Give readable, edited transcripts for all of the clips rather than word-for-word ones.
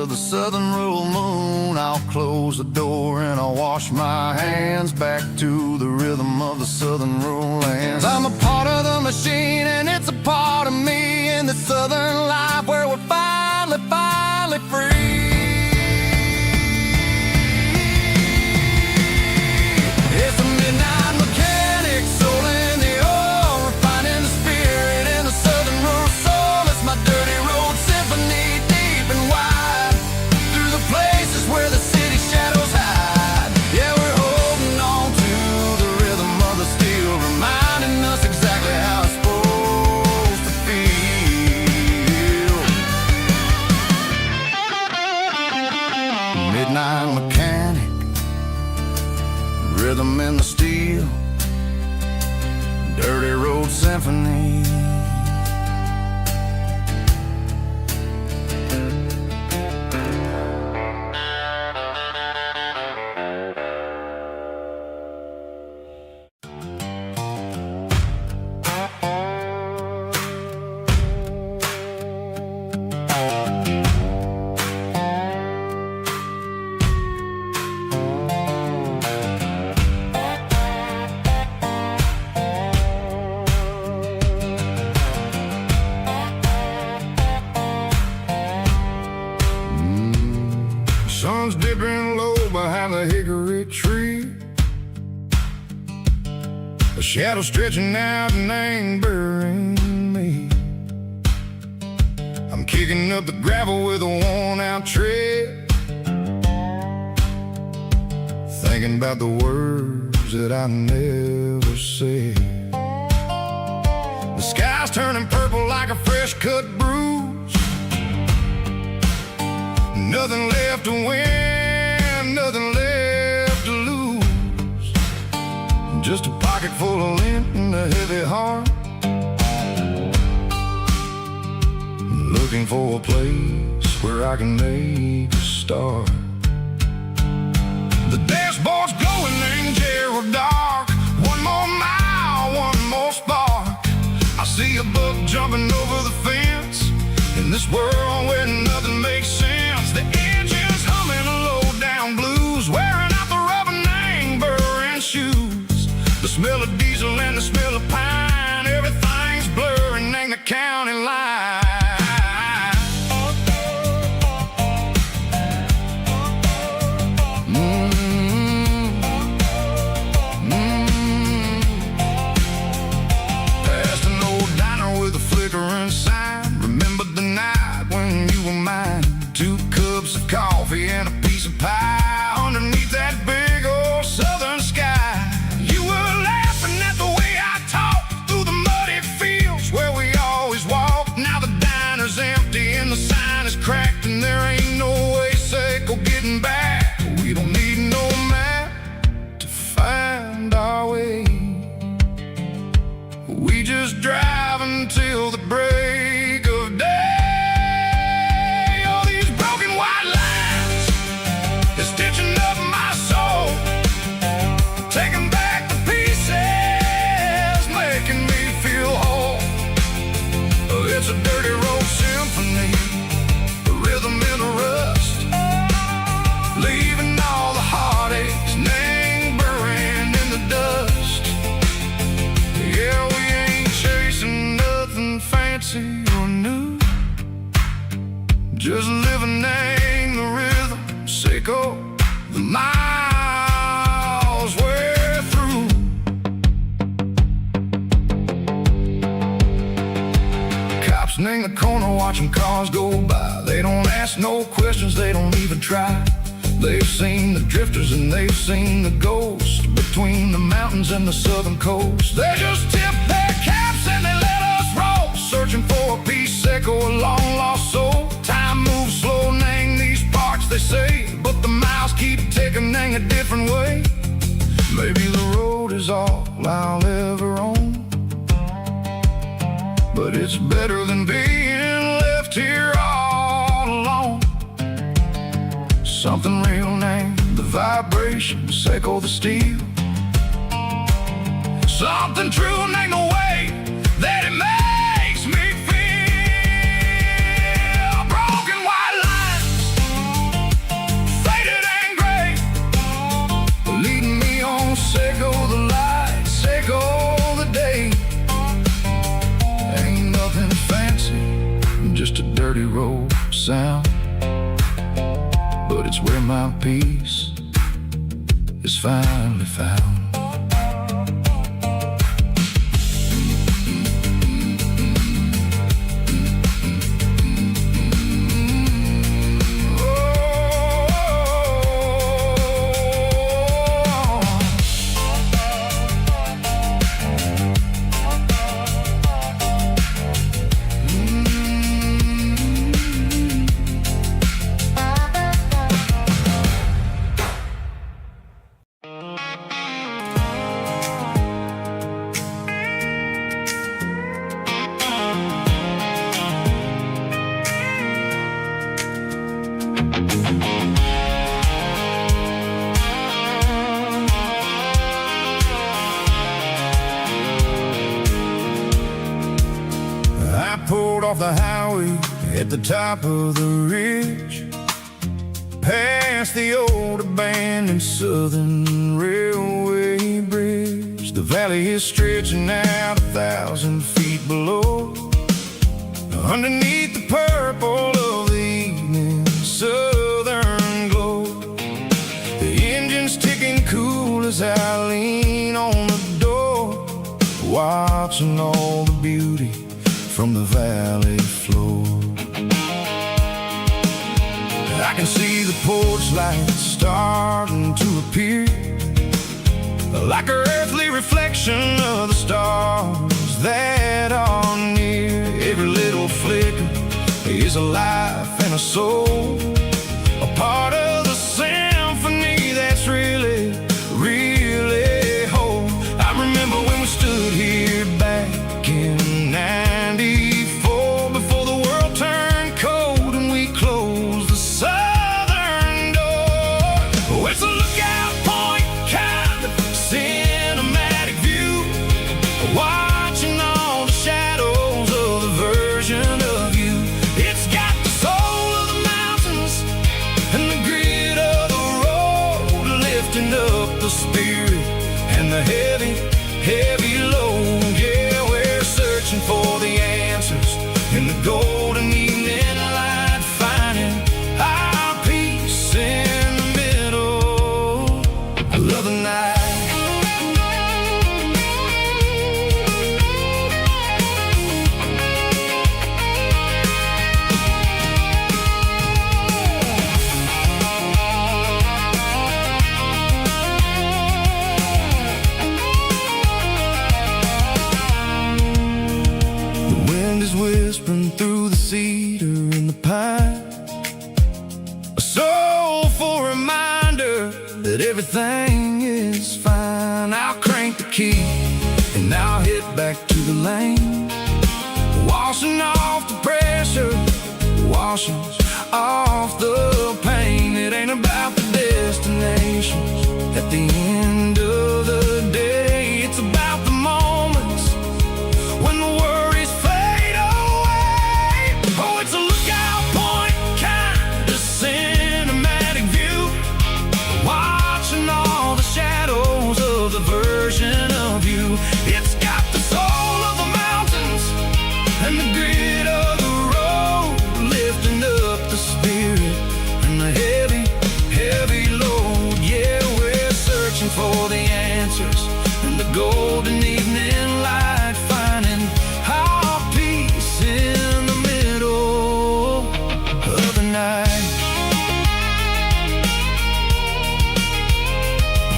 of the southern rural moon. I'll close the door and I'll wash my hands back to the rhythm of the southern rural lands. I'm a part of the machine and it's a part of me in the southern life where we're finally free. It's a midnight mechanic, soul in the oil, refining the spirit in the southern rural soul. It's my dirty road symphony, deep and wide, through the places where the city shadows hide. Yeah, we're holding on to the rhythm of the steel, reminding us exactly how it's supposed to feel. Midnight mechanic, rhythm in the steel, dirty road symphony. Sun's dipping low behind the hickory tree, a shadow stretching out and ain't burying me. I'm kicking up the gravel with a worn-out tread, thinking about the words that I never said. The sky's turning purple like a fresh-cut bruise. Nothing left to win, nothing left to lose. Just a pocket full of lint and a heavy heart, looking for a place where I can make a start. The dashboard's glowing in Gerald dark. One more mile, one more spark. I see a buck jumping over the fence in this world where nothing makes sense. The engine's humming a low-down blues, wearing out the rubber name burring shoes. The smell of diesel and the smell of pine, everything's blurring in the county line. Past an old diner with a flickering sign, remember the night when you were mine. 2 cups of coffee and a piece of pie underneath that big old southern sky. You were laughing at the way I talked through the muddy fields where we always walked. Now the diner's empty and the sign is cracked, and there ain't no way Seco getting back. We don't need no map to find our way. We just drive until the break of day. It's a dirty road symphony, a rhythm in the rust, leaving all the heartaches, name burning in the dust. Yeah, we ain't chasing nothing fancy or new, just living in the rhythm, Seco, the miles we're through. In the corner watching cars go by, they don't ask no questions, they don't even try. They've seen the drifters and they've seen the ghosts between the mountains and the southern coast. They just tip their caps and they let us roll, searching for a piece, Seco, a long lost soul. Time moves slow in these parts, they say, but the miles keep ticking in a different way. Maybe the road is all I'll ever own, but it's better than being left here all alone. Something real named the vibration, Seco the steel. Something true named the way that it makes me feel. Broken white lines road sound, but it's where my peace is finally found. I pulled off the highway at the top of the ridge, past the old abandoned Southern Railway bridge. The valley is stretching out 1,000 feet below, underneath the purple of the evening southern glow. The engine's ticking cool as I lean on the door, watching all the beauty from the valley floor. I can see the porch lights starting to appear, like an earthly reflection of the stars that are near. Every little flicker is a life and a soul, a part of the symphony that's really, really whole. I remember when we stood here back in '94, before the world turned cold and we closed the southern door. Oh, it's a lookout point, kind of cinematic view, watching all the shadows of the version of you. It's got the soul of the mountains and the grit of the road, lifting up the spirit and the heavy, heavy load. Yeah, we're searching for the answers in the golden evening light, finding our peace in the middle of the night. The wind is whispering through the cedar and the pine, a soulful reminder that everything is fine. I'll crank the key and I'll hit back to the lane, washing off the pressure, washing off the pain. It ain't about the destinations at the end of the day, it's about the moments when the worries fade away. Oh, it's a lookout point, kind of cinematic view, watching all the shadows of the version of you. It's got the soul of the mountains and the grit of the road, lifting up the spirit and the heavy, heavy load. Yeah, we're searching for the answers in the golden evening light, finding our peace in the middle of the night.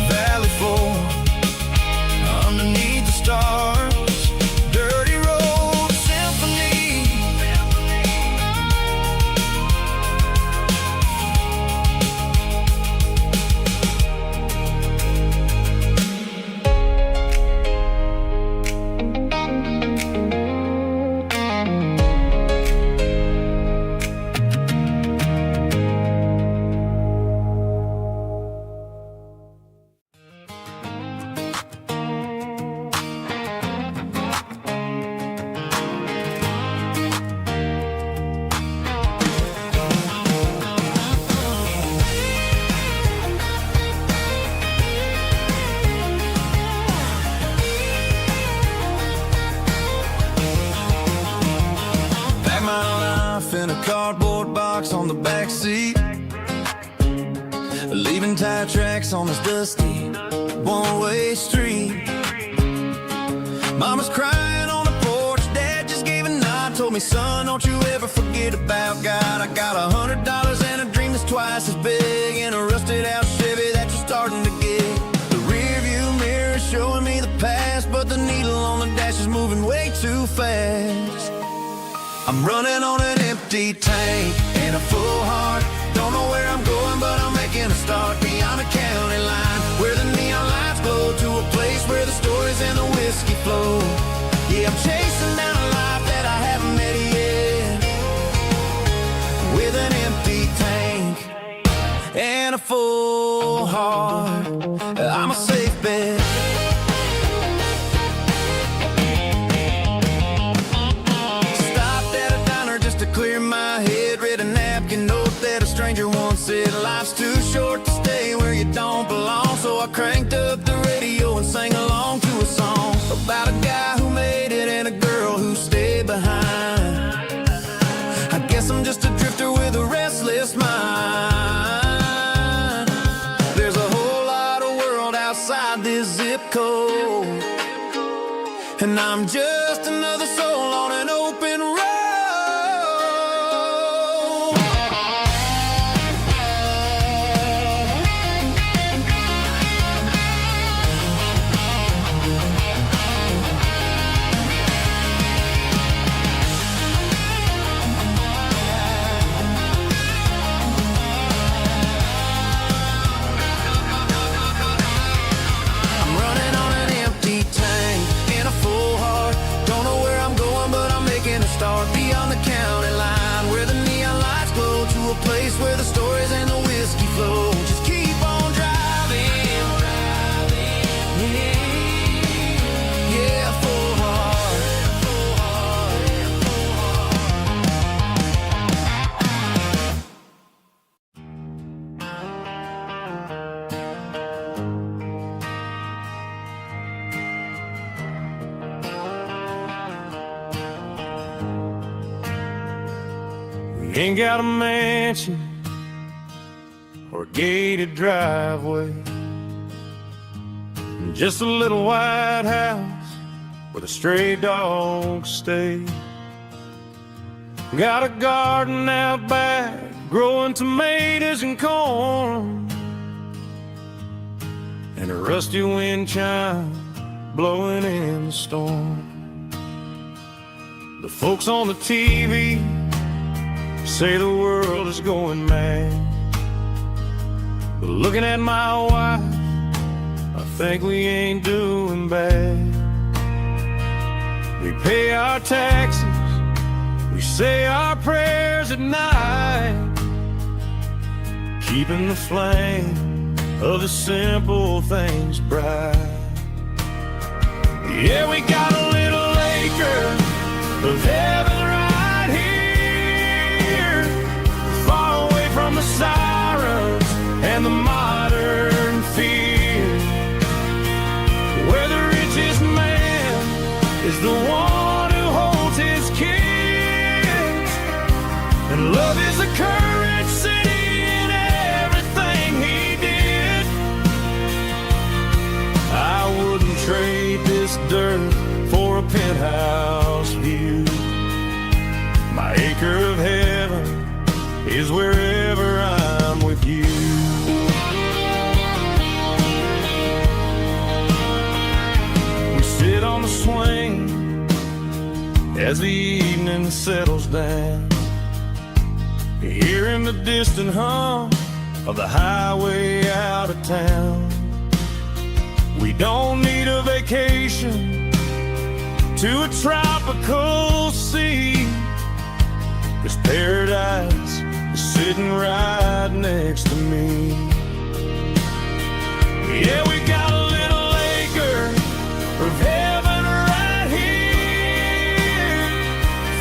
Valley floor, underneath the stars, dirty road symphony. cardboard box on the back seat, leaving tire tracks on this dusty one-way street. Mama's crying on the porch, Dad just gave a nod, told me, son, don't you ever forget about God. I got $100 and a dream that's twice as big, and a rusted out Chevy that you're starting to get. The rear view mirror is showing me the past, but the needle on the dash is moving way too fast. I'm running on an empty tank and a full heart. Don't know where I'm going, but I'm making a start beyond the county line, where the neon lights glow, to a place where the stories and the whiskey flow. Yeah, I'm chasing down a life that I haven't met yet, with an empty tank and a full heart. I'm a safe bet. Clear my head, read a napkin note that a stranger once said, life's too short to stay where you don't belong. So I cranked up the radio and sang along to a song about a guy who made it and a girl who stayed behind. I guess I'm just a drifter with a restless mind. There's a whole lot of world outside this zip code, and I'm just another soul on an open road. Start beyond the county line, where the neon lights glow, to a place where the stories and the whiskey flow. Just keep on driving, yeah, full heart, full heart, full Ain't got a mansion or a gated driveway, just a little white house where the stray dogs stay. Got a garden out back, growing tomatoes and corn, and a rusty wind chime blowing in the storm. The folks on the TV say the world is going mad, but looking at my wife, I think we ain't doing bad. We pay our taxes, we say our prayers at night, keeping the flame of the simple things bright. Yeah, we got a little acre of heaven right here, far away from the sirens and the modern fear, where the richest man is the one who holds his kids, and love is the currency in everything he did. I wouldn't trade this dirt for a penthouse view. My acre of heaven is wherever I'm with you. We sit on the swing as the evening settles down, hearing the distant hum of the highway out of town. We don't need a vacation to a tropical sea, 'cause paradise is sitting right next to me. Yeah, we got a little acre of heaven right here,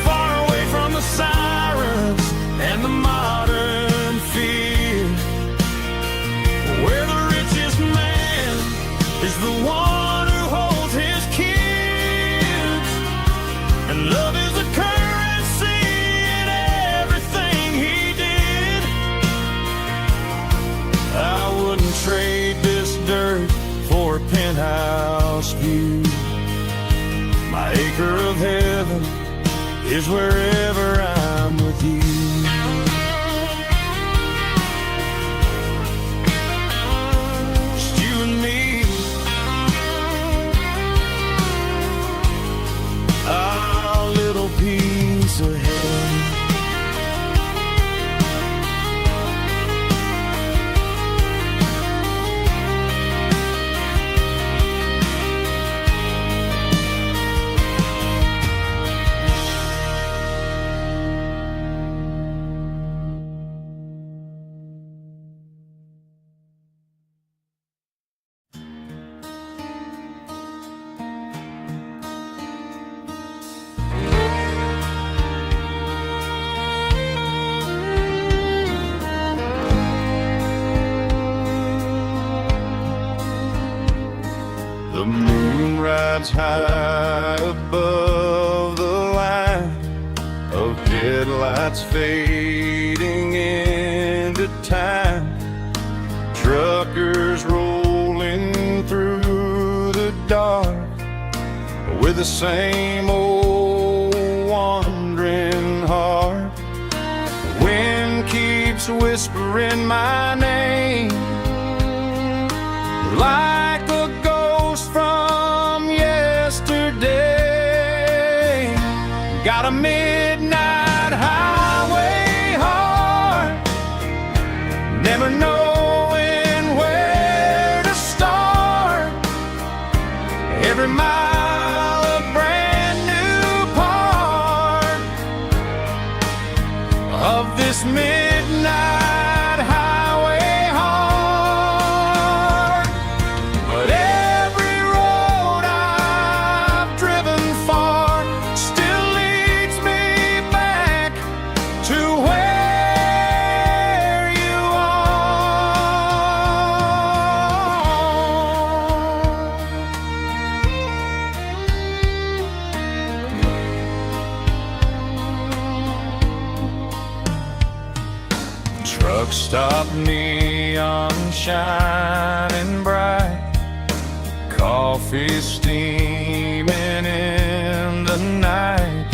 far away from the sirens and the modern fear, where the richest man is the one who holds his kids, and love is the currency in everything is wherever I'm with you. Just you and me, our little piece of heaven. The moon rides high above the line of headlights fading into time. Truckers rolling through the dark with the same old wandering heart. The wind keeps whispering my name like a ghost from yesterday. Got a midnight highway heart, never knowing where to start. Every mile a brand new part of this midnight highway heart. But every road I've driven far still leads me back to where you are. Truck stop, neon shining bright, coffee steaming in the night.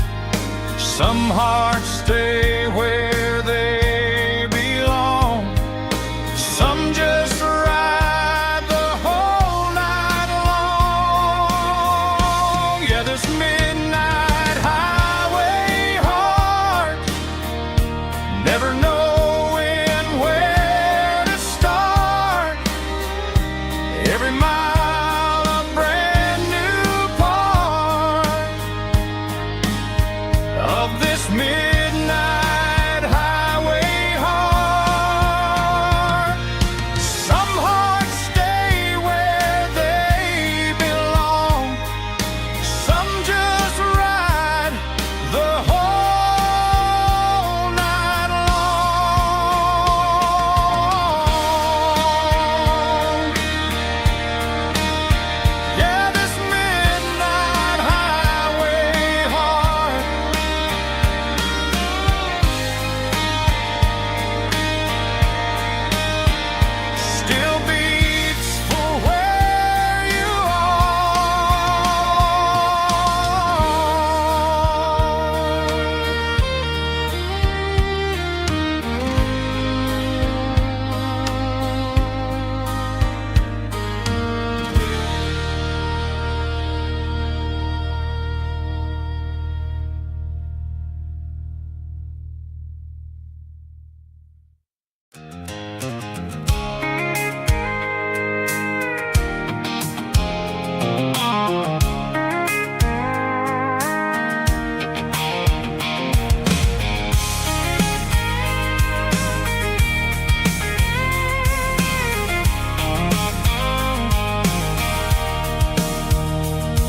Some hearts stay where they belong, some just ride the whole night long. Yeah, this midnight highway heart, never knowing where to start. Every mile a brand new part of this midnight highway heart. Some hearts stay where they belong, some just ride the whole night long. Yeah, this midnight highway heart still beats for where you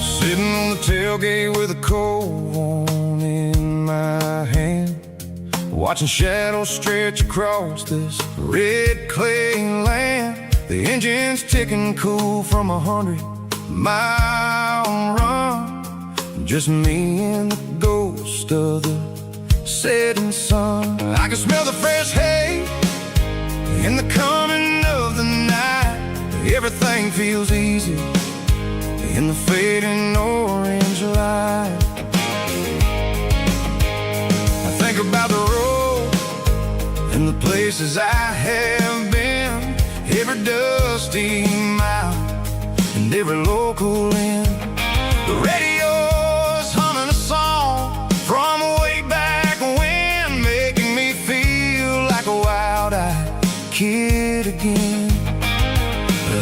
sitting on the tailgate with a cold one in my hand, watching shadows stretch across this red clay land. The engine's ticking cool from 100-mile run. Just me and the ghost of the setting sun. I can smell the fresh hay in the coming of the night. Everything feels easy in the fading orange light. and the places I have been, every dusty mile and every local inn. The radio's humming a song from way back when, making me feel like a wild-eyed kid again.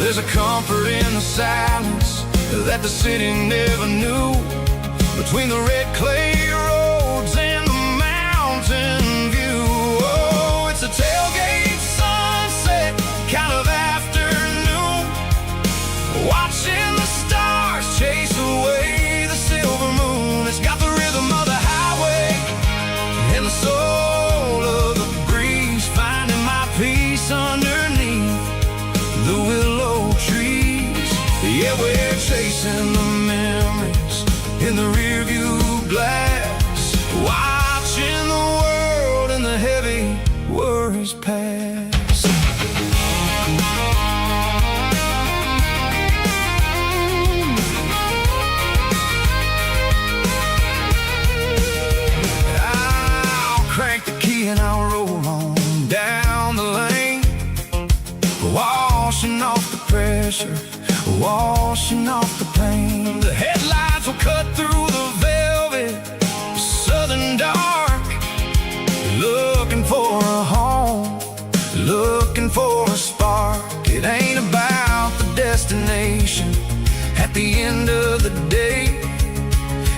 There's a comfort in the silence that the city never knew, between the red clay roads and the mountain view. Oh, it's a tailgate sunset kind of afternoon, watching the stars chase away the silver moon. It's got the rhythm of the highway and the soul of the breeze, finding my peace underneath the willow trees. Yeah, we're chasing the memories in the rearview glass, watching the world and the heavy worries pass. I'll crank the key and I'll roll on down the lane, washing off the pressure, washing off the pain. The headlights will cut through the velvet southern dark, looking for a home, looking for a spark. It ain't about the destination at the end of the day,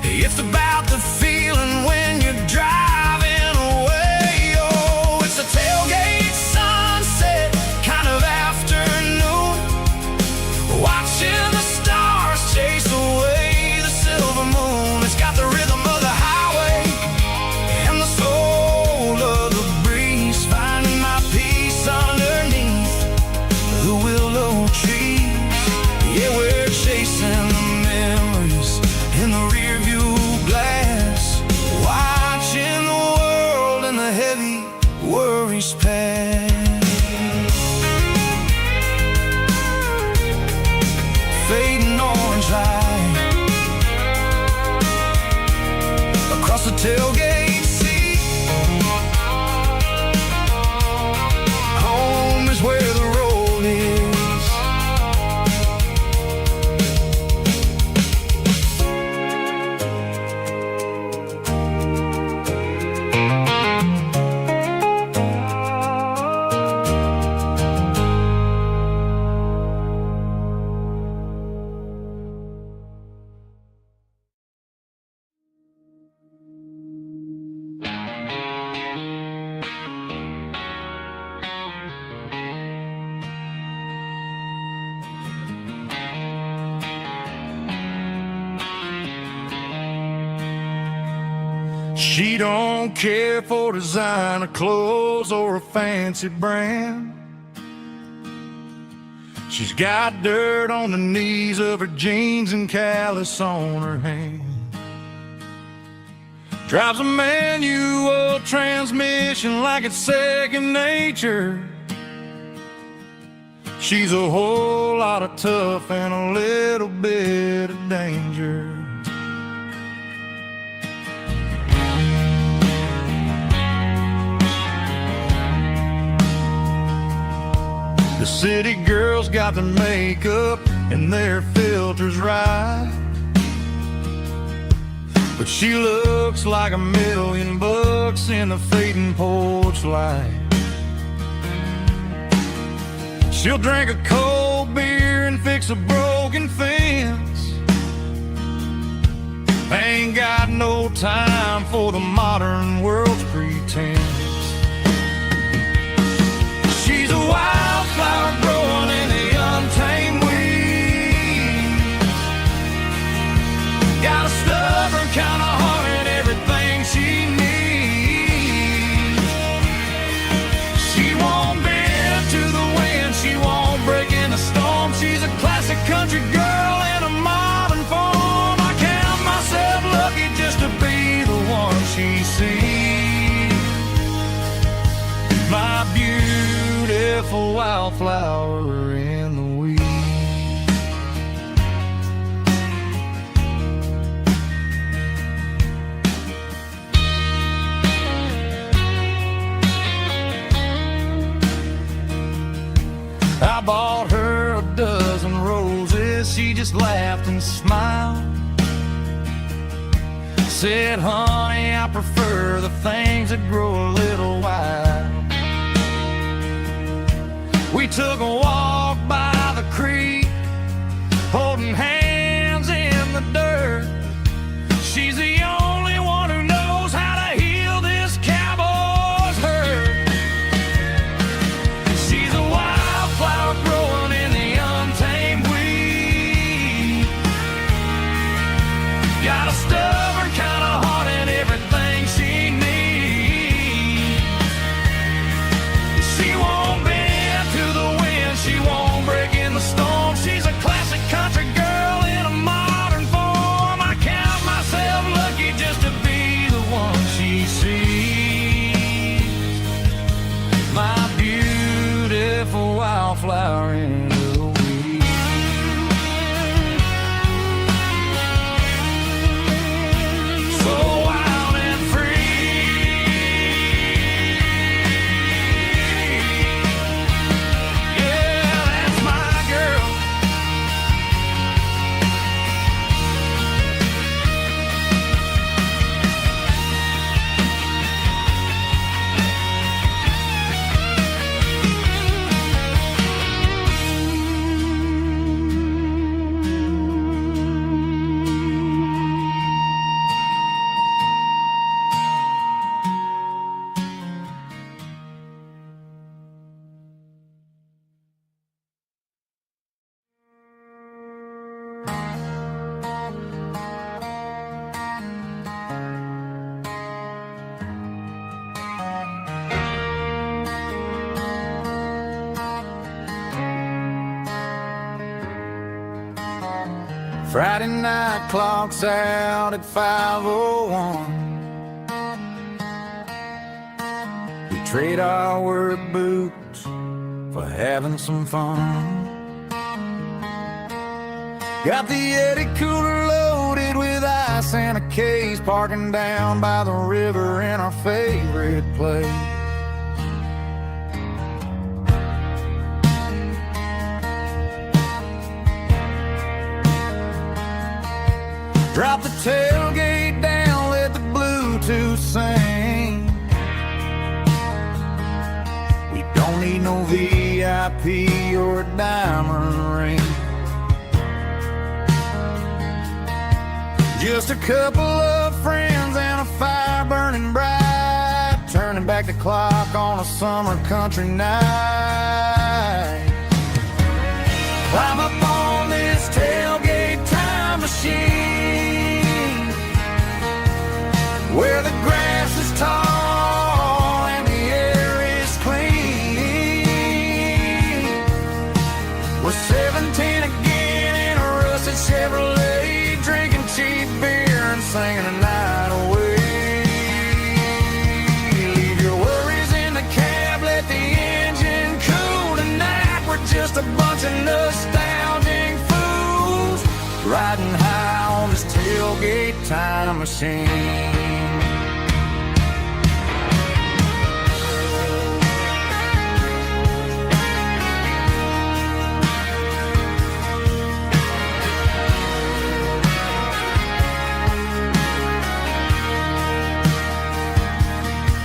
it's about the feeling when you're driving away. Oh, it's a tailgate sunset kind of afternoon, watching the stars chase away the silver moon. It's got the rhythm of the highway and the soul of the breeze, finding my peace underneath the willow trees. Yeah, we're chasing the memories in the rearview glass, watching the world and the heavy worries pass. Fading orange light across the tailgate seat. Home is where the road is. She don't care for designer clothes or a fancy brand. She's got dirt on the knees of her jeans and callus on her hand. Drives a manual transmission like it's second nature. She's a whole lot of tough and a little bit of danger. The city girls got their makeup and their filters right, but she looks like $1,000,000 in the fading porch light. She'll drink a cold beer and fix a broken fence. Ain't got no time for the modern world's pretense. She's a wildflower growing in the untamed weeds. Got a stubborn kind of heart and everything she needs. She won't bend to the wind, she won't break in the storm. She's a classic country girl in a modern form. I count myself lucky just to be the one she sees. My beautiful wildflower in the weeds. bought her a dozen roses. She just laughed and smiled. Said, honey, I prefer the things that grow a little wild. We took a walk by the creek, holding hands in the dirt. She's the only one who knows how to heal this cowboy's hurt. She's a wildflower growing in the untamed weed. Got a stubborn kind of heart and everything she needs. She won't bend to the wind, she won't break in the storm. She's a classic country girl in a modern form. I count myself lucky just to be the one she sees. My beautiful wildflower in the weed. So wild and free. Yeah, that's my girl. Friday night clock's out at 5:01. We trade our work boots for having some fun. Got the Yeti cooler loaded with ice and a case, parking down by the river in our favorite place. Drop the tailgate down, let the Bluetooth sing. We don't need no VIP or a diamond ring. Just a couple of friends and a fire burning bright, turning back the clock on a summer country night. Climb up on this tailgate time machine, where the grass is tall and the air is clean. We're 17 again in a rusted Chevrolet, drinking cheap beer and singing the night away. Leave your worries in the cab, let the engine cool tonight. We're just a bunch of nostalgic fools, riding high on this tailgate time machine.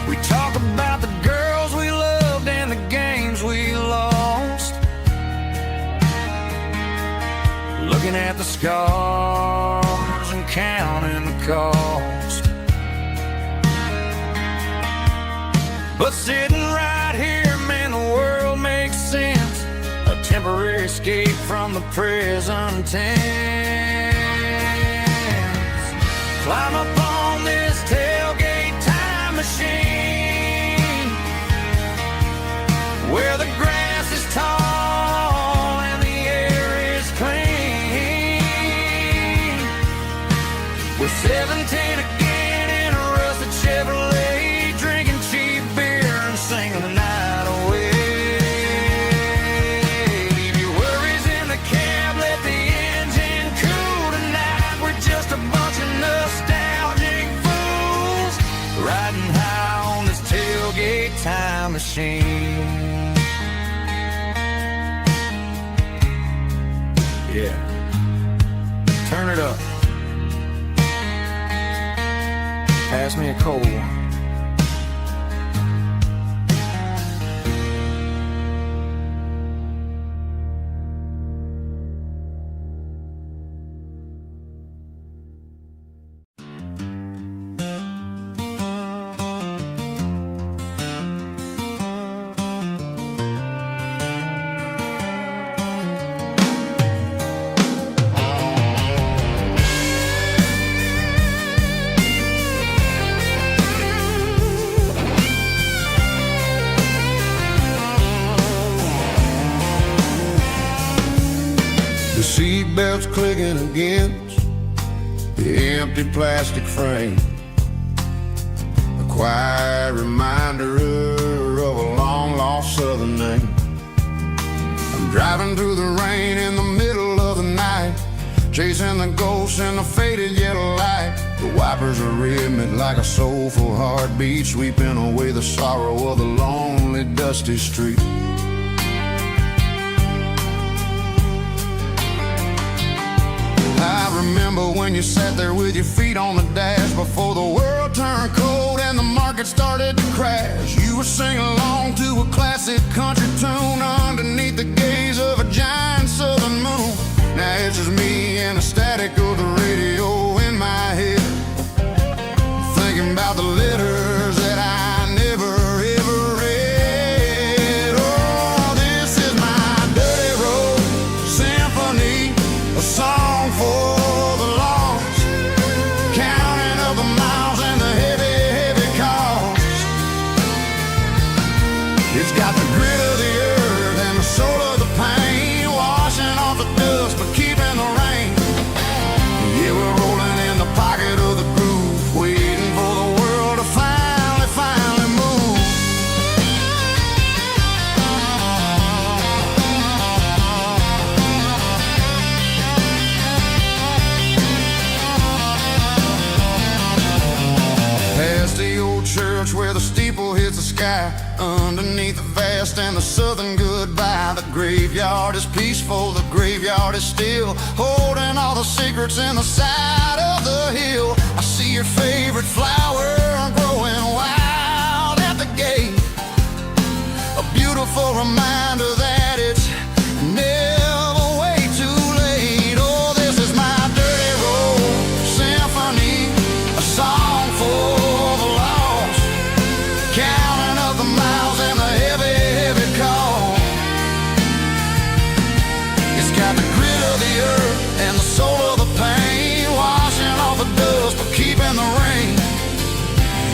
We talk about the girls we loved and the games we lost, looking at the scars and counting the cost. But sitting right here, man, the world makes sense. A temporary escape from the present tense. Climb up on this tailgate time machine, where the grass is tall and the air is clean. We're 17 again in a rusted Chevrolet, drinking cheap beer and singing the night away. Leave your worries in the cab, let the engine cool tonight. We're just a bunch of nostalgic fools, riding high on this tailgate time machine. Yeah. Turn it up. Pass me a cold one. The seatbelt's clicking against the empty plastic frame, a quiet reminder of a long-lost southern name. I'm driving through the rain in the middle of the night, chasing the ghosts in the faded yellow light. The wipers are rhythmic like a soulful heartbeat, sweeping away the sorrow of the lonely, dusty street. I remember when you sat there with your feet on the dash before the world turned cold and the market started to crash. You were singing along to a classic country tune underneath the gaze of a giant southern moon. Now it's just me and the static of the radio in my head, thinking about the letters that I never ever read. Oh, this is my dirty road symphony, a song for the lost, counting up the miles and the heavy, heavy cost. It's got the grit of the earth and the soul of the pain, washing off the dust but keeping the rain. Yeah, we're rolling in the pocket of the groove, waiting for the world to finally move. Past the old church where the steeple hits the sky, underneath the vast and the southern goodbye. The graveyard is peaceful, the graveyard is still, holding all the secrets in the side of the hill. I see your favorite flower growing wild at the gate, a beautiful reminder that it's never way too late. Oh, this is my dirty road symphony, a song for the lost, counting up the miles and the heavy, heavy call. It's got the grit of the earth and the soul of the pain, washing off the dust but keeping the rain.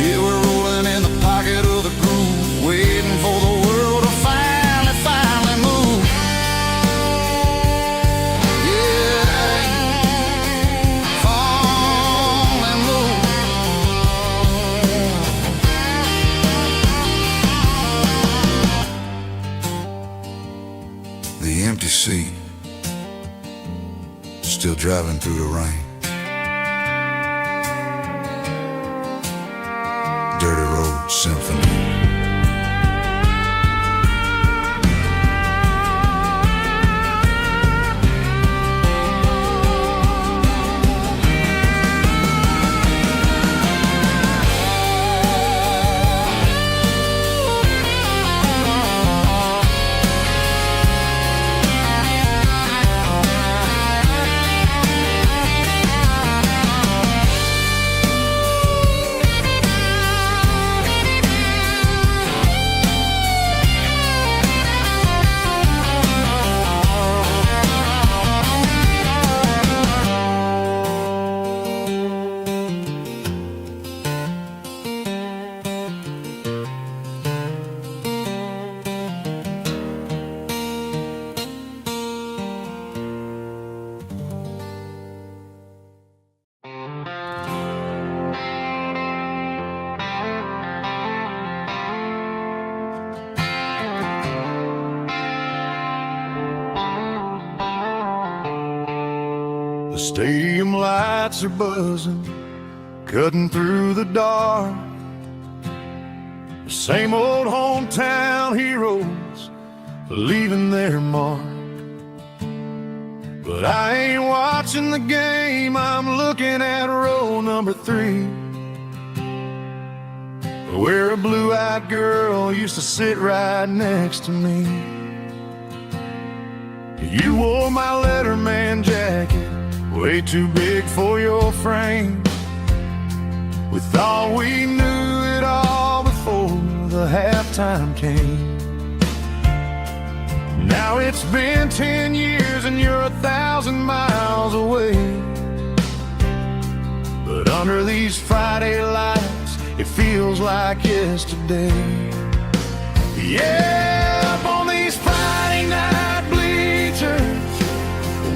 Yeah, we're rolling in the pocket of the groove, waiting for the world to finally move. Yeah, finally move. The empty seat, still driving through the rain. Dirty Road Symphony. The stadium lights are buzzing, cutting through the dark. The same old hometown heroes leaving their mark. But I ain't watching the game, I'm looking at row number 3, where a blue-eyed girl used to sit right next to me. You wore my Letterman jacket, way too big for your frame. We thought we knew it all before the halftime came. Now it's been 10 years and you're 1,000 miles away. But under these Friday lights, it feels like yesterday. Yeah, up on these Friday night bleachers,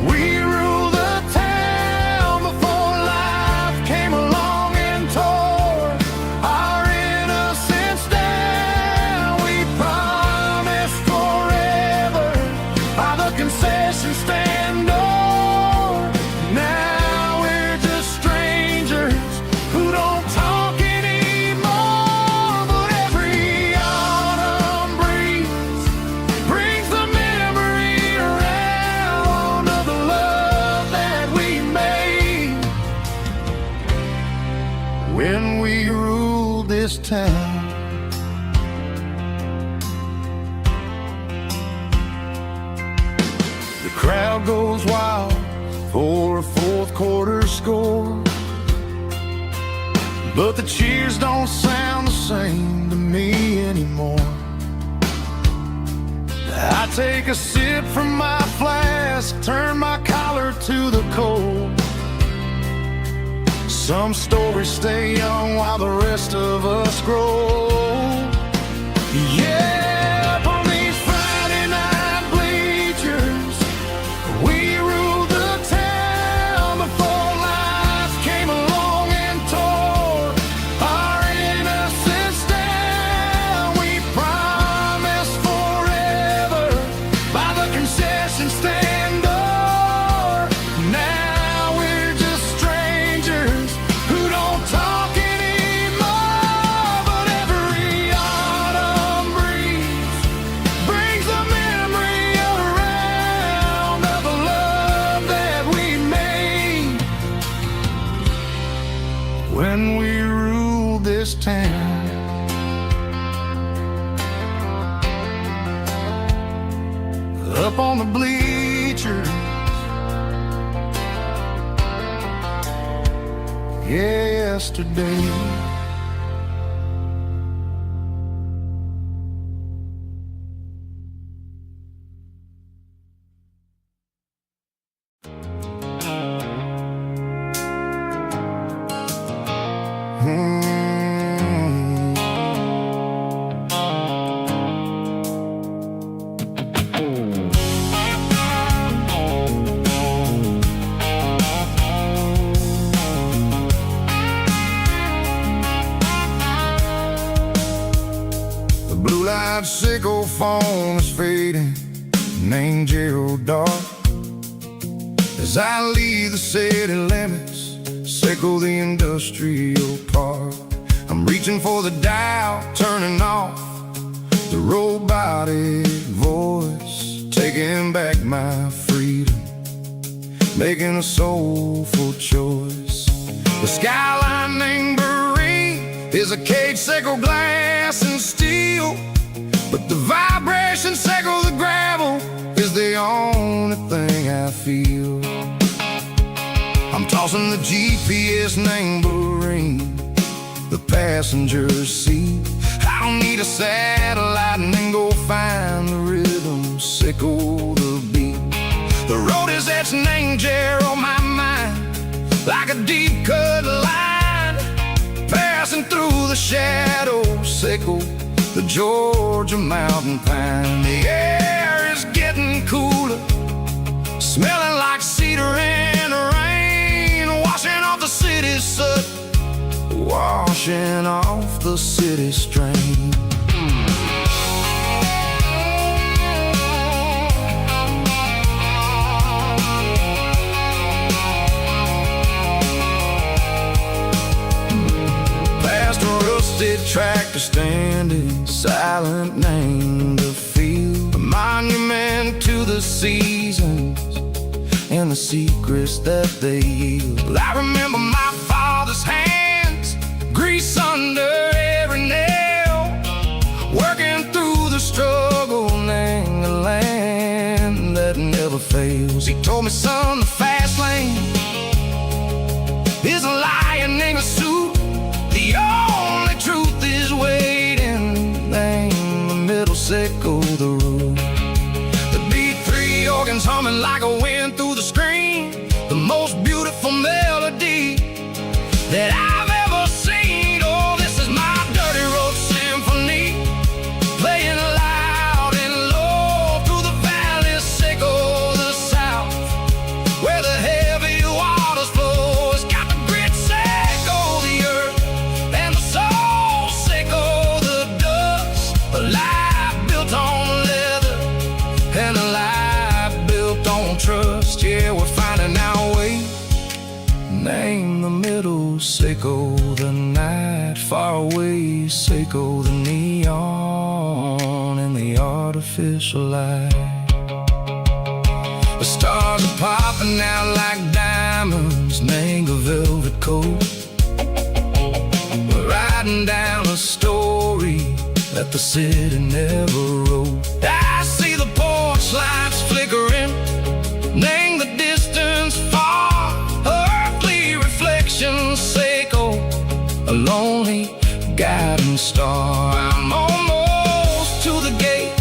we ruled the town before life came along and tore our innocence down. We promised forever by the concession stand door. Now we're just strangers who don't talk anymore. But every autumn breeze brings the memory around of the love that we made when we ruled this town. The crowd goes wild for a fourth quarter score, but the cheers don't sound the same to me anymore. I take a sip from my flask, turn my collar to the cold. Some stories stay young while the rest of us grow. Yeah, up on these Friday night bleachers, we ruled the town before life came along and tore our innocence down. We promised forever by the concession stand door. Now we're just strangers who don't talk anymore. But every autumn breeze brings the memory around of the love that we made when we ruled this town. Up on the bleachers, yesterday. The blue-light sickle phone is fading, named Gerald Dark. As I leave the city limits, sickle the industrial park. I'm reaching for the dial, turning off the robotic voice, taking back my freedom, making a soulful choice. The skyline named Marine is a cage sickle, glass and steel, but the vibration sickle, the gravel, is the only thing I feel. I'm tossing the GPS named Marine, the passenger seat. I don't need a satellite and then go find the rhythm, sickle the beat. The road is etched named Jer on my mind, like a deep cut line, passing through the shadows, sickle the Georgia mountain pine. The air is getting cooler, smelling like cedar in the rain, washing off the city's soot, washing off the city strain. Past a rusted tractor standing silent, named the field, a monument to the seasons and the secrets that they yield. I remember my father's hands, grease under every nail, working through the struggle in a land that never fails. He told me, son, the fast lane is a lion in a suit. The only truth is waiting. Name the middle, sickle the root. The B3 organs humming like a wind through the screen, the most beautiful melody that I've ever seen. Oh, this is my Dirty Road Symphony, playing loud and low through the valleys, sickle the south, where the heavy waters flow. It's got the grit, sickle the earth, and the soul, sickle the dust. A life built on leather, and a life built on trust. Yeah, we're finding our way. Name the middle, sickle the night, far away, sickle the neon and the artificial light. The stars are popping out like diamonds, mango velvet coat. We're writing down a story that the city never wrote. I see the porch lights flickering, name the distance far, earthly reflections, sickle a lonely guiding star. I'm almost to the gate,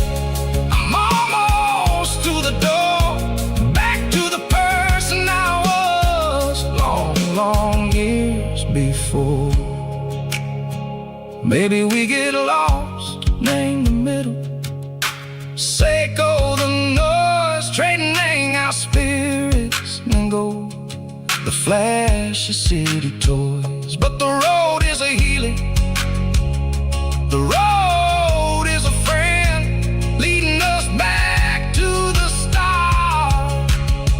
I'm almost to the door, back to the person I was long, long years before. Maybe we get lost, name the middle, sickle the noise, trading our spirits and gold, the flash of city toys. But the road is a healing, the road is a friend, leading us back to the start.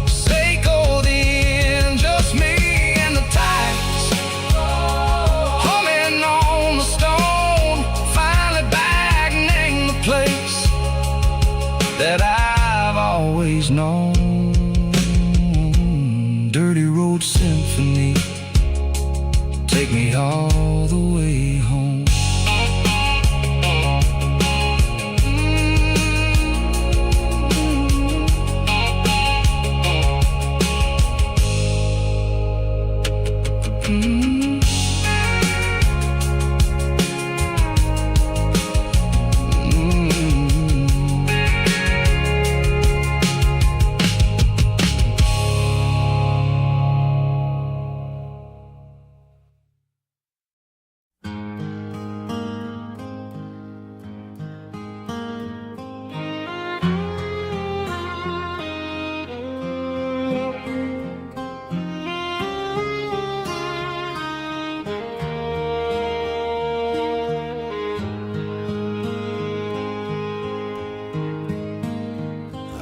Sickle the end, just me and the tides, humming on the stone, finally back, name the place that I've always known. Dirty Road Symphony, take me all the way home.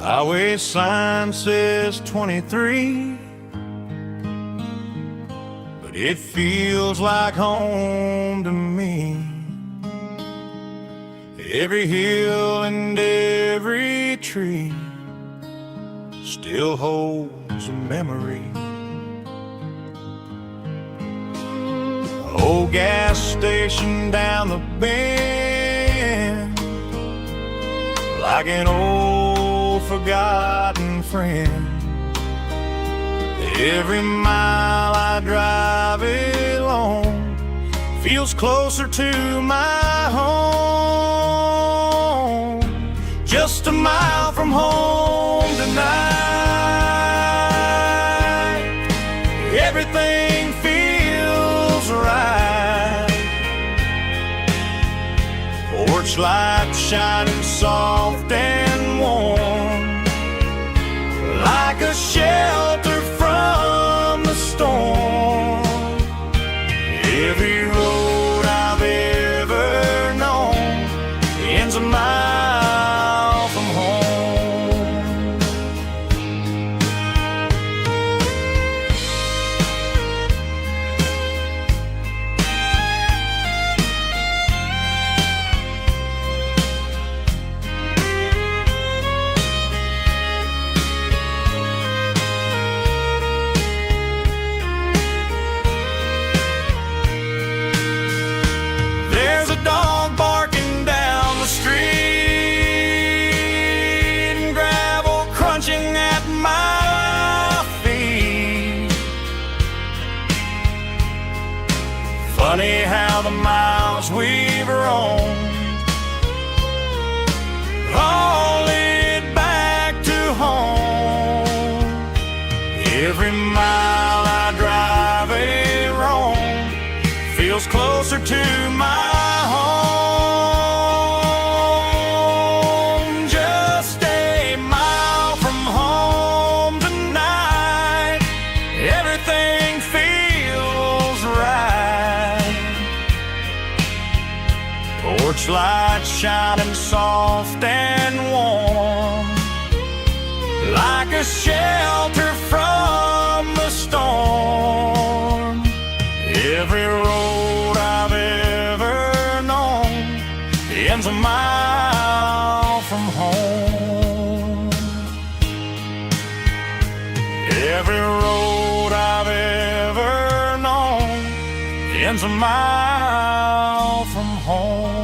Highway sign says 23, but it feels like home to me. Every hill and every tree still holds a memory. Old gas station down the bend, like an old forgotten friend. Every mile I drive it along feels closer to my home. Just a mile from home tonight, everything feels right. Porch light shining soft and warm, like a shelter from the storm. Every road I've ever known ends a mile from home. shining soft and warm, like a shelter from the storm. Every road I've ever known ends a mile from home. Every road I've ever known ends a mile from home.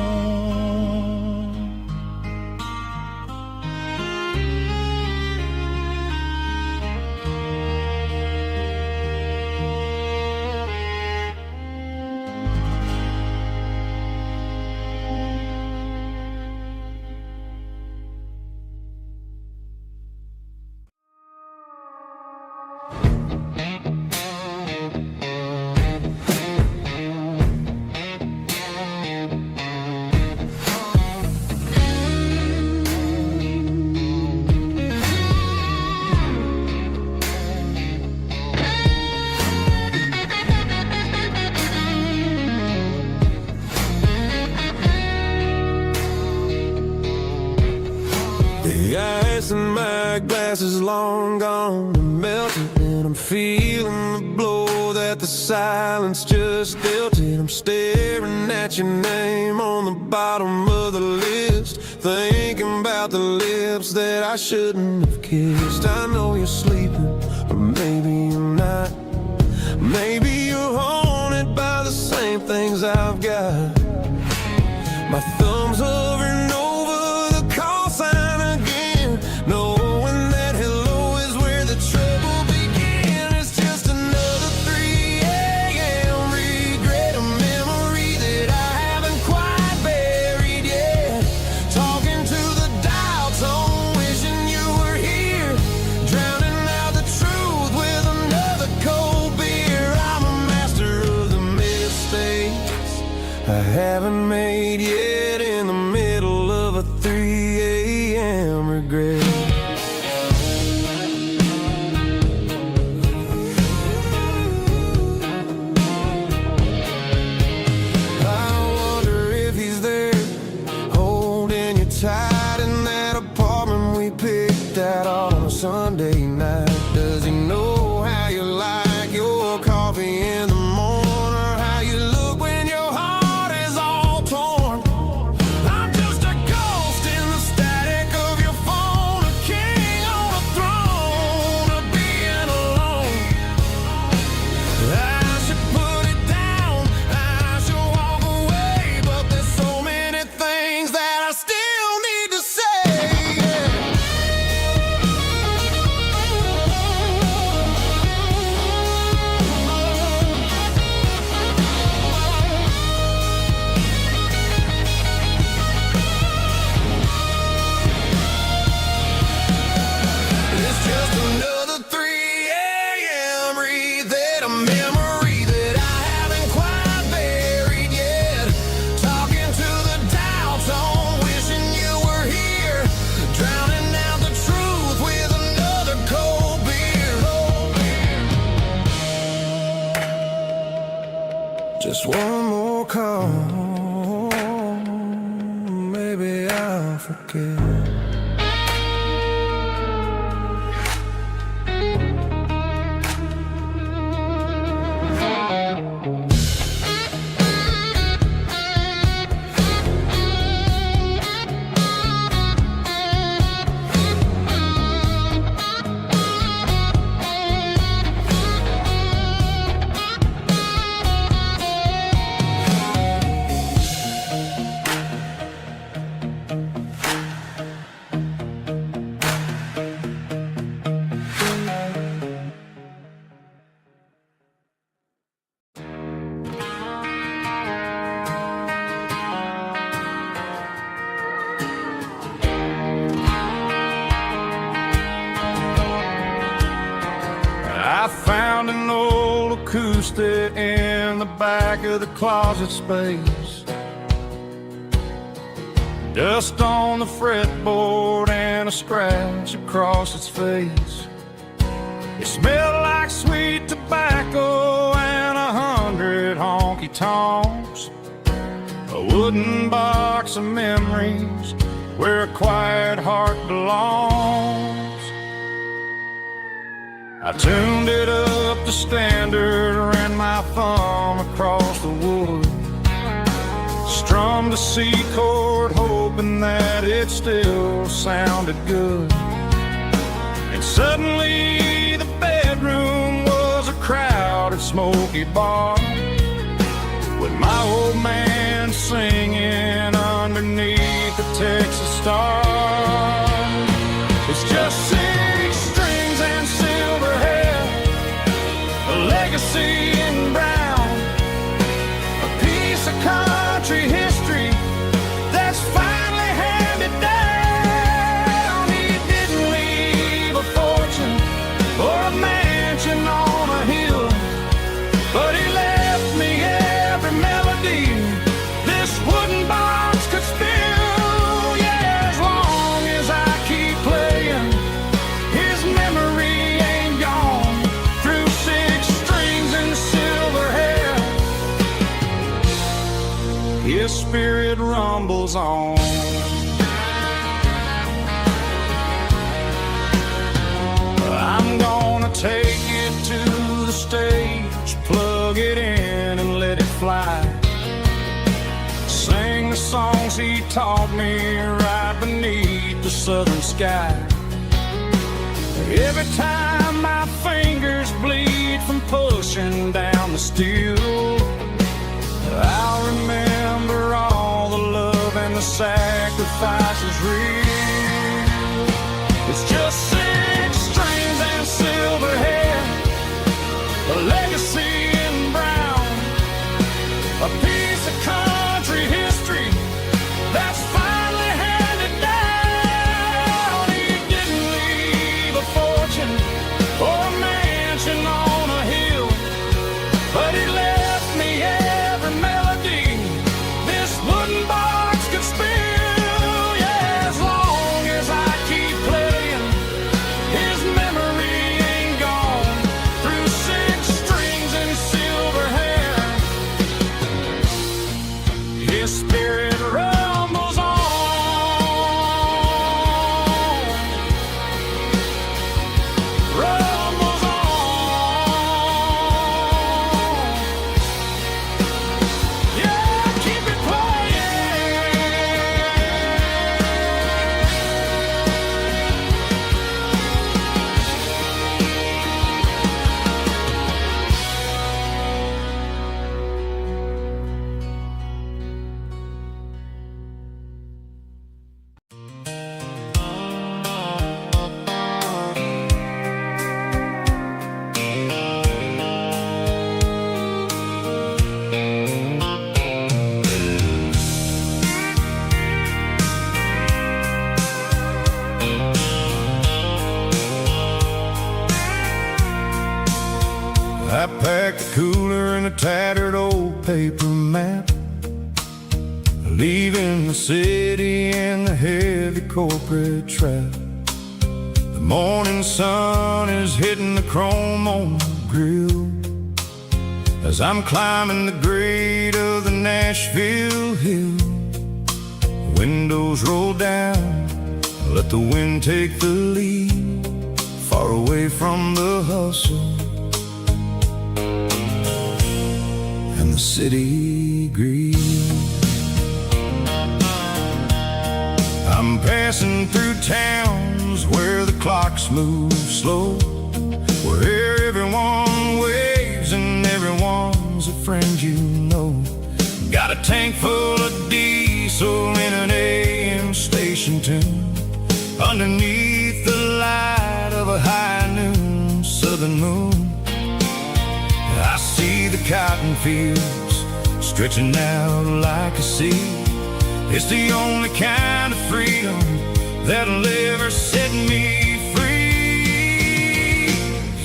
The ice in my glass is long gone and melted, and I'm feeling the blow that the silence just dealt it. I'm staring at your name on the bottom of the list, thinking about the lips that I shouldn't have kissed. I know you're sleeping, or maybe you're not. Maybe you're haunted by the same things I've got. My thumb's hovering over the call sign again, knowing that hello is where the trouble began. It's just another 3 a.m. regret, a memory that I haven't quite buried yet. Talking to the dial tone, wishing you were here, drowning out the truth with another cold beer. I'm a master of the mistakes I haven't made yet, in the middle of a 3 a.m. regret. I wonder if he's there, holding you tight in that apartment we picked out on a Sunday night. Does he know how you like your coffee in the morning, or how you look when your heart is all torn? I'm just a ghost in the static of your phone, a king on a throne of being alone. I should put it down, I should walk away, but there's so many things that I still need to say. It's just another 3 a.m. read, a memory that I haven't quite buried yet. Talking to the dial tone, wishing you were here, drowning out the truth with another cold beer. Just one more call, maybe I'll forget. I found an old acoustic in the back of the closet space. Dust on the fretboard and a scratch across its face. It smelled like sweet tobacco and 100 honky-tonks. wooden box of memories where a quiet heart belongs. I tuned it up to standard, ran my thumb across the wood, strummed a C chord, hoping that it still sounded good. And suddenly the bedroom was a crowded, smoky bar, with my old man singing underneath the Texas star. It's just 6 strings and silver hair, a legacy in brown, a piece of country history that's finally handed down. He didn't leave a fortune or a mansion on a hill, but he left me every melody this wooden box could spill. Yeah, as long as I keep playing, his memory ain't gone. Through 6 strings and silver hair, his spirit rumbles on. I'm gonna take it to the stage, plug it in and let it fly, sing the songs he taught me right beneath the southern sky. Every time my fingers bleed from pushing down the steel, I'll remember all the love and the sacrifices real. It's just 6 strings and silver hair, a legacy in brown, a piece of country history that's finally handed down. He didn't leave a fortune or a mansion on a hill, but he left me every melody this wooden box could spill. Yeah, as long as I keep playing, his memory ain't gone. Through 6 strings and silver hair, his spirit rumbles on. Rumbles on. Yeah, keep it playing. I packed the cooler in a tattered old paper map, leaving the city in the heavy corporate trap. The morning sun is hitting the chrome on the grill as I'm climbing the grade of the Nashville hill. The windows roll down, let the wind take the lead, far away from the hustle and the city greed. I'm passing through towns where the clocks move slow, where everyone waves and everyone's a friend you know. Got a tank full of diesel in an AM station tune, underneath the light of a high noon southern moon. I see the cotton fields stretching out like a sea. It's the only kind of freedom that'll ever set me free.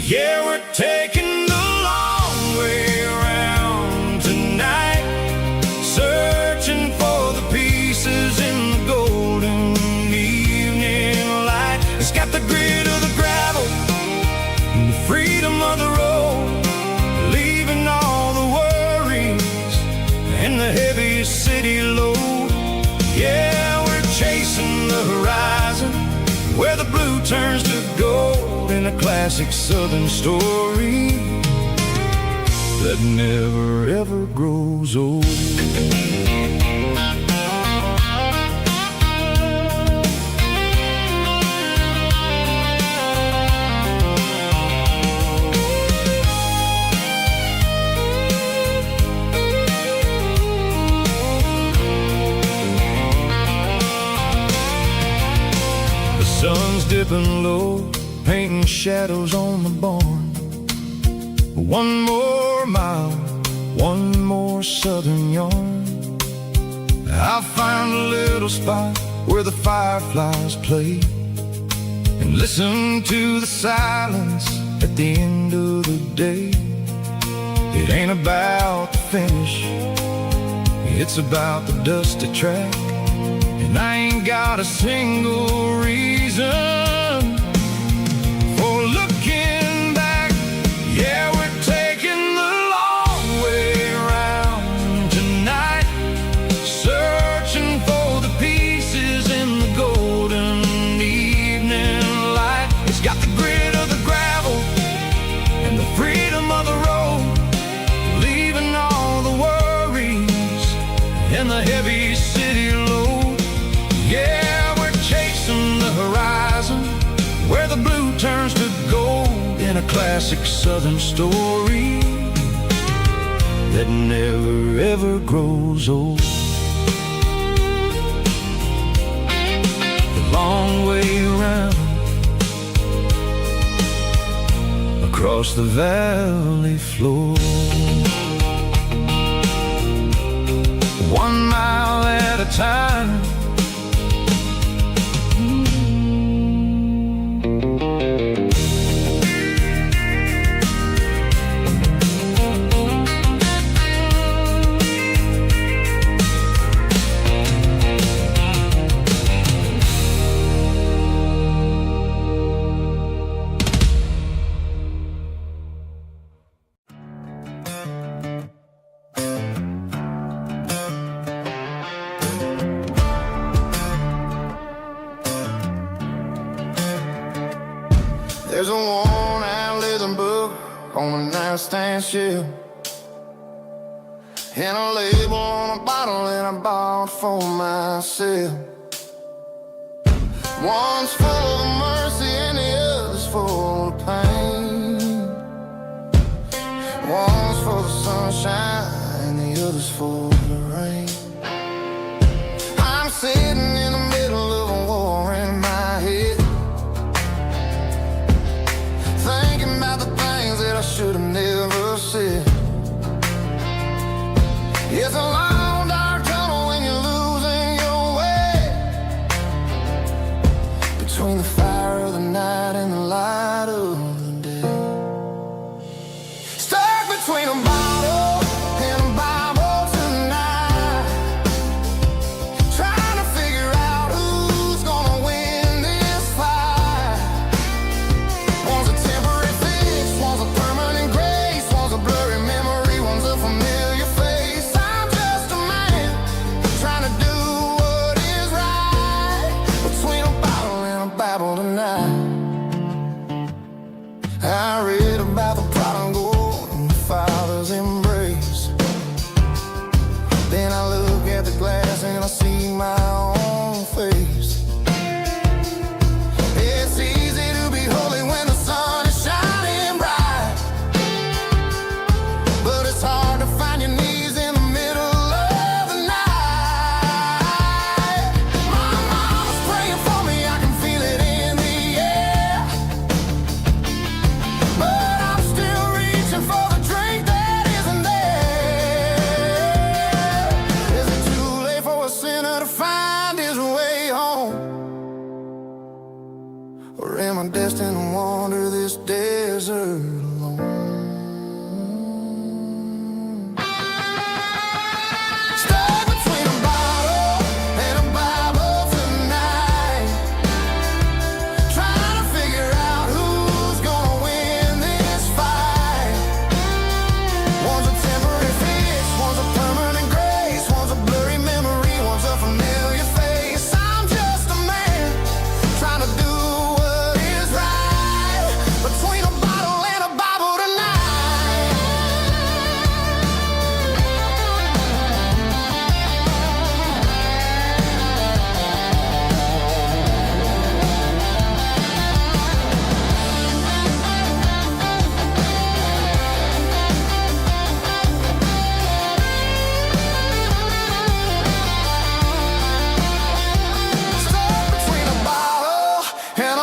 Yeah, we're taking the long way around tonight, searching for the pieces in the golden evening light. It's got the grit of the gravel and the freedom of the road, leaving all the worries and the heavy city load. turns to gold in a classic Southern story that never ever grows old. The sun's dipping low, painting shadows on the barn. One more mile, one more southern yarn. I'll find a little spot where the fireflies play and listen to the silence at the end of the day. It ain't about the finish, it's about the dusty track. And I ain't got a single reason for looking back. Yeah, we're taking the long way around tonight, searching for the pieces in the golden evening light. It's got the grit of the gravel and the freedom of the road, leaving all the worries and the heavy city load. Yeah, we're chasing the horizon where the blue turns to gold in a classic Southern story that never ever grows old. The long way around across the valley floor, 1 mile at a time. There's a worn-out leather book on a nightstand shelf, and a label on a bottle that I bought for myself. One's full of mercy and the other's full of pain. One's for the sunshine and the other's for the rain. I'm sitting in the middle of a war in my head, thinking about the things that I should have never said. It's a long dark tunnel when you're losing your way, between the fire of the night and the light of the day. Stuck between a bottle and a Bible tonight, trying to figure out who's gonna win this fight. One's a temporary fix, one's a permanent grace, one's a blurry memory, one's a familiar face. I'm just a man trying to do what is right, between a bottle and a Bible tonight. I read about the prodigal and the father's embrace. Then I look at the glass and I see my own face. It's easy to be holy when the sun is shining bright, but it's hard to find your knees in the middle of the night. My mama's praying for me, I can feel it in the air, but I'm still reaching for the drink that isn't there. Is it too late for a sinner to find his way home? Or am I destined to wander this desert alone? Stuck between a bottle and a Bible tonight, trying to figure out who's gonna win this fight. One's a temporary fix, one's a permanent grace, one's a blurry memory, one's a familiar face. I'm just a man trying to do what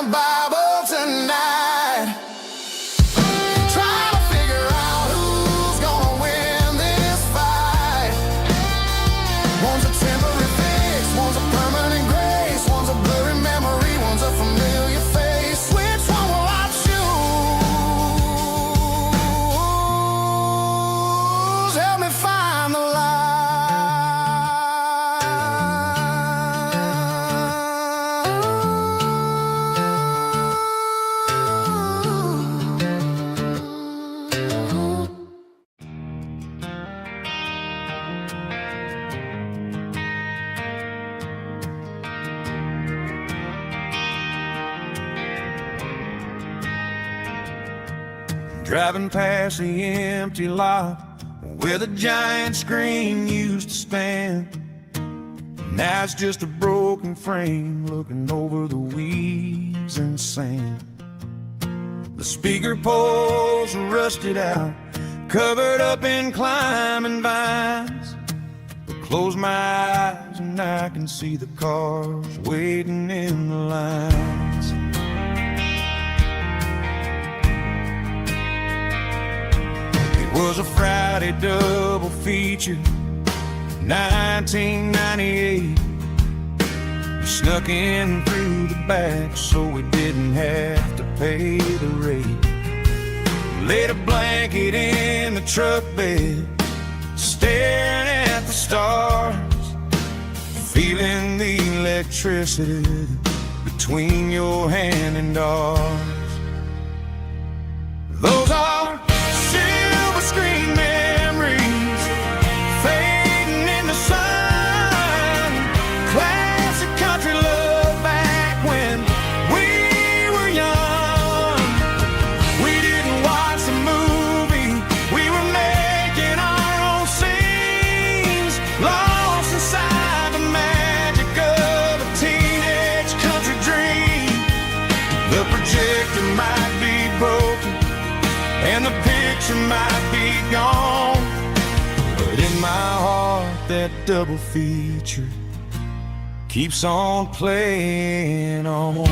the Bible tonight. Trying to figure out who's gonna win this fight. One's a temporary fix, one's a permanent grace, one's a blurry memory, one's a familiar face. Which one will I choose? Help me find the Driving past the empty lot where the giant screen used to stand. Now it's just a broken frame looking over the weeds and sand. The speaker poles are rusted out, covered up in climbing vines. I close my eyes and I can see the cars waiting in the lines. It was a Friday double feature, 1998. We snuck in through the back so we didn't have to pay the rate. Laid a blanket in the truck bed, staring at the stars, feeling the electricity between your hand and ours. Those are silver screen memories fading in the sun. Classic country love back when we were young. We didn't watch the movie, we were making our own scenes, lost inside the magic of a teenage country dream. The projector might be broken and the picture might be gone, but in my heart that double feature keeps on playing on.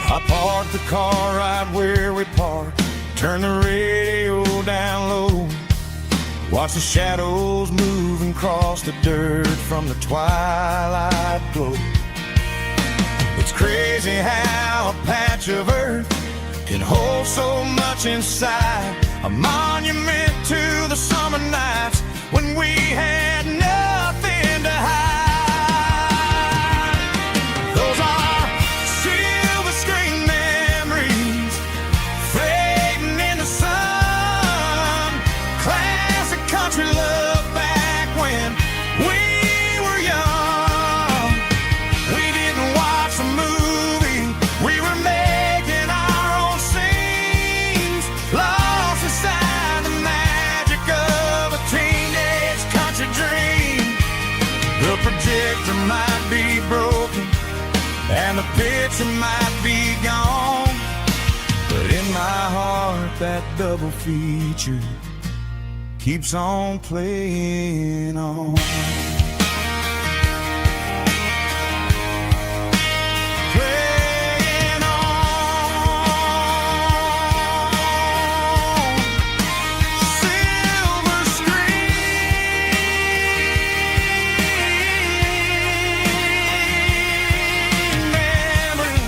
I parked the car right where we parked, turned the radio down low, watch the shadows moving across the dirt from the twilight glow. It's crazy how a patch of earth can hold so much inside, a monument to the summer nights when we had nothing to hide. Those are silver screen memories fading in the sun. Classic country love back when we were young. We didn't watch the movie, we were making our own scenes, lost inside the magic of a teenage country dream. The projector might be broken and the picture might be gone, but in my heart that double feature keeps on playing on. Playing on. Silver screen memories.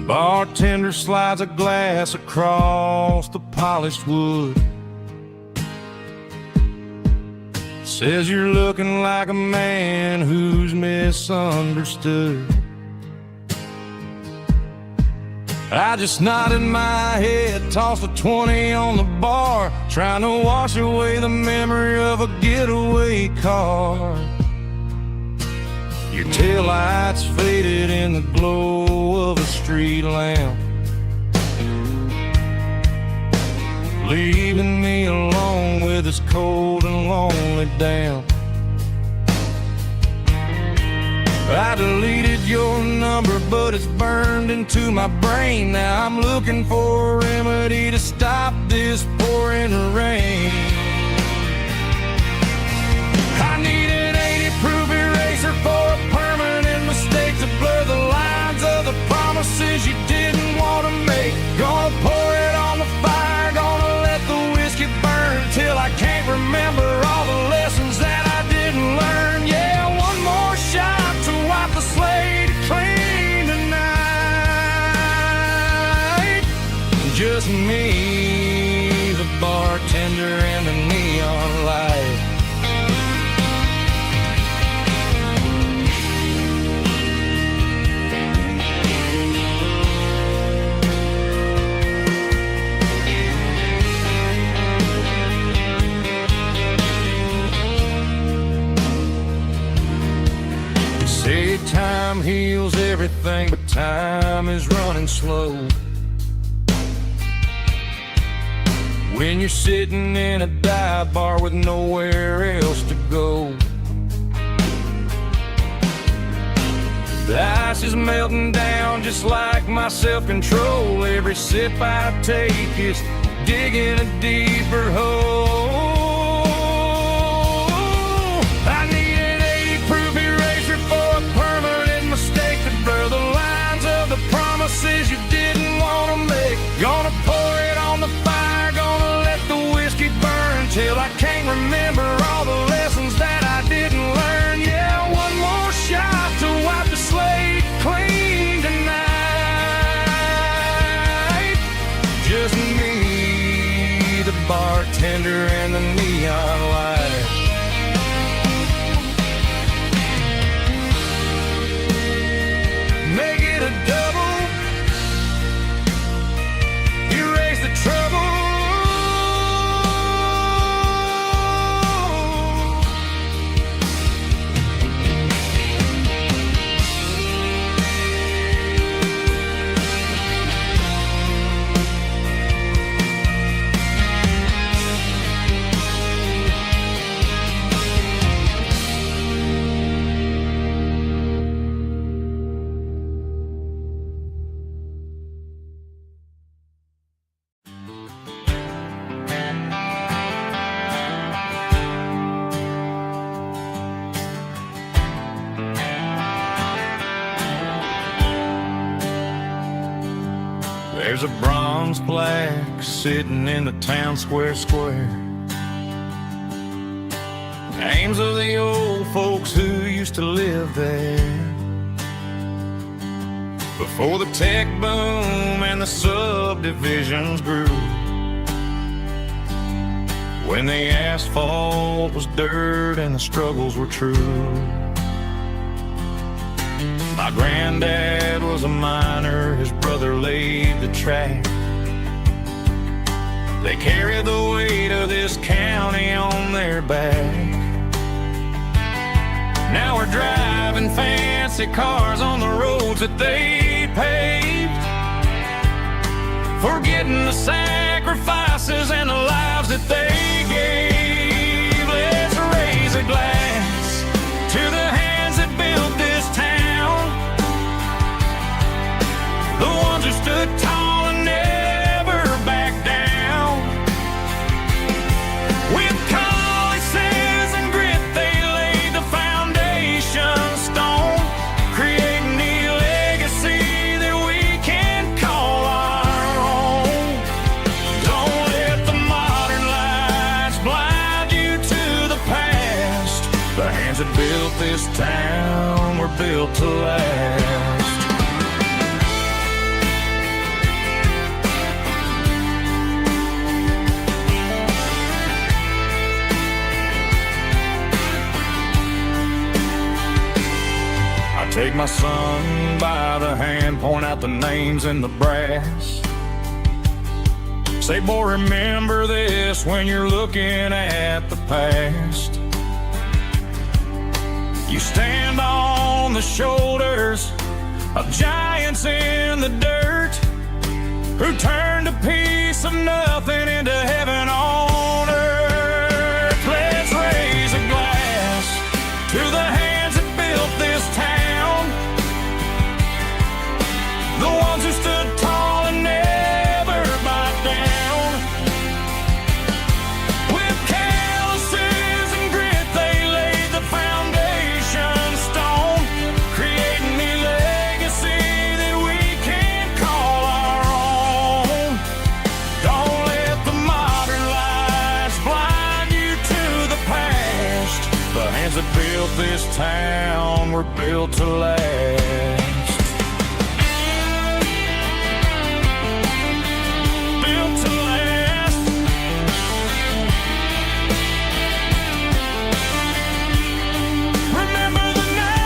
Bartender slides a glass across the polished wood, says you're looking like a man who's misunderstood. I just nodded my head, tossed a 20 on the bar, trying to wash away the memory of a getaway car. Your taillights faded in the glow of a street lamp, leaving me alone with this cold and lonely damp. I deleted your number, but it's burned into my brain. Now I'm looking for a remedy to stop this pouring rain. I need an 80-proof eraser for a permanent mistake to blur the lines of the promises you didn't want to make. Gonna pour it on the fire, gonna let the whiskey burn till I can't remember all the lessons that I didn't learn. Yeah, one more shot to wipe the slate clean tonight. Just me, the bartender, and the neon light. Say time heals everything, but time is running slow. When you're sitting in a dive bar with nowhere else to go, the ice is melting down just like my self-control. Every sip I take is digging a deeper hole. I need an 80-proof eraser for a permanent mistake to blur the lines of the promises you didn't want to make. Gonna pour it on the fire, gonna let the whiskey burn till I can't remember all the lessons that I didn't learn. Yeah, one more shot to wipe the slate clean tonight. Just me, the bartender, and the neon light. Make it a double, erase the trouble. There's a bronze plaque sitting in the town square. Names of the old folks who used to live there before the tech boom and the subdivisions grew, when the asphalt was dirt and the struggles were true. My granddad was a miner, his brother laid the track. They carried the weight of this county on their back. Now we're driving fancy cars on the roads that they paved, forgetting the sacrifices and the lives that they gave. Let's raise a glass to the hands that built this town, the ones who stood tall and never backed down. With calluses and grit, they laid the foundation stone, creating a legacy that we can call our own. Don't let the modern lights blind you to the past. The hands that built this town were built to last. Take my son by the hand, point out the names in the brass. Say, boy, remember this when you're looking at the past. You stand on on the shoulders of giants in the dirt, who turned a piece of nothing into heaven on earth. Let's raise a glass to the hands that built this town, the ones who stood tall and never back down. With calluses and grit, they laid the foundation stone, creating a legacy that we can call our own. Don't let the modern lights blind you to the past. The hands that built this town were built to last. Built to last. Remember the name.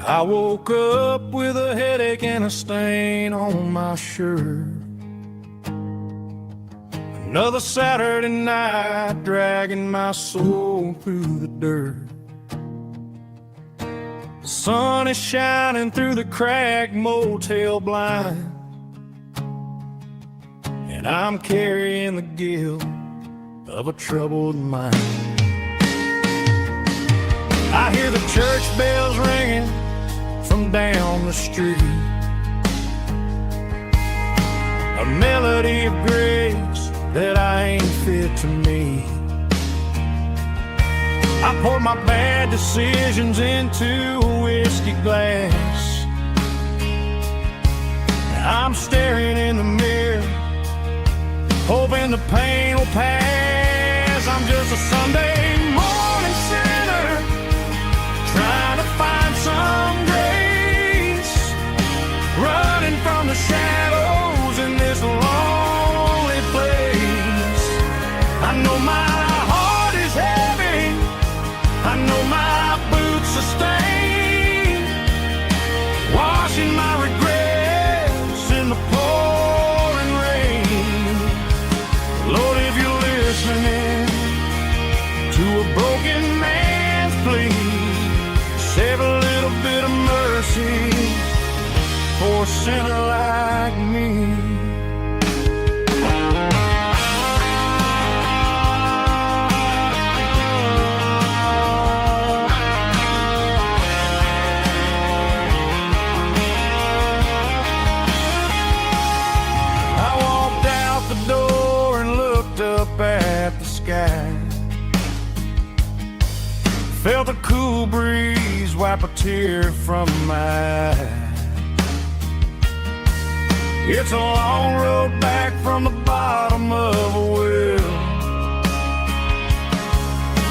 I woke up with a headache and a stain on my shirt. Another Saturday night dragging my soul through the dirt. The sun is shining through the cracked motel blind, and I'm carrying the guilt of a troubled mind. I hear the church bells ringing from down the street, a melody of grace that I ain't fit to meet. I pour my bad decisions into a whiskey glass. I'm staring in the mirror, hoping the pain will pass. I'm just a Sunday morning sinner, trying to find some grace, running from the shadows in this lonely place. I know my heart is heavy, I know my boots are stained, washing my regrets in the pouring rain. Lord, if you're listening to a broken man's plea, save a little bit of mercy for a sinner like me. I walked out the door and looked up at the sky, felt a cool breeze wipe a tear from my eye. It's a long road back from the bottom of a well,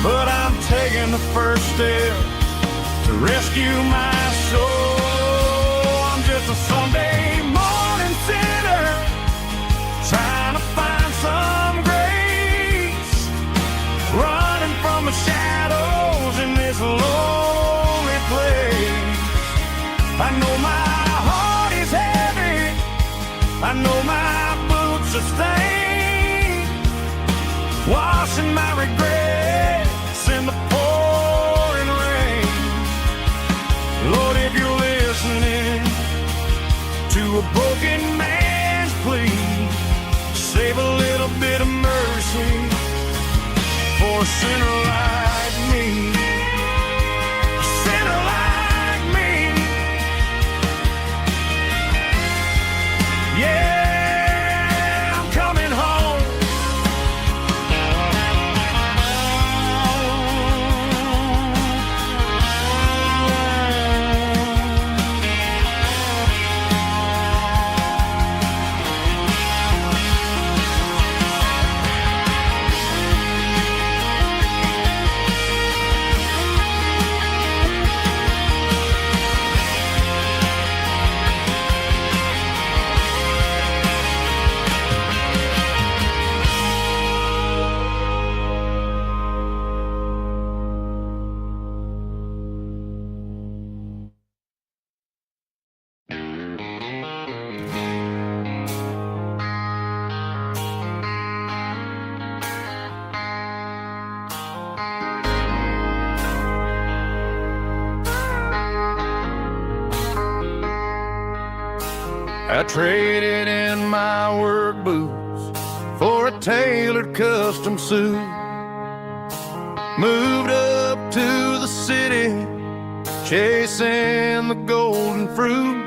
but I'm taking the first step to rescue my soul. I'm just a Sunday morning sinner, trying to find some grace, running from the shadows in this lonely place. I know my heart is heavy, I know my boots are stained, washing my regrets in the pouring rain. Lord, if you're listening to a broken man's plea, save a little bit of mercy for a sinner like me. A sinner like me. Yeah, I'm coming home. I traded in my work boots for a tailored custom suit. Moved up to the city, chasing the golden fruit.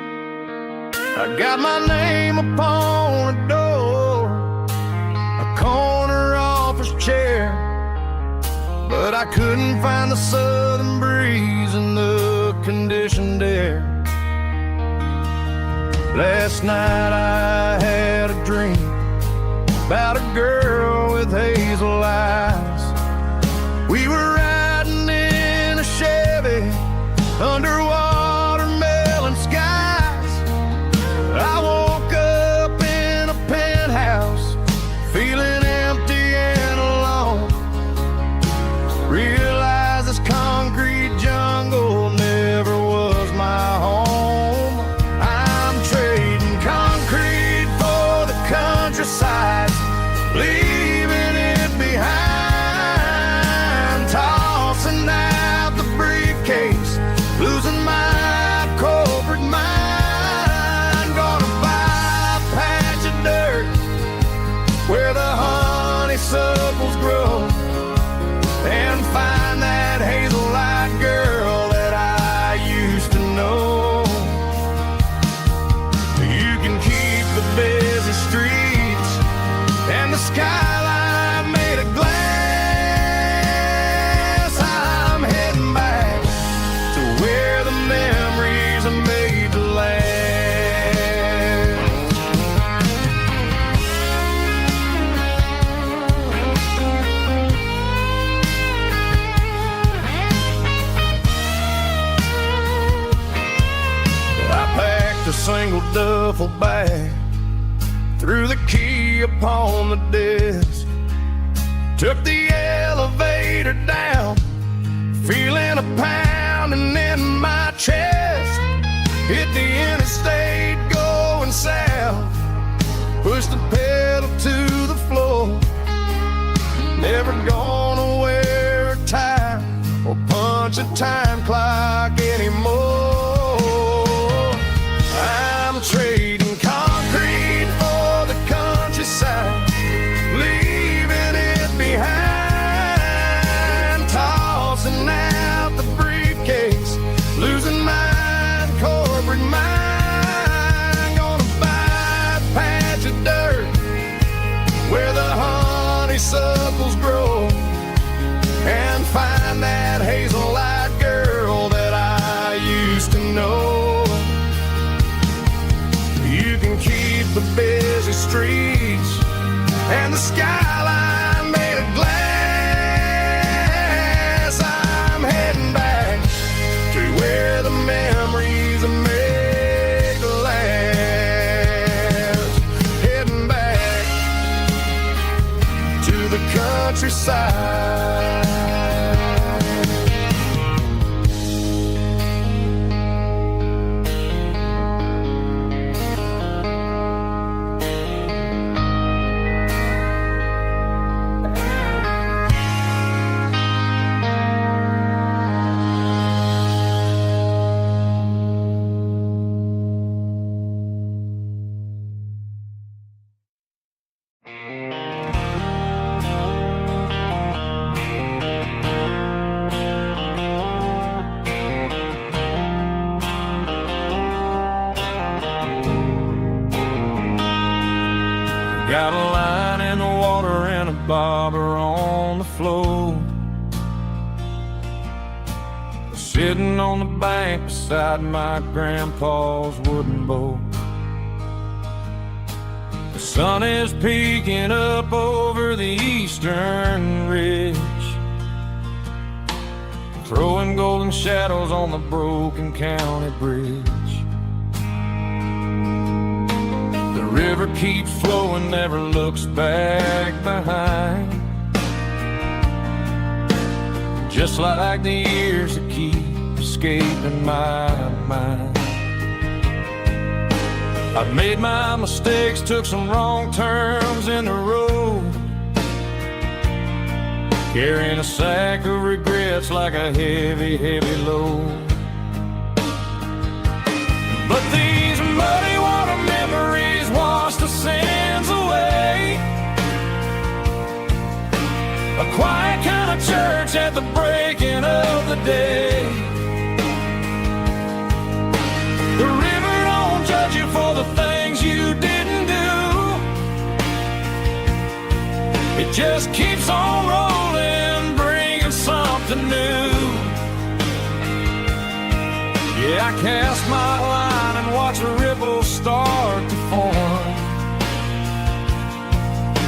I got my name upon a door, a corner office chair, but I couldn't find the southern breeze in the conditioned air. Last night I had a dream about a girl with hazel eyes. We were riding in a Chevy under watermelon skies. I woke up in a penthouse, feeling empty and alone. Realized this concrete jungle never was my home. I'm trading concrete for the countryside, leaving it behind. Tossing out the briefcase, losing my corporate mind. Gonna buy a patch of dirt where the honeysuckles grow, and find that hazel-eyed girl that I used to know. You can keep the busy streets and the skyline made of glass. I'm heading back to where the memories are made to last. I packed a single duffel bag, threw the key upon the desk, took the elevator down, feeling a pounding in my chest. Hit the interstate going south, pushed the pedal to the floor. Never gonna wear a tie or punch a time clock anymore. I'm trading concrete for the countryside, leaving it behind. Tossing out the briefcase, losing my corporate mind. Gonna buy a patch of dirt where the honeysuckles grow, and find that hazel-eyed girl that I used to know. You can keep the busy streets and the skyline made of glass. I'm heading back to where the memories are made to last. Heading back to the countryside. Got a line in the water and a bobber on the floor, sitting on the bank beside my grandpa's wooden boat. The sun is peeking up over the eastern ridge, throwing golden shadows on the broken county bridge. The river keeps flowing, never looks back behind, just like the years that keep escaping my mind. I've made my mistakes, took some wrong turns in the road, carrying a sack of regrets like a heavy, heavy load. But these muddy water memories at the breaking of the day. The river don't judge you for the things you didn't do. It just keeps on rolling, bringing something new. Yeah, I cast my line and watch the ripples start to form,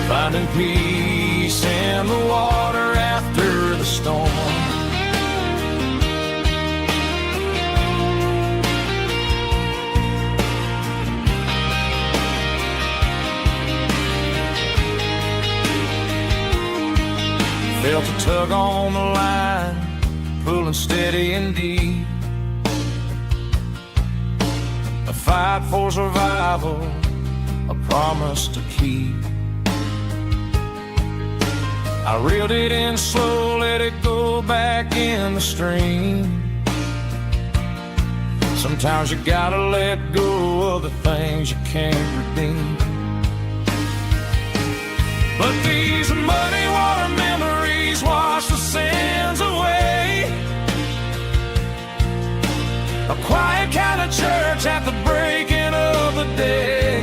finding peace in the water after the storm. Felt a tug on the line, pulling steady and deep. A fight for survival, a promise to keep. I reeled it in slow, let it go back in the stream. Sometimes you gotta let go of the things you can't redeem. But these muddy water memories wash the sins away. A quiet kind of church at the breaking of the day.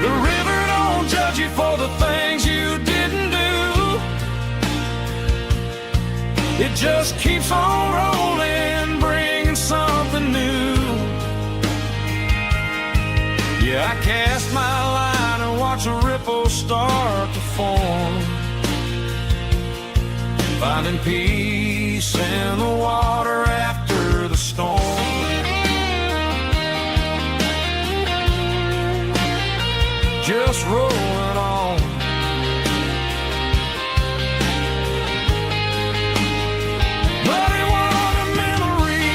The river don't judge you for the things you didn't do. It just keeps on rolling, bringing something new. Yeah, I cast my line and watch a ripple start to form, finding peace in the water after the storm. Just rolling on. Muddy water memory.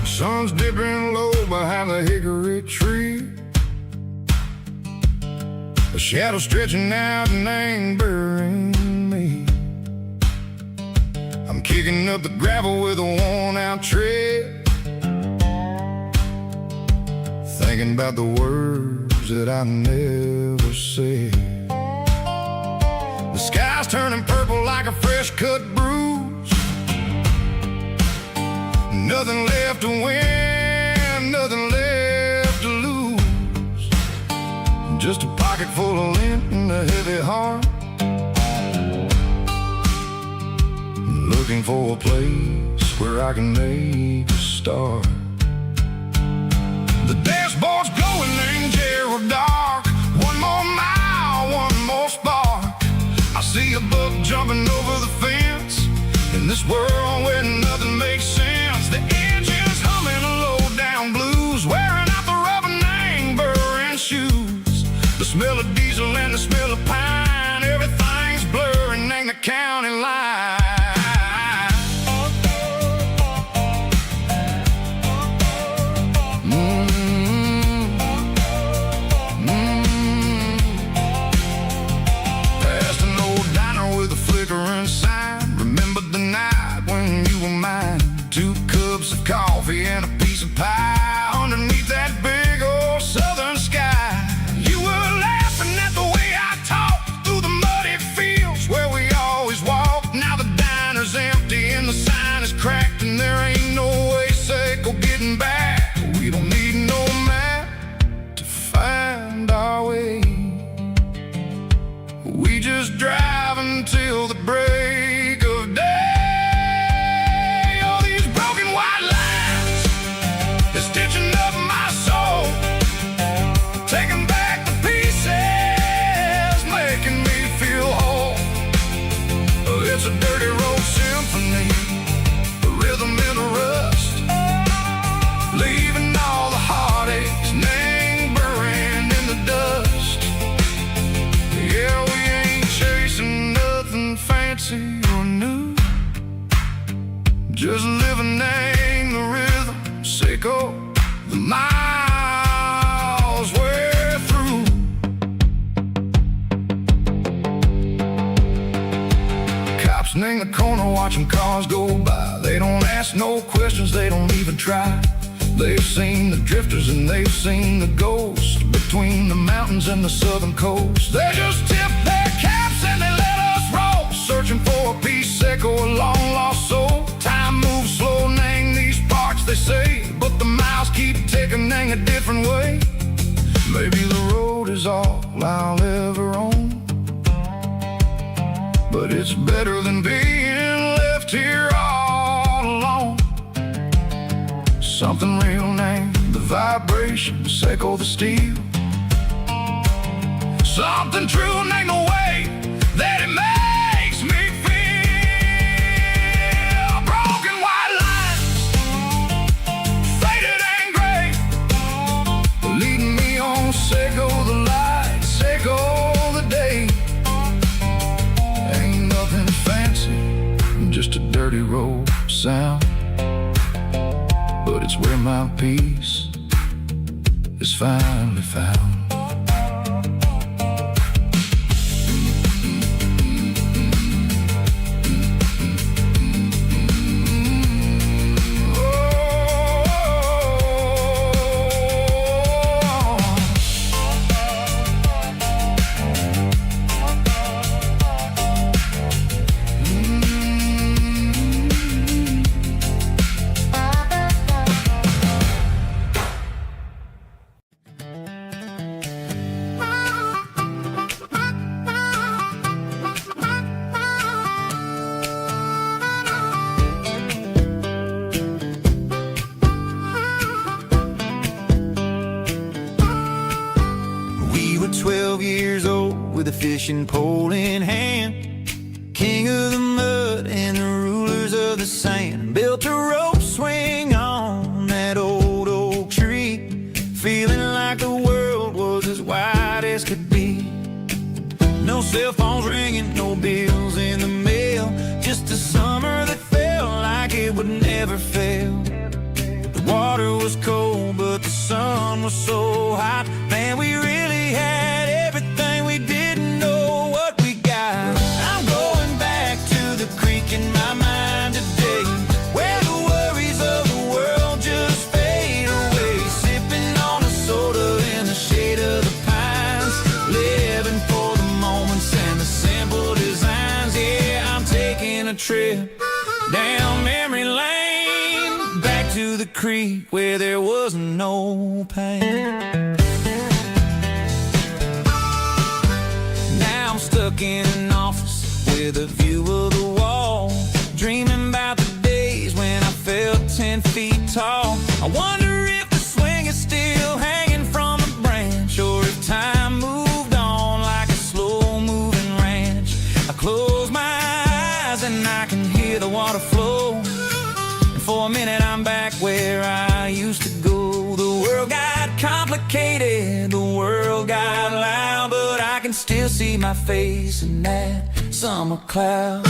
Sun's dipping low behind the hickory tree. A shadow stretching out and ain't burying me. I'm kicking up the gravel with a worn-out tread, thinking about the words that I never said. The sky's turning purple like a fresh-cut bruise. Nothing left to win, nothing left to lose. Just a pocket full of lint and a heavy heart, looking for a place where I can make a start. The dashboard's glowing, ain't Gerald dark. One more mile, one more spark. I see a buck jumping over the fence in this world where nothing makes sense. The engine's humming a low-down blues, wearing out the rubber name, burring shoes. The smell of diesel and the smell of pine, everything's blurring, ain't the county line. Past an old diner with a flickering sign. Remember the night when you were mine? just living in the rhythm. Seco, the miles we're through. Cops in the corner watching cars go by. They don't ask no questions, they don't even try. They've seen the drifters and they've seen the ghosts between the mountains and the southern coast. They just tip their caps and they let us roll, searching for a piece, Seco, a long lost soul. Time moves slow, Nang, these parts they say, but the miles keep ticking, Nang, a different way. Maybe the road is all I'll ever own, but it's better than being left here all alone. Something real, Nang, the vibration, Seco, the steel. Something true, Nang, the way that it makes me feel. Broken white lines, faded and gray, leading me on, Seco, the light, Seco, the day. Ain't nothing fancy, just a dirty road sound, but it's where my peace is finally found. We were 12 years old with a fishing pole in hand, king of the mud and the rulers of the sand. Built a rope swing on that old oak tree, feeling like the world was as wide as could be. No cell phones ringing, no bills in the mail, just a summer that felt like it would never fail. The water was cold, but the sun was so hot. Man, we really had everything, we didn't know what we got. I'm going back to the creek in my mind today, where the worries of the world just fade away. Sipping on a soda in the shade of the pines, living for the moments and the simple designs. Yeah, I'm taking a trip down memory lane, back to the creek where there was no pain. Now I'm stuck in an office with a view of the wall, dreaming about the days when I felt 10 feet tall. I wonder if the swing is still hanging from a branch, or if time moved on like a slow-moving ranch. I close my eyes and I can hear the water flow, and for a minute I'm back where I used to go. The world got complicated, the world got loud, but I can still see my face in that summer cloud.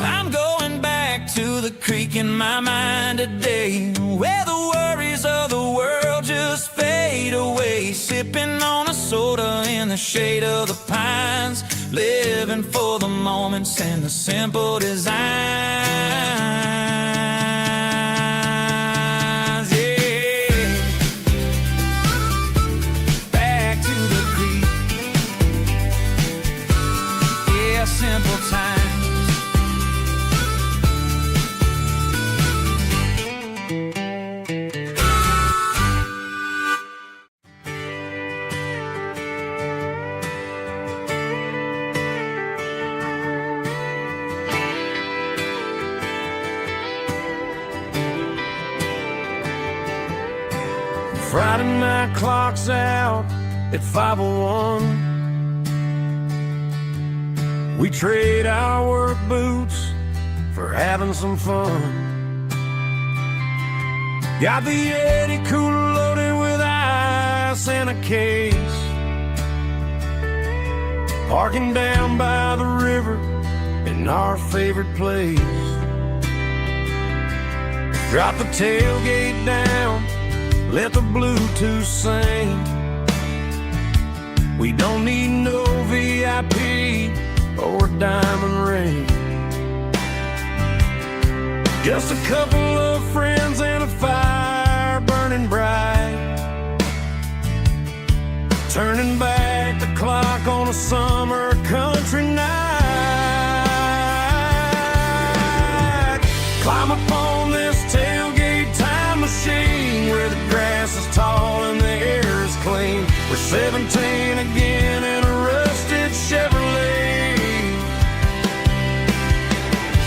I'm going back to the creek in my mind today, where the worries of the world just fade away. Sipping on a soda in the shade of the pines, living for the moments and the simple designs. Yeah, back to the creek. Yeah, simple times. Friday night clock's out at 5:01. We trade our work boots for having some fun. Got the Yeti cooler loaded with ice and a case, parking down by the river in our favorite place. Drop the tailgate down, let the Bluetooth sing. We don't need no VIP or diamond ring. Just a couple of friends and a fire burning bright, turning back the clock on a summer country night. Climb up on this tailgate time machine where the grass is tall and the air is clean. We're 17 again in a rusted Chevrolet,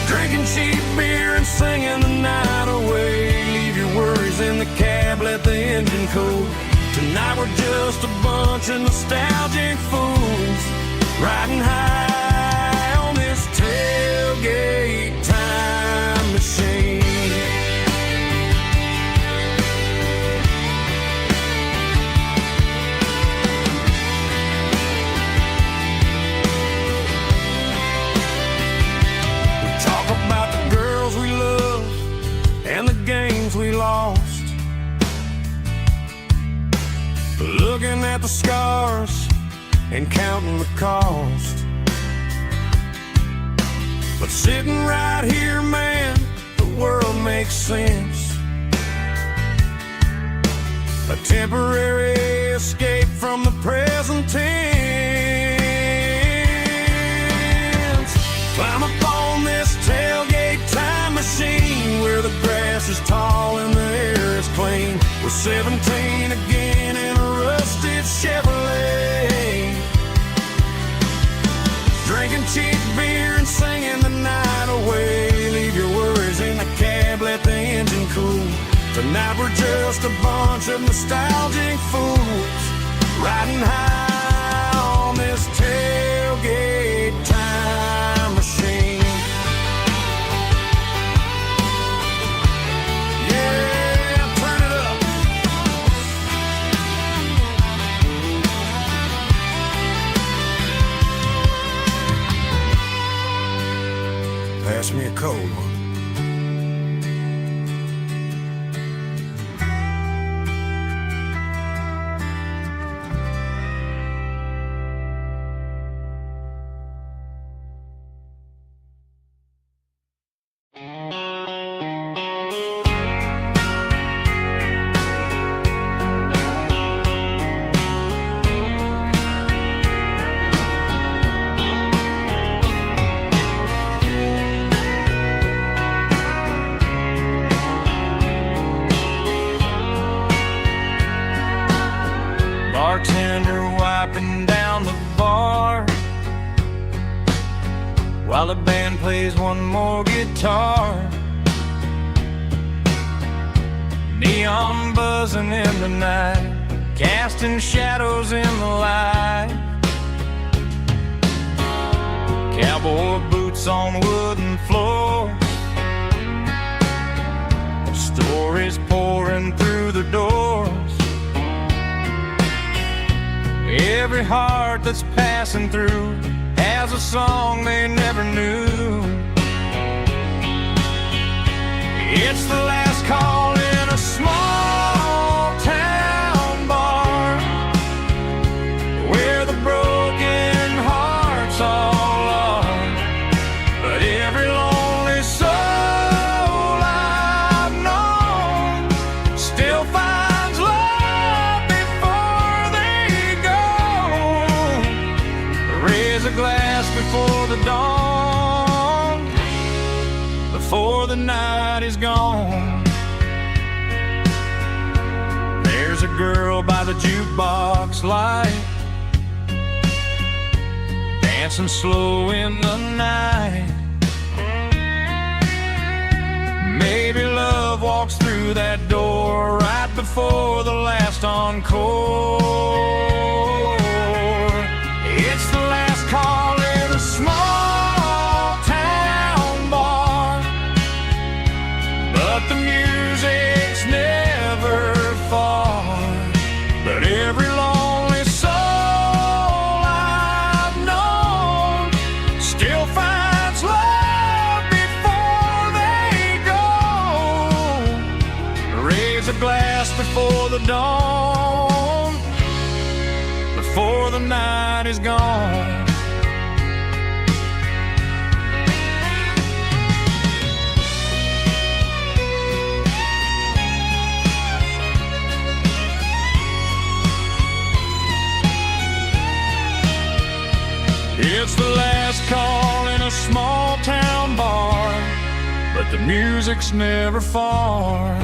drinking cheap beer and singing the night away. Leave your worries in the cab, let the engine cool. Tonight we're just a bunch of nostalgic fools riding high on this tailgate time machine. We talk about the girls we love and the games we lost, looking at the scars and counting the cost. But sitting right here, man, the world makes sense. A temporary escape from the present tense. Climb up on this tailgate time machine where the grass is tall and the air is clean. We're 17 again in a rusted Chevrolet, drinking cheap beer and singing the night away. Leave your worries in the cab, let the engine cool. Tonight we're just a bunch of nostalgic fools riding high on this tailgate time machine. Yeah, turn it up. Pass me a cold one. Bartender wiping down the bar while the band plays one more guitar. Neon buzzing in the night, casting shadows in the light. Cowboy boots on wooden floors, stories pouring through the doors. Every heart that's passing through has a song they never knew. It's the last call in a small town bar where the broken hearts all are. But every lonely soul I've known still finds love before they go. Raise a glass before the dawn, before the night is gone. There's a girl by the jukebox light, dancing slow in the night. Maybe love walks through that door right before the last encore. It's the last call in a small town bar dawn, before the night is gone. It's the last call in a small town bar, but the music's never far.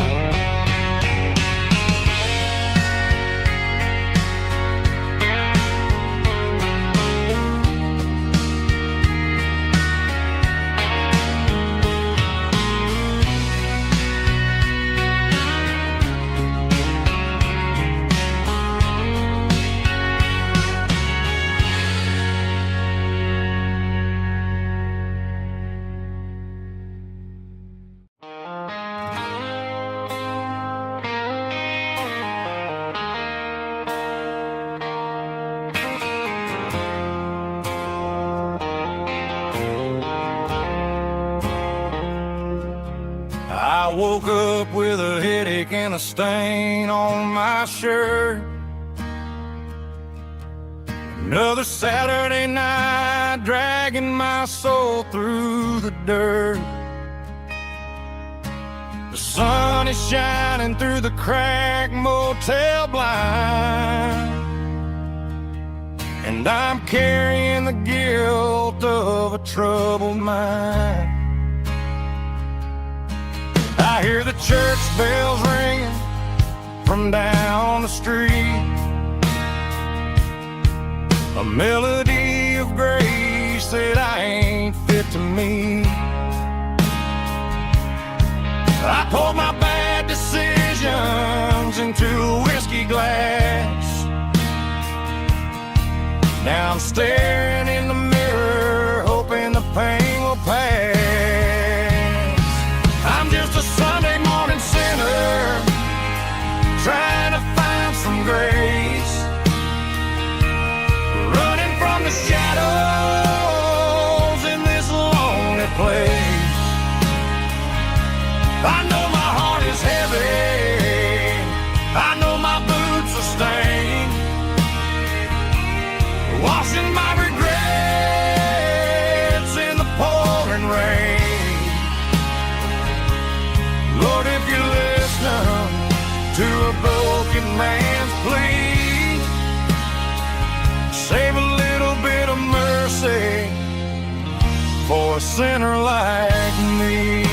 I woke up with a headache and a stain on my shirt. Another Saturday night dragging my soul through the dirt. The sun is shining through the cracked motel blind, and I'm carrying the guilt of a troubled mind. I hear the church bells ringing from down the street, a melody of grace that I ain't fit to meet. I poured my bad decisions into a whiskey glass. Now I'm staring in the mirror, hoping the pain will pass. I'm just a Sunday morning sinner, trying to find some grace, running from the shadows in this lonely place. I know my heart is heavy, I know my boots are stained, washing my regrets in the pouring rain. Lord, if you listen to a broken man's plea, save a little bit of mercy for a sinner like me.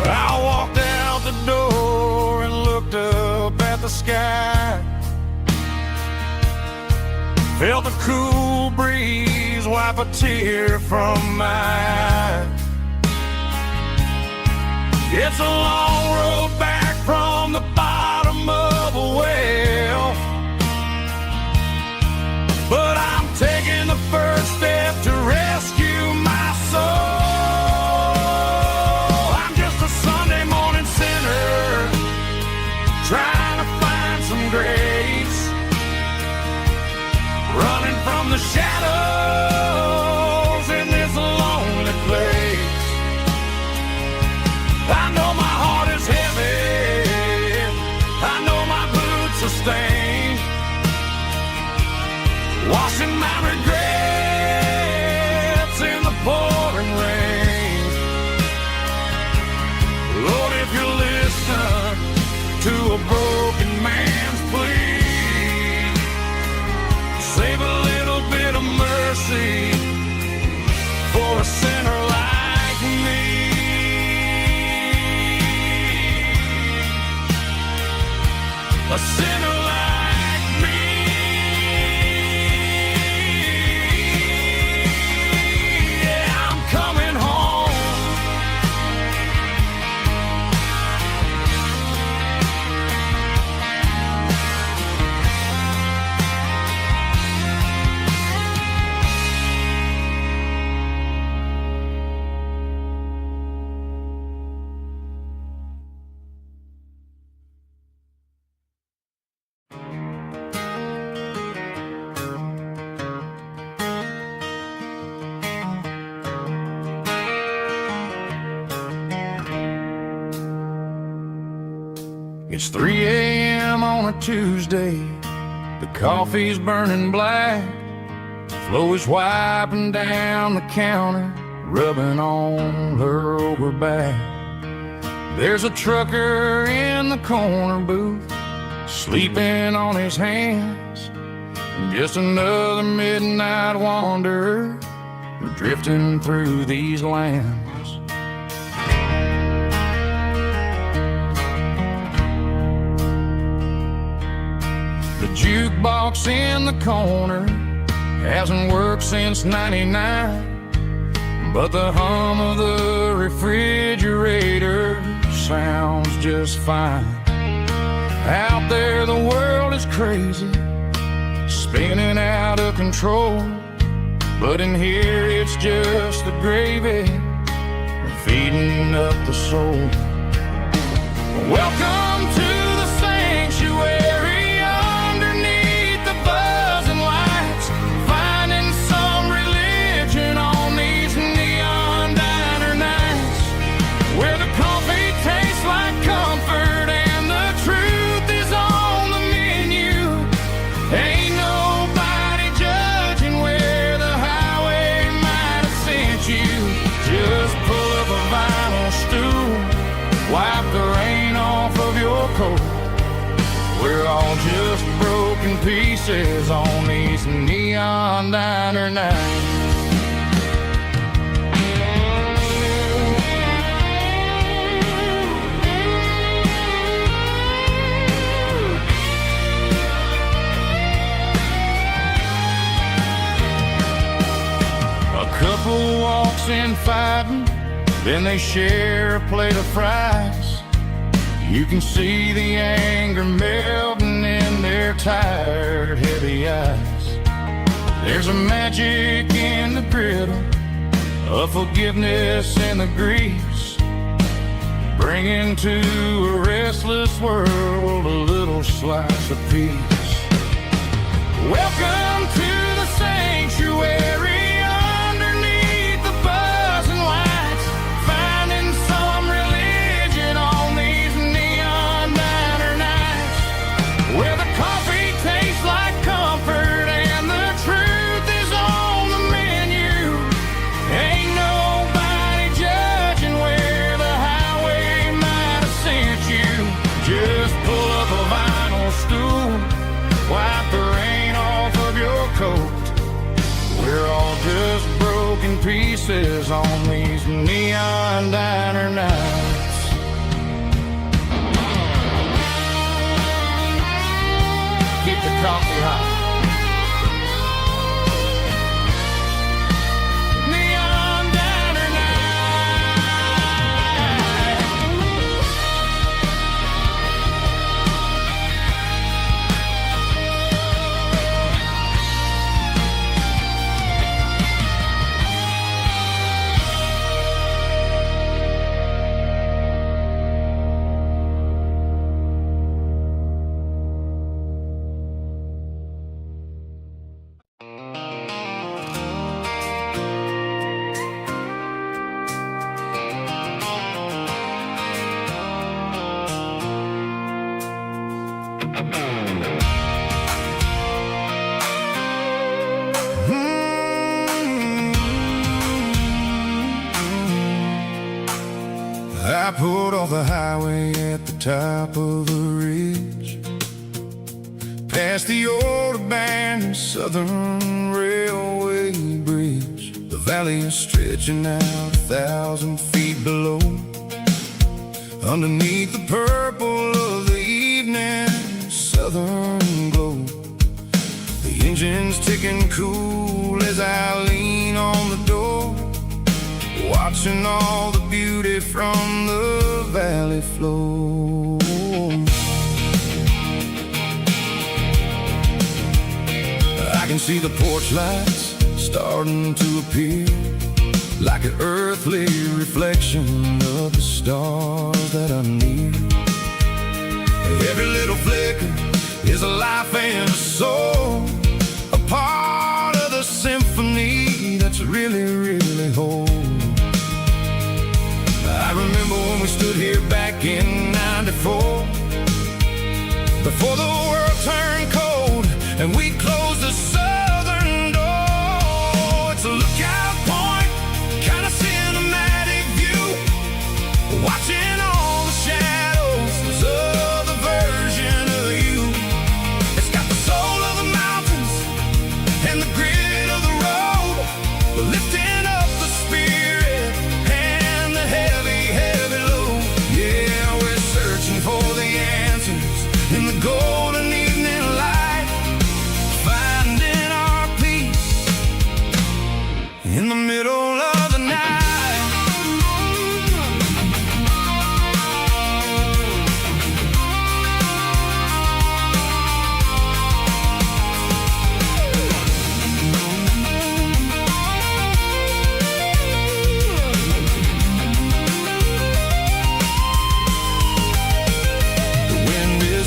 I walked out the door and looked up at the sky, felt the cool breeze wipe a tear from my eye. It's a long road back from the bottom of a well, but I'm taking the first step to rescue my soul. Trying to find some grace, running from the shadows in this lonely place. I know my heart is heavy, I know my boots are stained, washing my regrets in the pouring rain. Lord, if you listen to a broken man's plea, save a little bit of mercy for a sinner like me. A sinner It's 3 a.m. on a Tuesday. The coffee's burning black. Flo is wiping down the counter, rubbing on her over back. There's a trucker in the corner booth, sleeping on his hands. Just another midnight wanderer, drifting through these lands. The jukebox in the corner hasn't worked since '99, but the hum of the refrigerator sounds just fine. Out there the world is crazy, spinning out of control, but in here it's just the gravy feeding up the soul. Welcome to the sanctuary underneath the buzzing lights, finding some religion on these neon diner nights, where the coffee tastes like comfort and the truth is on the menu. Ain't nobody judging where the highway might have sent you. Just pull up a vinyl stool, wipe the rain off of your coat. We're all just broken pieces on these neon diner nights. A couple walks in fighting, then they share a plate of fries. You can see the anger melting in their tired, heavy eyes. There's a magic in the griddle, a forgiveness in the grease, bringing to a restless world a little slice of peace. Welcome to the sanctuary. We're all just broken pieces on these neon diner nights. Keep the coffee hot. I pulled off the highway at the top of the ridge, past the old abandoned Southern Railway bridge. The valley is stretching out 1,000 feet below, underneath the purple of the evening southern glow. The engine's ticking cool as I lean on the door, watching all the beauty from the valley flow. I can see the porch lights starting to appear, like an earthly reflection of the stars that are near. Every little flicker is a life and a soul, a part of the symphony that's really, really whole. I remember when we stood here back in '94, before the world turned cold and we closed the southern door. It's a lookout point, kind of cinematic view, watching all the shadows of the version of you. It's got the soul of the mountains and the grit of the road, lifting up the spirit and the heavy, heavy load. Yeah, we're searching for the answers in the golden evening light, finding our peace in the middle of the night.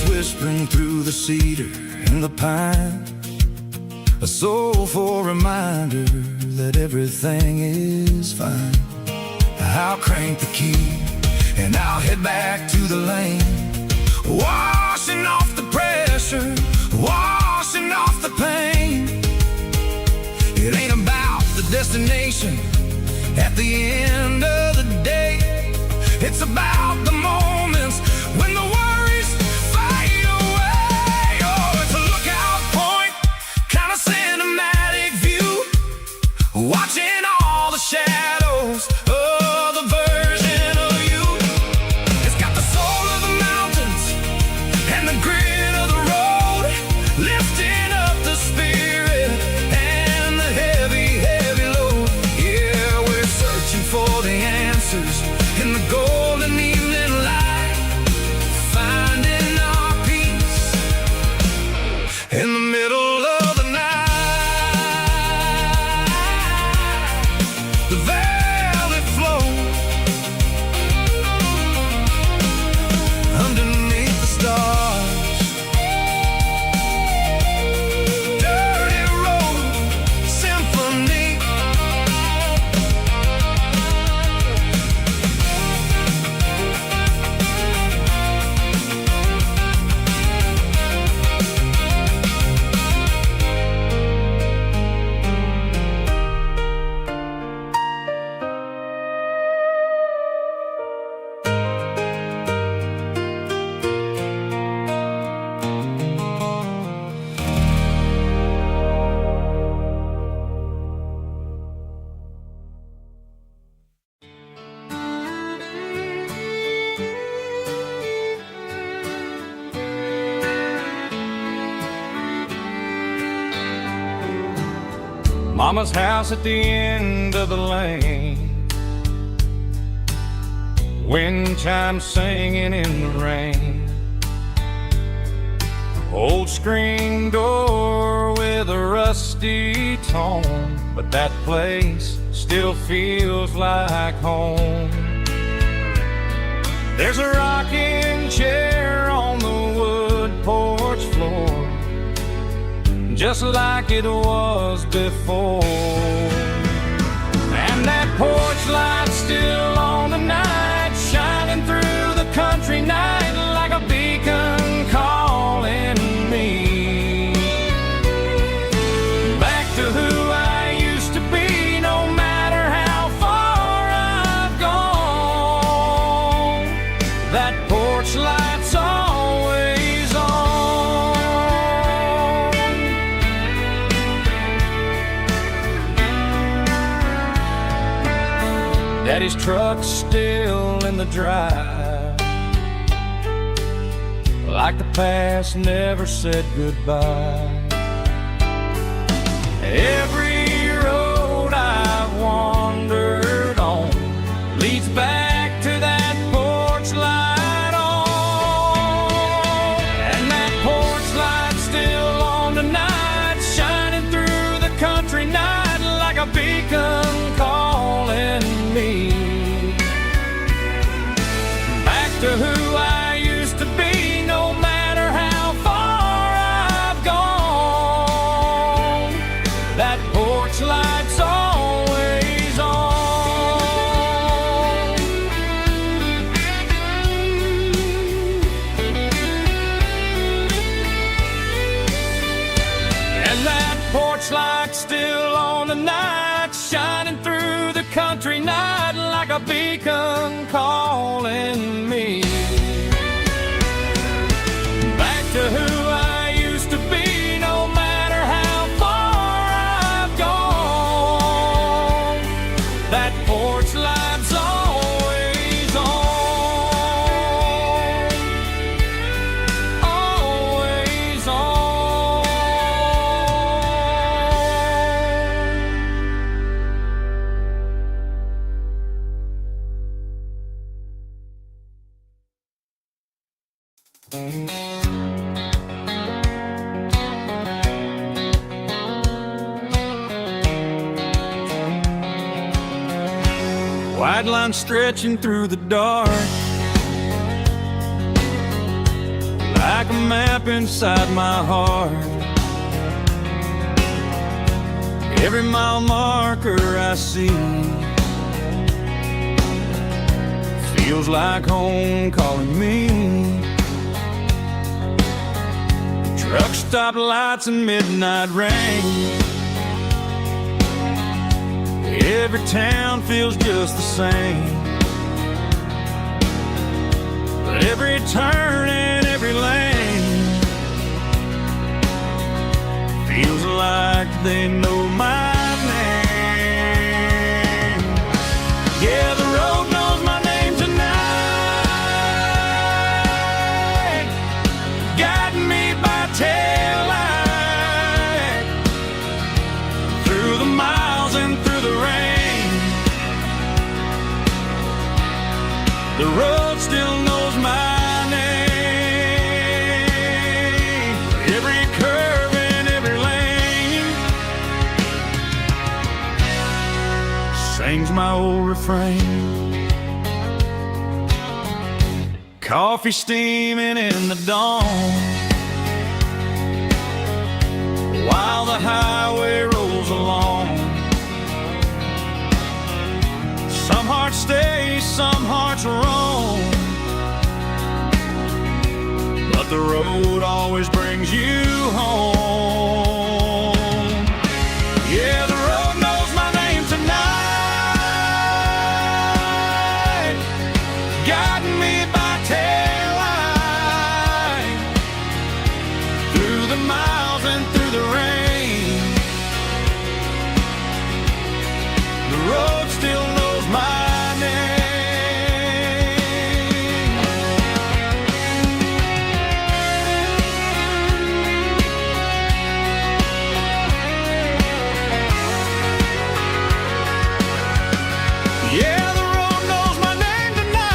Whispering through the cedar and the pine, a soulful reminder that everything is fine. I'll crank the key and I'll head back to the lane, washing off the pressure, washing off the pain. It ain't about the destination at the end of the day, it's about the moments when the worries fade away. Oh, it's a lookout point, kind of cinematic view, watching all the shadows of the version of you. It's got the soul of the mountains and the grit of the road, lifting up the spirit and the heavy, heavy load. Yeah, we're searching for the answers in the golden evening light, finding our peace in the middle of the night. The valley flows underneath the stars. Dirty road symphony. Mama's house at the end of the lane, wind chimes singing in the rain. Old screen door with a rusty tone, but that place still feels like home. There's a rocking chair on the wood porch floor, just like it was before. And that porch light still on tonight, shining through the country night like a beacon calling me back to who I used to be, no matter how far I've gone. That porch light's always on. Daddy's truck's still in the drive, like the past never said goodbye. Every road I've wandered on leads back to that porch light on. And that porch light's still on tonight, shining through the country night like a beacon calling me back to who I used to be, no matter how far I've gone. That porch light's always on. shining through the country night like a beacon calling me back to who I used to be, no matter how far I've gone. That porch light's always on, always on. White line stretching through the dark like a map inside my heart. Every mile marker I see feels like home calling me. Truck stop lights and midnight rain. Every town feels just the same, but every turn and every lane feels like they know my name. Yeah, the road knows my name tonight, guiding me by taillight through the miles and through the rain. The road still knows my name. Every curve and every lane sings my old refrain. Coffee steaming in the dawn while the highway rolls along. Some hearts stay, some hearts roam, but the road always brings you home. Yeah, the road knows my name tonight, guiding me by taillight through the miles and through the rain. The road still knows my name. Yeah, the road knows my name tonight,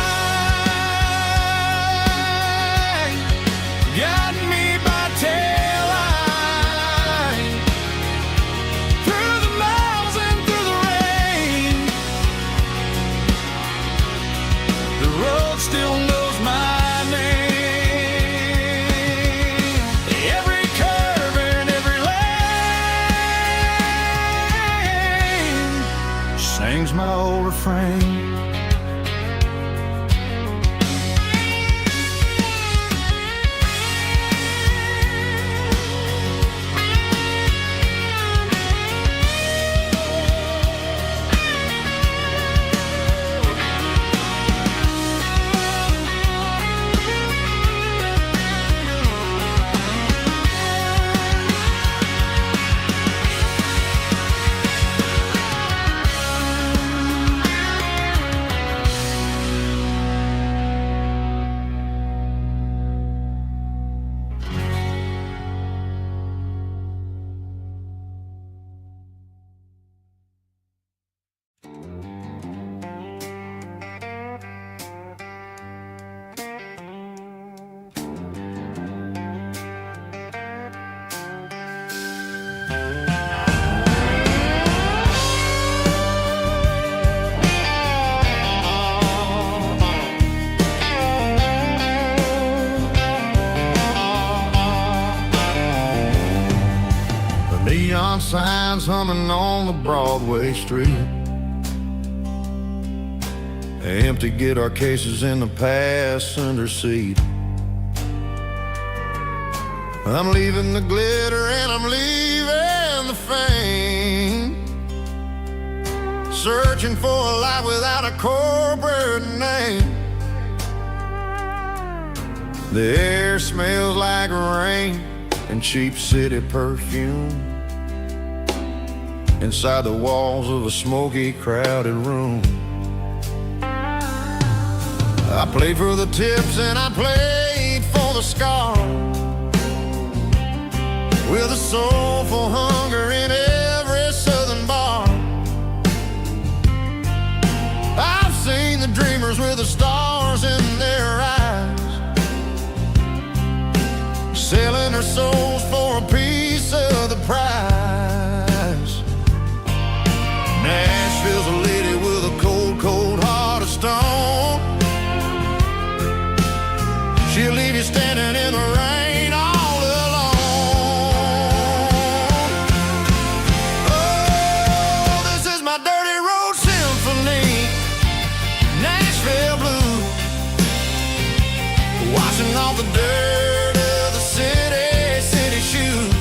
guiding me by taillight through the miles and through the rain. The road still knows my name. Every curve and every lane sings my old refrain. Neon signs humming on the Broadway street. Empty guitar cases in the passenger seat. I'm leaving the glitter and I'm leaving the fame. searching for a life without a corporate name. The air smells like rain and cheap city perfume inside the walls of a smoky, crowded room. I played for the tips and I played for the scars, with a soulful hunger in every southern bar. I've seen the dreamers with the stars in their eyes, selling their souls for a piece of the prize. Nashville's a lady with a cold, cold heart of stone. She'll leave you standing in the rain all alone. Oh, this is my dirty road symphony, Nashville blues, washing off the dirt of the city shoes.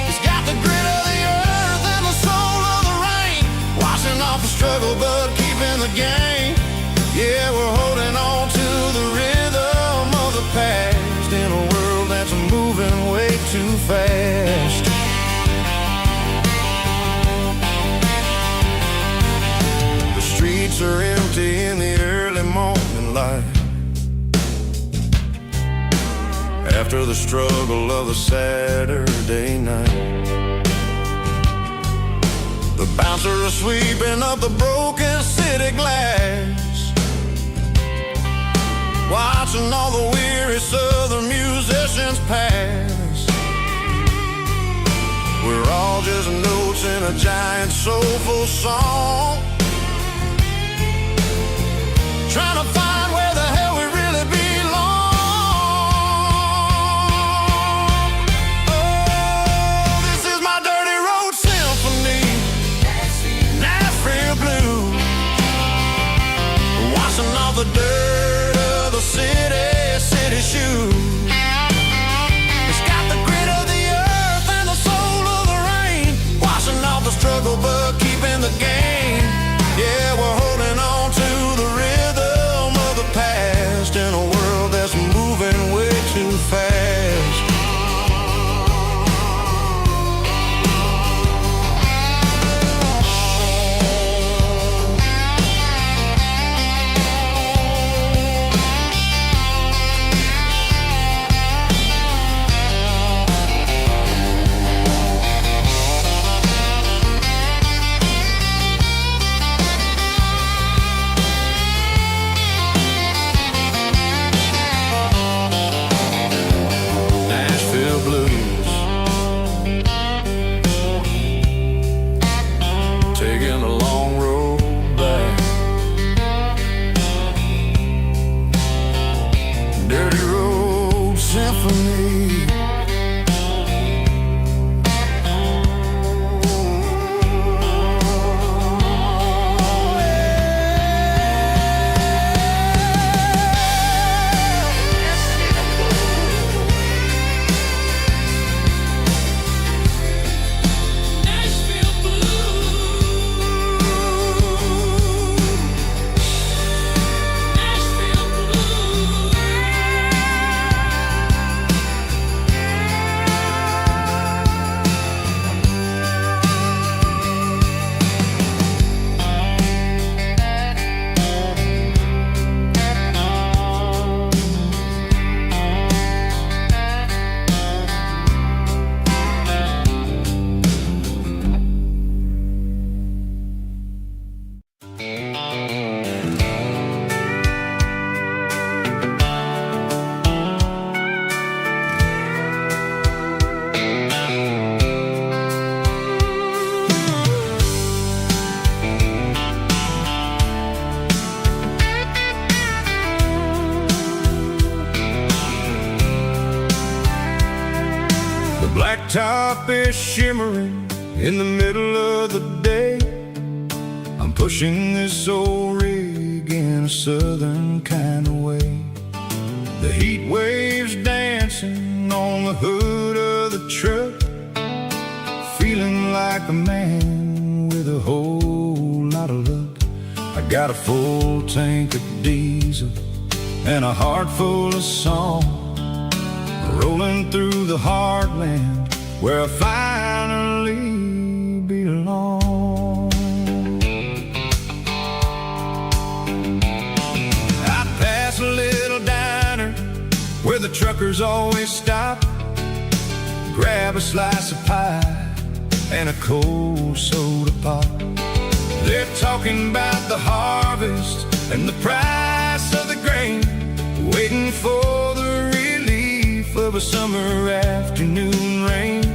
It's got the grit of the earth and the soul of the rain, washing off the struggle but keeping the game. Yeah, we're holding on to the rhythm of the past in a world that's moving way too fast. The streets are empty in the early morning light, after the struggle of a Saturday night. The bouncer is sweeping up the broken city glass, watching all the weary southern musicians pass. We're all just notes in a giant soulful song, trying to find where the hell we really belong. Oh, this is my dirty road symphony, Nashville blues, washing off the dirt of the city shoes. It's got the grit of the earth and the soul of the rain, washing off the struggle but keeping the game. Yeah, we're holding on to the rhythm of the past in a world that's moving way too fast. Nashville blues, taking a long road back. Dirty road symphony. Blacktop is shimmering in the middle of the day. I'm pushing this old rig in a southern kind of way. The heat waves dancing on the hood of the truck, feeling like a man with a whole Got a full tank of diesel and a heart full of song, rolling through the heartland where I finally belong. I pass a little diner where the truckers always stop, grab a slice of pie and a cold soda pop. They're talking about the harvest and the price of the grain, waiting for the relief of a summer afternoon rain.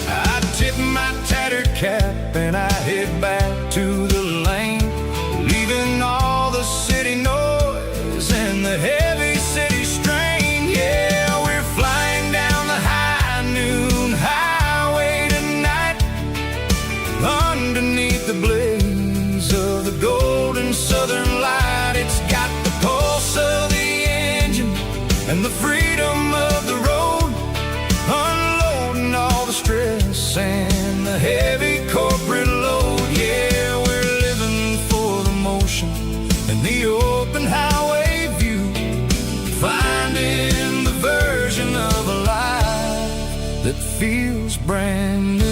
I tip my tattered cap and I head back to the lane, leaving all the city noise and the heavy city strain. Yeah, we're flying down the high noon highway tonight, underneath the blaze of the golden southern light. It's got the pulse of the engine and the freedom of the road, unloading all the stress and the heavy corporate load. Yeah, we're living for the motion and the open highway view, finding the version of a life that feels brand new.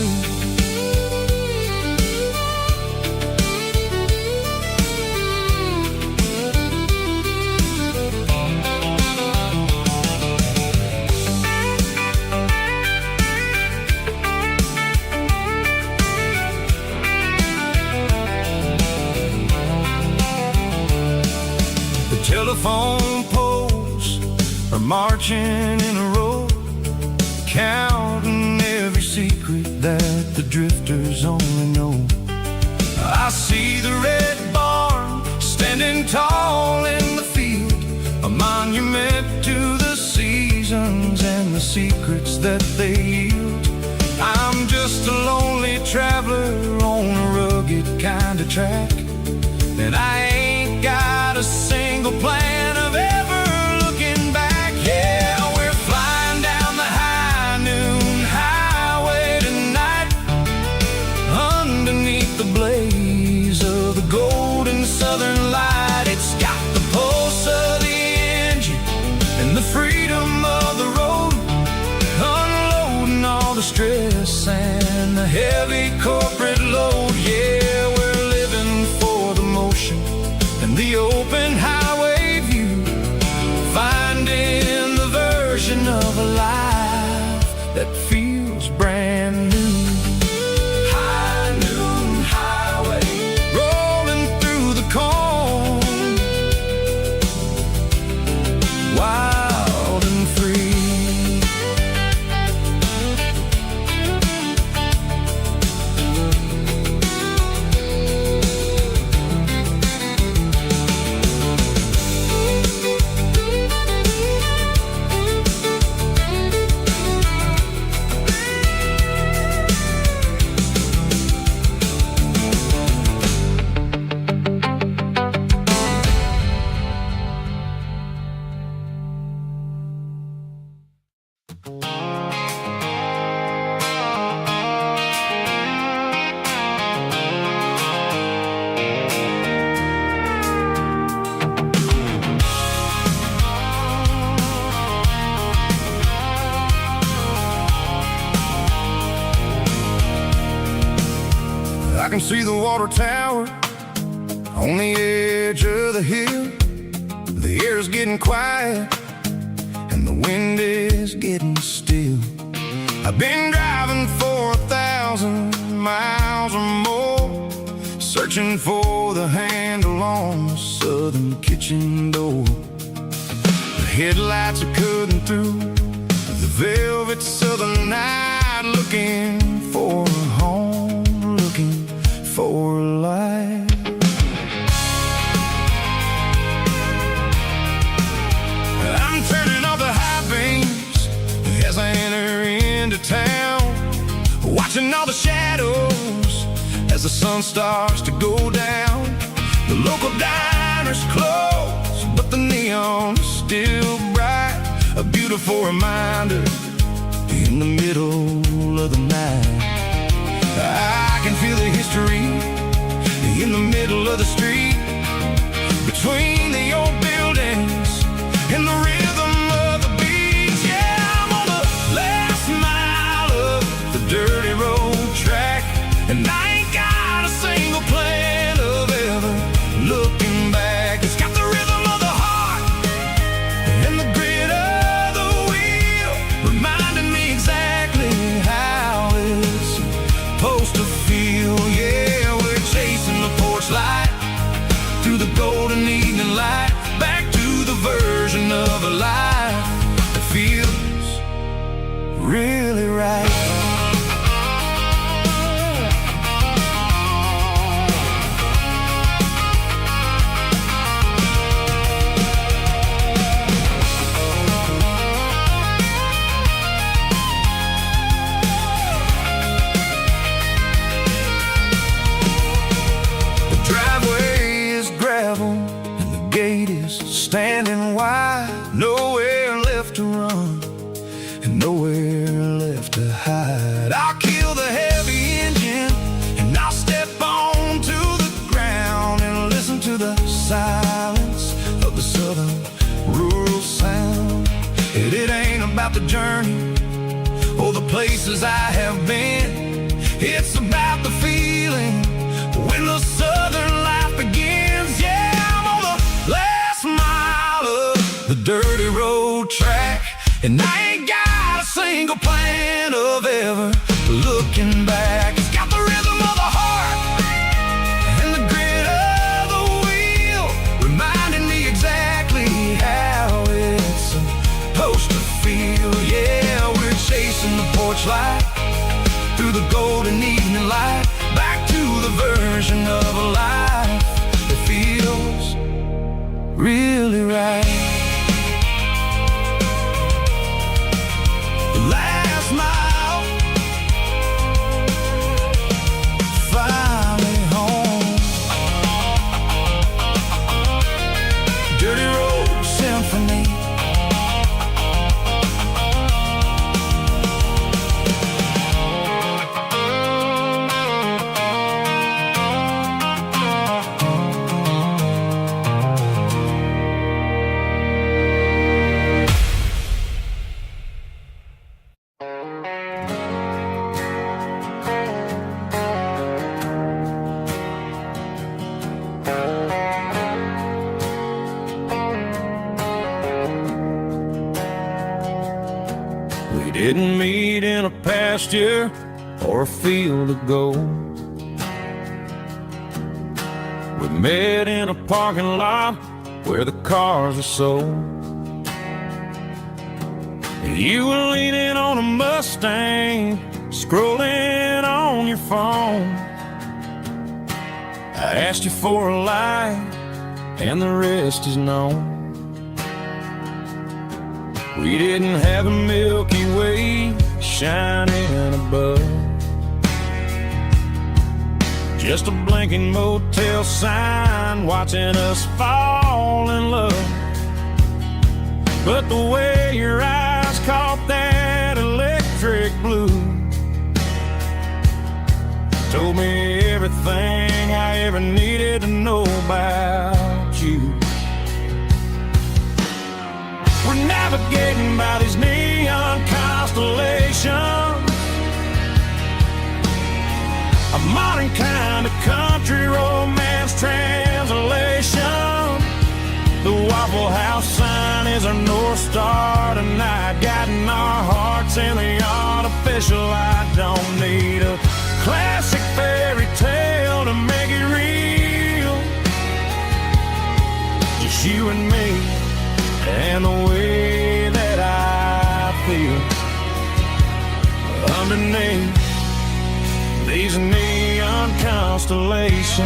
Telephone poles are marching in a row, counting every secret that the drifters only know. I see the red barn standing tall in the field, a monument to the seasons and the secrets that they yield. I'm just a lonely traveler on a rugged kind of track, and I ain't got a single plan of ever looking back. Yeah, we're flying down the high noon highway tonight, underneath the blaze of the golden southern light. It's got the pulse of the engine and the freedom of the road, unloading all the stress and the heavy corporate load. Yeah, we're living for the motion and the open highway view, finding the version of a life that feels brand new. High noon highway, rolling through the corn, wild and free. I can see the water tower on the edge of the hill. The air's getting quiet and the wind is getting still. I've been driving for 1,000 miles or more, searching for the handle on the southern kitchen door. The headlights are cutting through the velvet southern night, looking for a home, looking for life. I'm turning off the high beams as I enter into town, watching all the shadows as the sun starts to go down. The local diner's closed, but the neon's still bright, a beautiful reminder in the middle of the night. I can feel the history in the middle of the street, between the old buildings and the rhythm of the beats. Yeah, I'm on the last mile of the dirty road track, and I ain't got a single plan of ever looking back. It's got the rhythm of the heart and the grit of the wheel, reminding me exactly how it's supposed to feel. Yeah, we're chasing the porch light through the golden evening light, back to the version of a life that feels really right. Standing wide, nowhere left to run and nowhere left to hide. I'll kill the heavy engine and I'll step onto the ground and listen to the silence of the southern rural sound. It ain't about the journey or the places I have been. It's about the feeling when the southern life begins. Yeah, I'm on the last mile of the dirty road track, and I ain't got a single plan of ever looking back. It's got the rhythm of the heart and the grit of the wheel, reminding me exactly how it's supposed to feel. Yeah, we're chasing the porch light through the golden evening light, back to the version of a life that feels really right. The last mile, finally home. Dirty Road Symphony. We didn't meet in a pasture or a field of gold. We met in a parking lot where the cars are sold. You were leaning on a Mustang, scrolling on your phone. I asked you for a light, and the rest is known. We didn't have a Milky Way shining above, just a blinking motel sign watching us fall in love. But the way your eyes caught that electric blue told me everything I ever needed to know about you. We're navigating by these neon constellations, a modern kind of country romance translation. The Waffle House sign is our North Star tonight, guiding our hearts in the artificial light. Don't need a classic fairy tale to make it real, just you and me and the way that I feel underneath these neon constellations.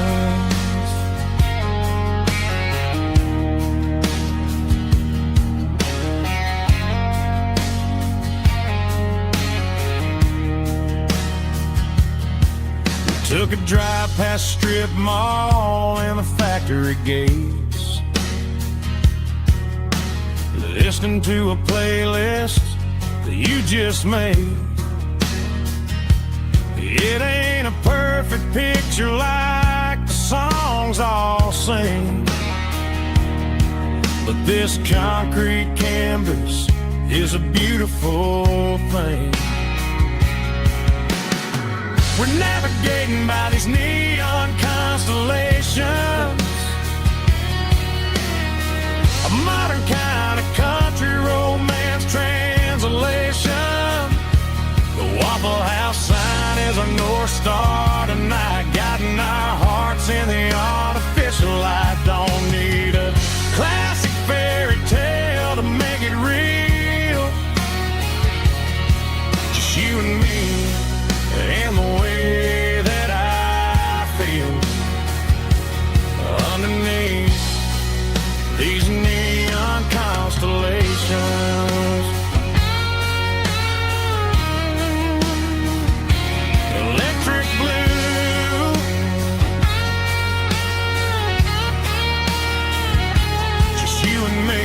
We took a drive past Strip Mall and the factory gates, listening to a playlist that you just made. It ain't a perfect picture like the songs all sing, But this concrete canvas is a beautiful thing. We're navigating by these neon constellations, a modern kind of country romance translation. The Waffle House sign is a North Star tonight, guiding our hearts in the artificial light. Don't need a classic fairy tale to make it real. Just you and me and the way that I feel underneath these neon constellations. Electric blue, just you and me.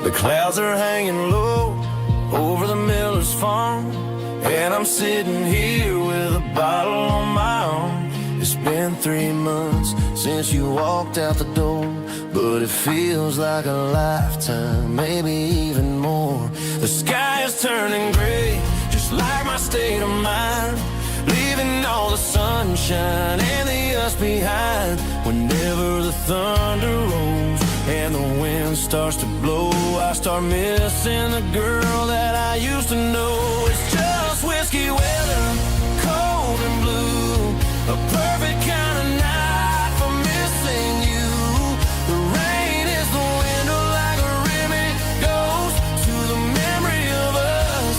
The clouds are hanging low over the Miller's farm, and I'm sitting here with a bottle on my arm. It's been 3 months since you walked out the door, but it feels like a lifetime, maybe even more. The sky is turning gray, just like my state of mind, leaving all the sunshine and the us behind. Whenever the thunder rolls and the wind starts to blow, I start missing the girl that I used to know. It's just whiskey weather, cold and blue, a perfect kind of night for missing you. The rain is the window like a ribbon goes to the memory of us.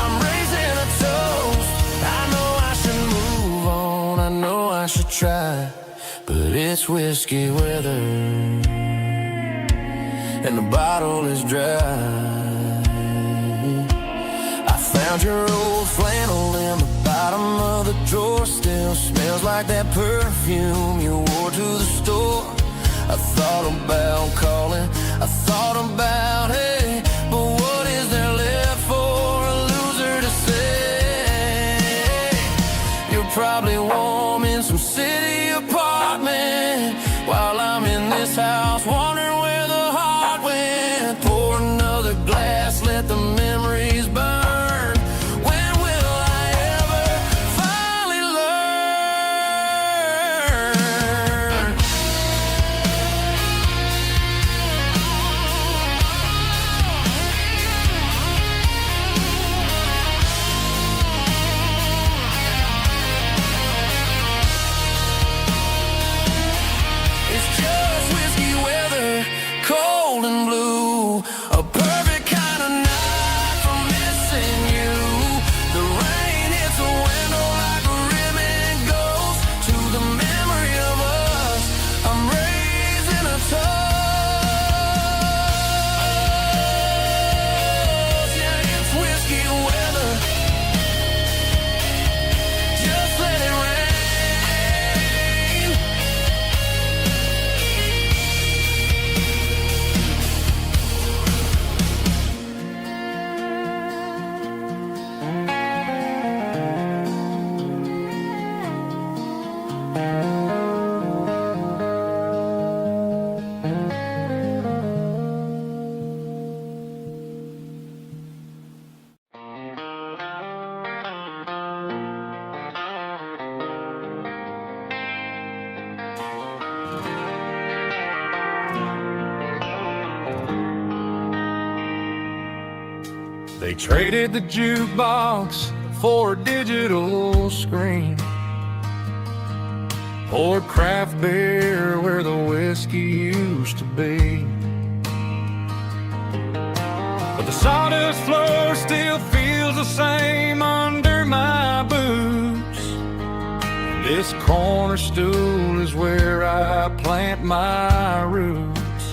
I'm raising a toast. I know I should move on, I know I should try, but it's whiskey weather and the bottle is dry. I found your old flannel in the bottom of the drawer, still smells like that perfume you wore to the store. I thought about calling, I thought about, hey, but what is there left for a loser to say? You're probably warm in some city apartment, while I'm in this house wondering where the heart went. Pour another glass, let the memories burn. When will I ever finally learn? It's just whiskey weather, cold and blue, a perfect kind of night for missing you. The rain hits the window like a ribbon goes to the memory of us. I'm raising a toast. Yeah, it's whiskey weather, just let it rain. They traded the jukebox for a digital screen, Poured craft beer where the whiskey used to be. But the sawdust floor still feels the same under my boots. This corner stool is where I plant my roots.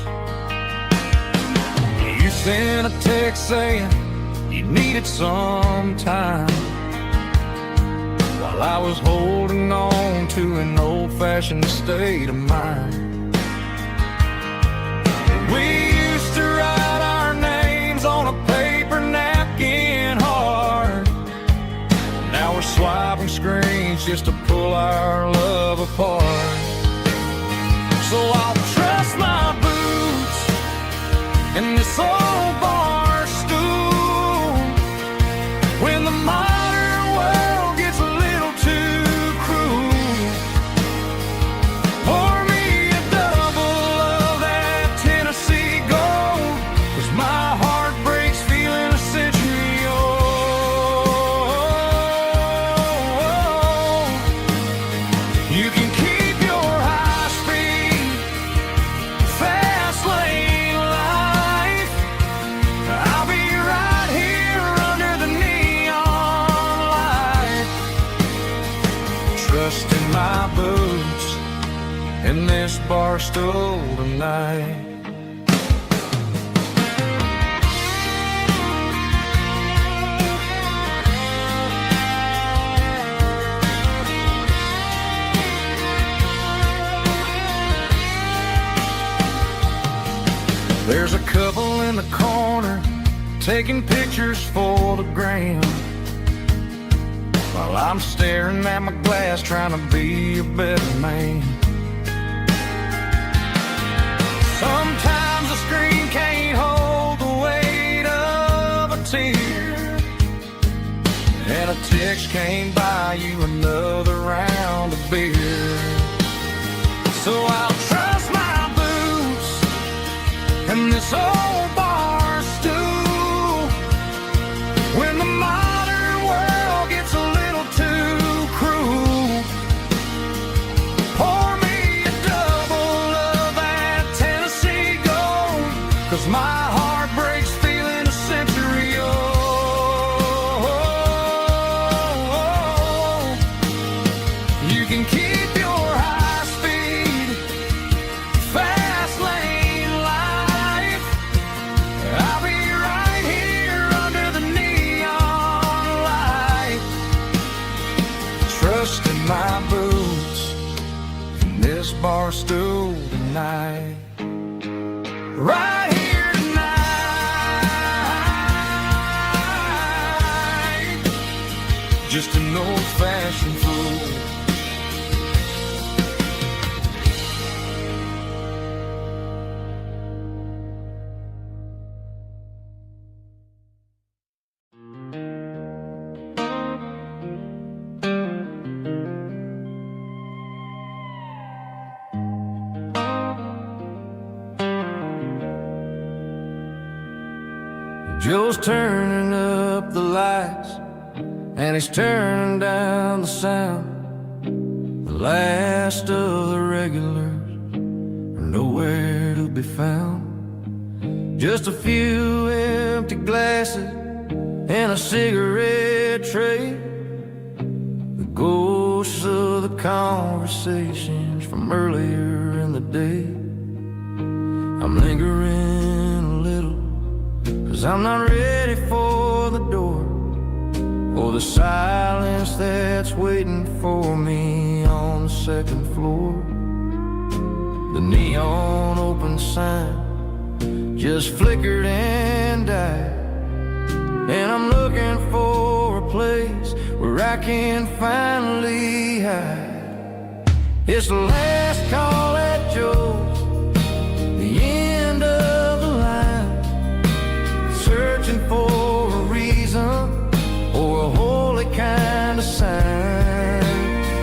You sent a text saying you needed some time, while I was holding on to an old-fashioned state of mind. We used to write our names on a paper napkin hard. Now we're swiping screens just to pull our love apart. So I'll trust my boots and this old bar stool when the modern world gets a little too cruel. Pour me a double of that Tennessee Gold, 'cause my heart breaks feeling a century old. You can keep your high-speed fast lane life. I'll be right here under the neon light, trusting my boots in this bar stool tonight. There's a couple in the corner taking pictures for the gram, while I'm staring at my glass trying to be a better man. Sometimes the screen can't hold the weight of a tear, and a text can't buy you another round of beer. So I'll trust my boots and this old bar stool when the modern world gets a little too cruel. Pour me a double of that Tennessee Gold, 'cause my heart breaks feeling a century old. You can keep your high-speed fast lane life. I'll be right here under the neon light, trusting my boots in this bar stool tonight. Right here tonight, just an old-fashioned fool. Joe's turning up the lights and he's turning down the sound. The last of the regulars are nowhere to be found. Just a few empty glasses and a cigarette tray, the ghosts of the conversations from earlier in the day. I'm lingering a little, 'cause I'm not ready for the door, or the silence that's waiting for me on the second floor. The neon open sign just flickered and died, and I'm looking for a place where I can finally hide. It's the last call at Joe's, the end of the line, searching for a reason or a holy kind of sign.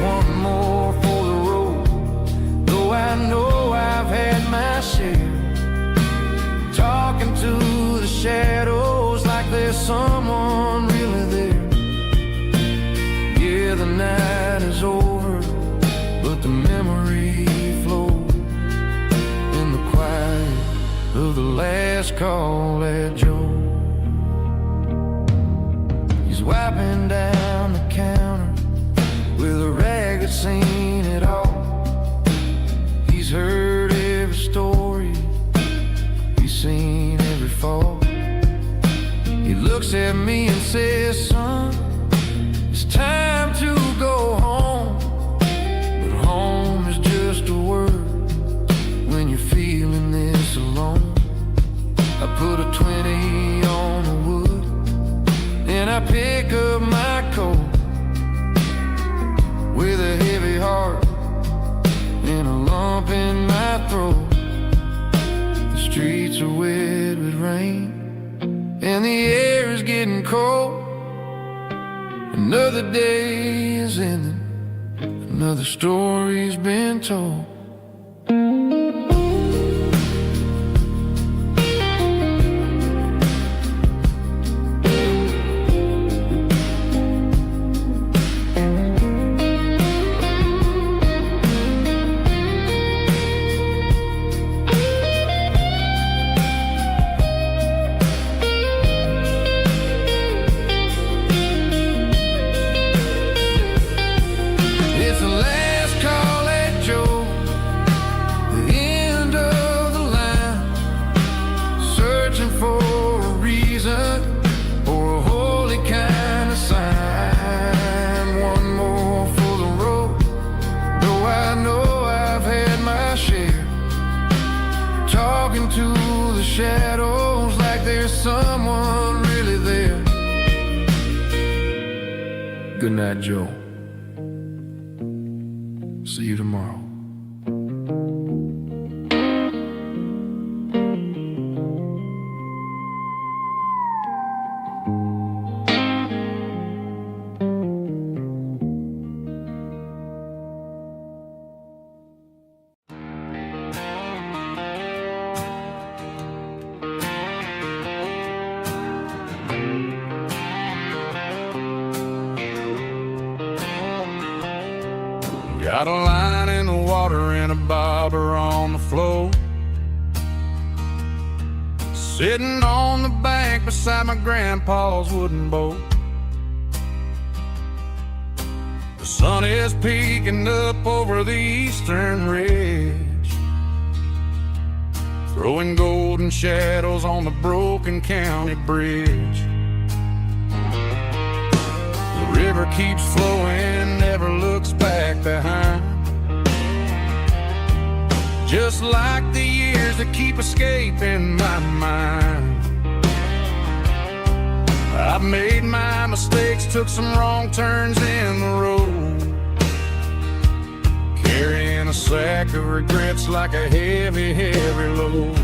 One more for the road, though I know I've had my share, talking to the shadows like there's someone really there. Yeah, the night is over, but the memory the last call at Joe. He's wiping down the counter with a rag that's seen it all. He's heard every story, he's seen every fall. He looks at me and says, son, it's time to go home. But home is just a word when you're feeling this alone. I put a 20 on the wood, and I pick up my coat with a heavy heart and a lump in my throat. The streets are wet with rain and the air is getting cold. Another day is ending, another story's been told. Talking to the shadows like there's someone really there. Good night, Joe. See you tomorrow. Got a line in the water and a bobber on the floor, sitting on the bank beside my grandpa's wooden boat. The sun is peeking up over the eastern ridge, throwing golden shadows on the broken county bridge. The river keeps flowing, never looks back behind, just like the years that keep escaping my mind. I've made my mistakes, took some wrong turns in the road, carrying a sack of regrets like a heavy, heavy load.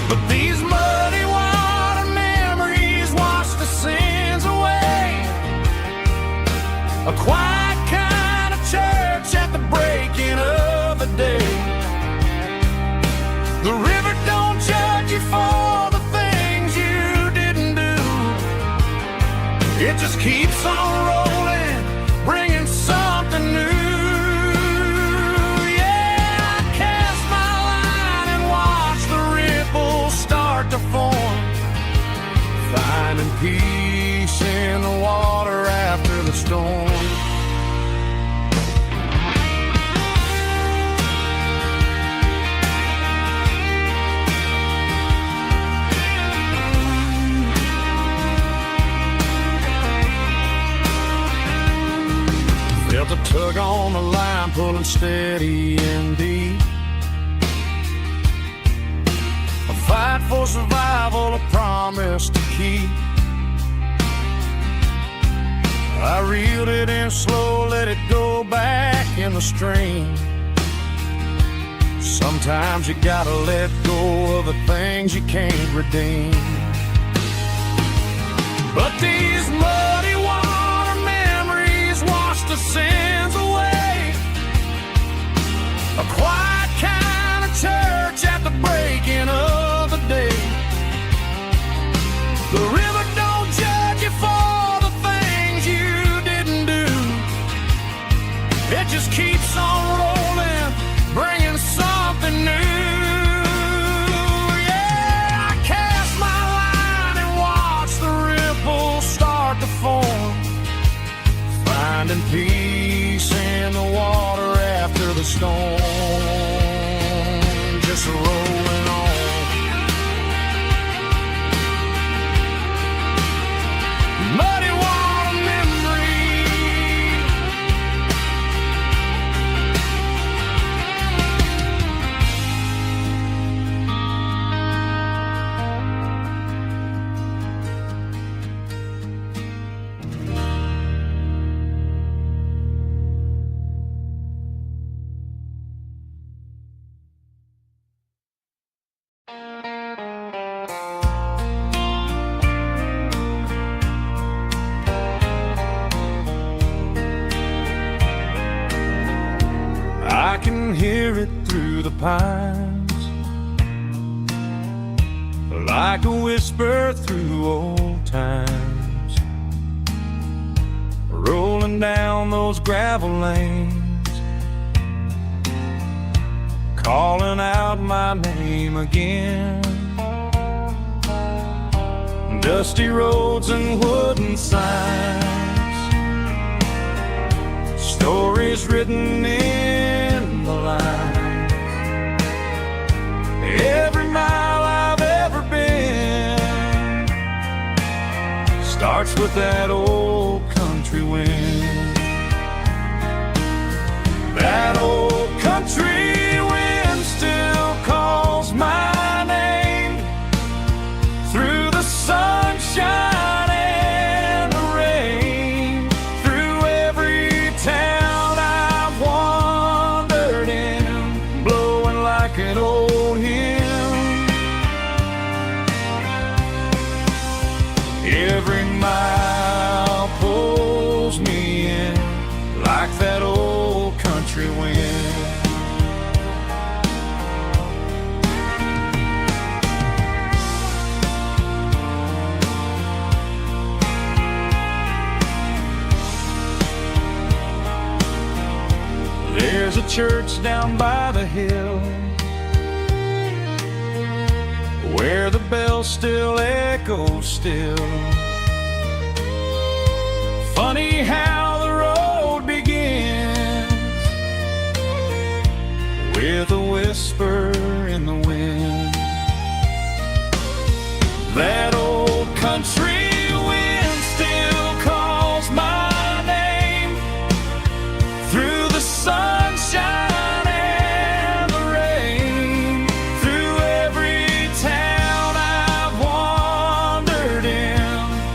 But these muddy water memories wash the sins away. A quiet kind of church at the breaking of the day. The river don't judge you for the things you didn't do. It just keeps on rolling, bringing something new. Yeah, I cast my line and watch the ripples start to form, finding peace in the water after the storm. Felt a tug on the line, pulling steady and deep. A fight for survival, a promise to keep. I reeled it in slow, let it go back in the stream. Sometimes you gotta let go of the things you can't redeem. But these muddy water memories wash the sins away. A quiet kind of church at the breaking of the day. The river don't judge you for the things you didn't do. It just keeps on rolling, bringing something new. finding peace in the water after the storm, just rolling on. Muddy water memory, I can hear it through the pines, like a whisper through old times, rolling down those gravel lanes, calling out my name again. Dusty roads and wooden signs, stories written in the lines. Every mile I've ever been starts with that old country wind. That old country wind still calls my name through the sunshine and the rain, through every town I've wandered in, blowing like an old hymn. Every mile pulls me in like that old country wind. There's a church down by the hill where the bells still echo still. Funny how the road begins with a whisper in the wind. That old country wind still calls my name through the sunshine and the rain, through every town I've wandered in,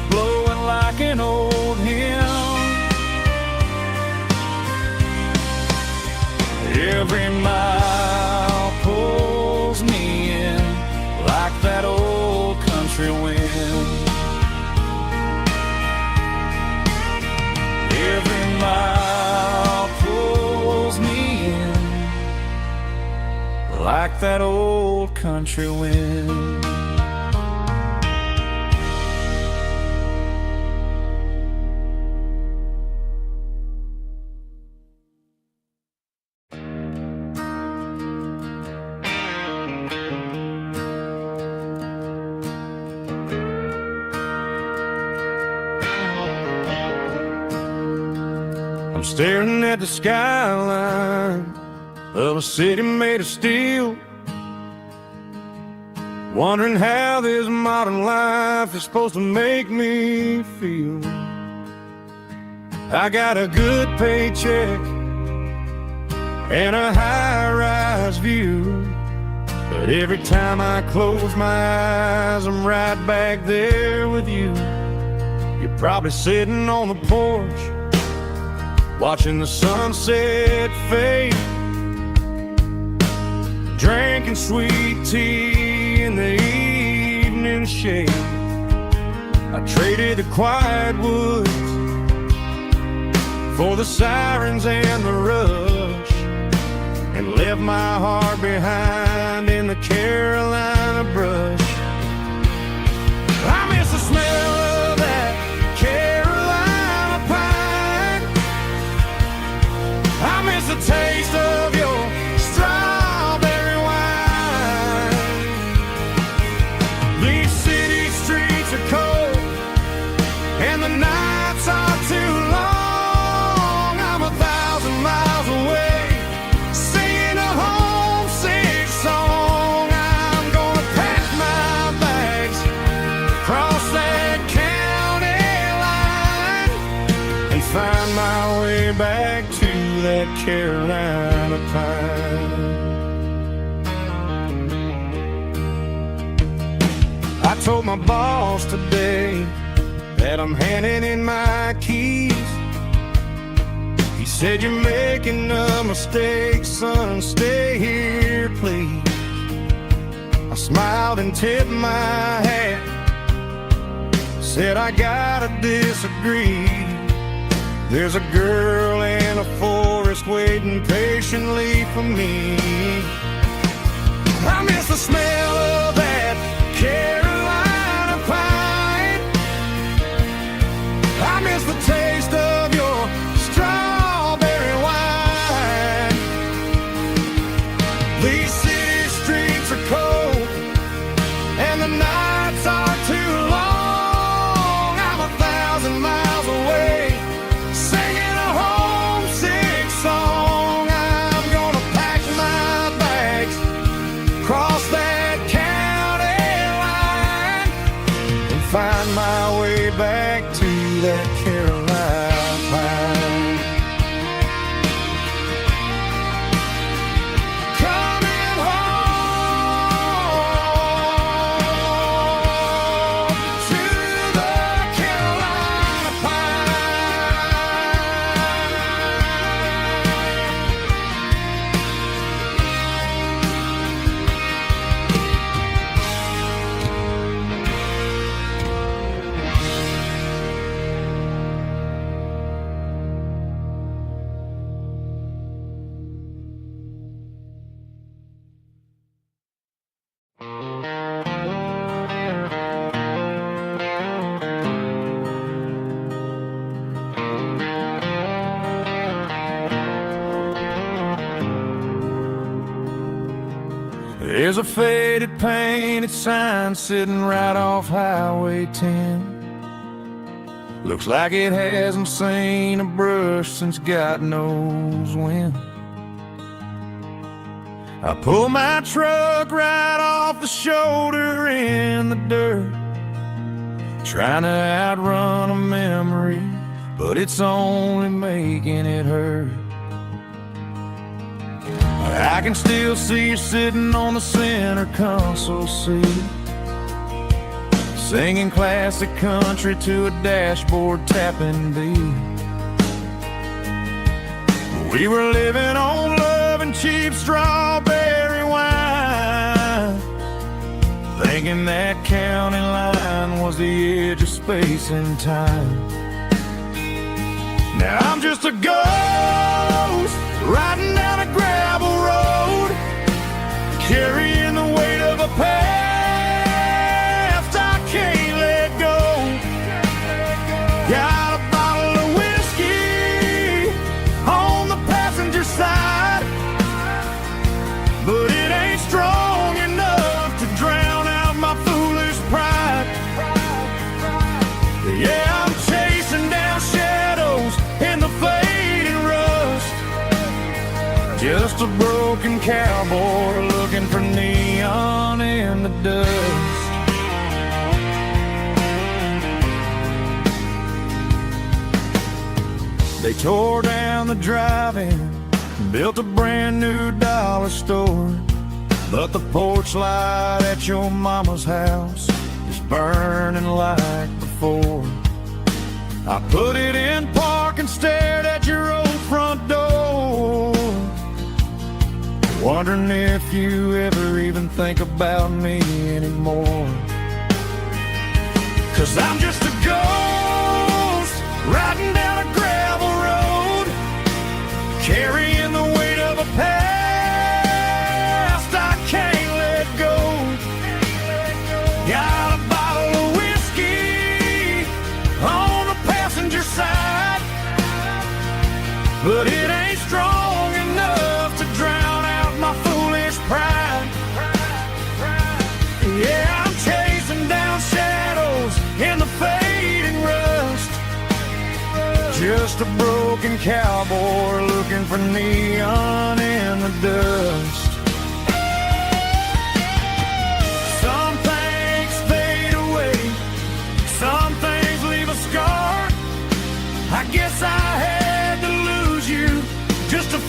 blowing like an old hymn. Every mile pulls me in like that old country wind. Every mile pulls me in like that old country wind. I'm staring at the skyline of a city made of steel, wondering how this modern life is supposed to make me feel. I got a good paycheck and a high-rise view, but every time I close my eyes, I'm right back there with you. You're probably sitting on the porch, watching the sunset fade, drinking sweet tea in the evening shade. I traded the quiet woods for the sirens and the rush, and left my heart behind in the Carolina brush. I miss the smell of that Carolina pine. I miss the taste of your strawberry wine. These city streets are cold and the nights are too long. that Carolina pine. I told my boss today that I'm handing in my keys. He said, "You're making a mistake, son, stay here, please." I smiled and tipped my hat, said, "I gotta disagree. There's a girl in a forest waiting patiently for me. I miss the smell of that Carolina pine. I miss the taste of your strawberry wine. These city streets are cold and the nights are too long. I'm 1,000 miles away, singing a homesick song. I'm gonna pack my bags, cross that county line, and find my way back to that Carolina pine. Coming home to the Carolina There's a faded painted sign sitting right off Highway 10. Looks like it hasn't seen a brush since God knows when. I pull my truck right off the shoulder in the dirt, trying to outrun a memory, but it's only making it hurt. I can still see you sitting on the center console seat, singing classic country to a dashboard tapping beat. We were living on love and cheap strawberry wine, thinking that county line was the edge of space and time. Now I'm just a ghost riding down a gravel road, carrying the weight of a past I can't let go. Got a bottle of whiskey on the passenger side, but it ain't strong enough to drown out my foolish pride. Yeah, I'm chasing down shadows in the fading rust, just a broken cowboy looking for neon in the dust. They tore down the drive-in, built a brand new dollar store, but the porch light at your mama's house is burning like before. I put it in park and stared at your old front door, wondering if you ever even think about me anymore. 'Cause I'm just a ghost riding down a gravel road, carrying the weight of a past I can't let go. Got a bottle of whiskey on the passenger side, but it ain't strong enough to drown out my foolish pride. Yeah, I'm chasing down shadows in the fading rust, just a broken cowboy looking for neon in the dust. Some things fade away, some things leave a scar. I guess I had to lose you just to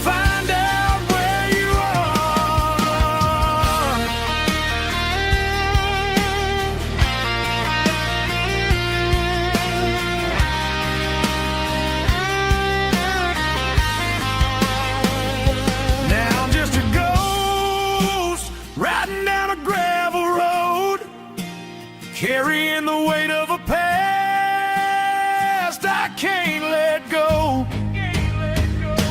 riding down a gravel road, carrying the weight of a past I can't let go.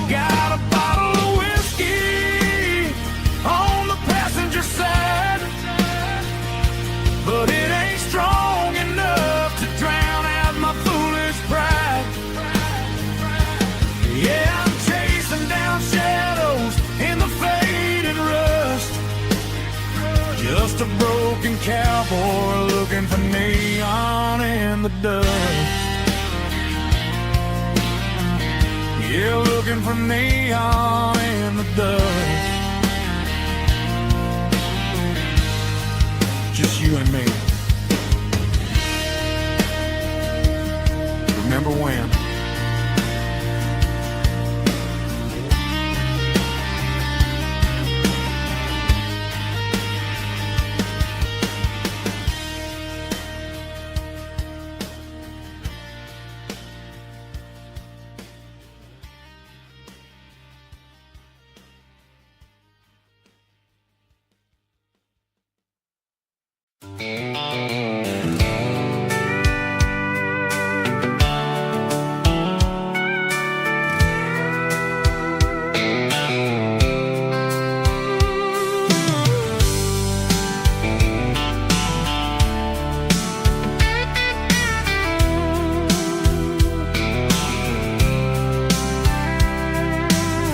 Got a bottle of whiskey on the passenger side, but it ain't strong enough to drown out my foolish pride. Yeah, I'm chasing down shadows in the faded rust, just a broken cowboy looking for neon in the dust. Yeah, looking for neon in the dust. Just you and me. Remember when?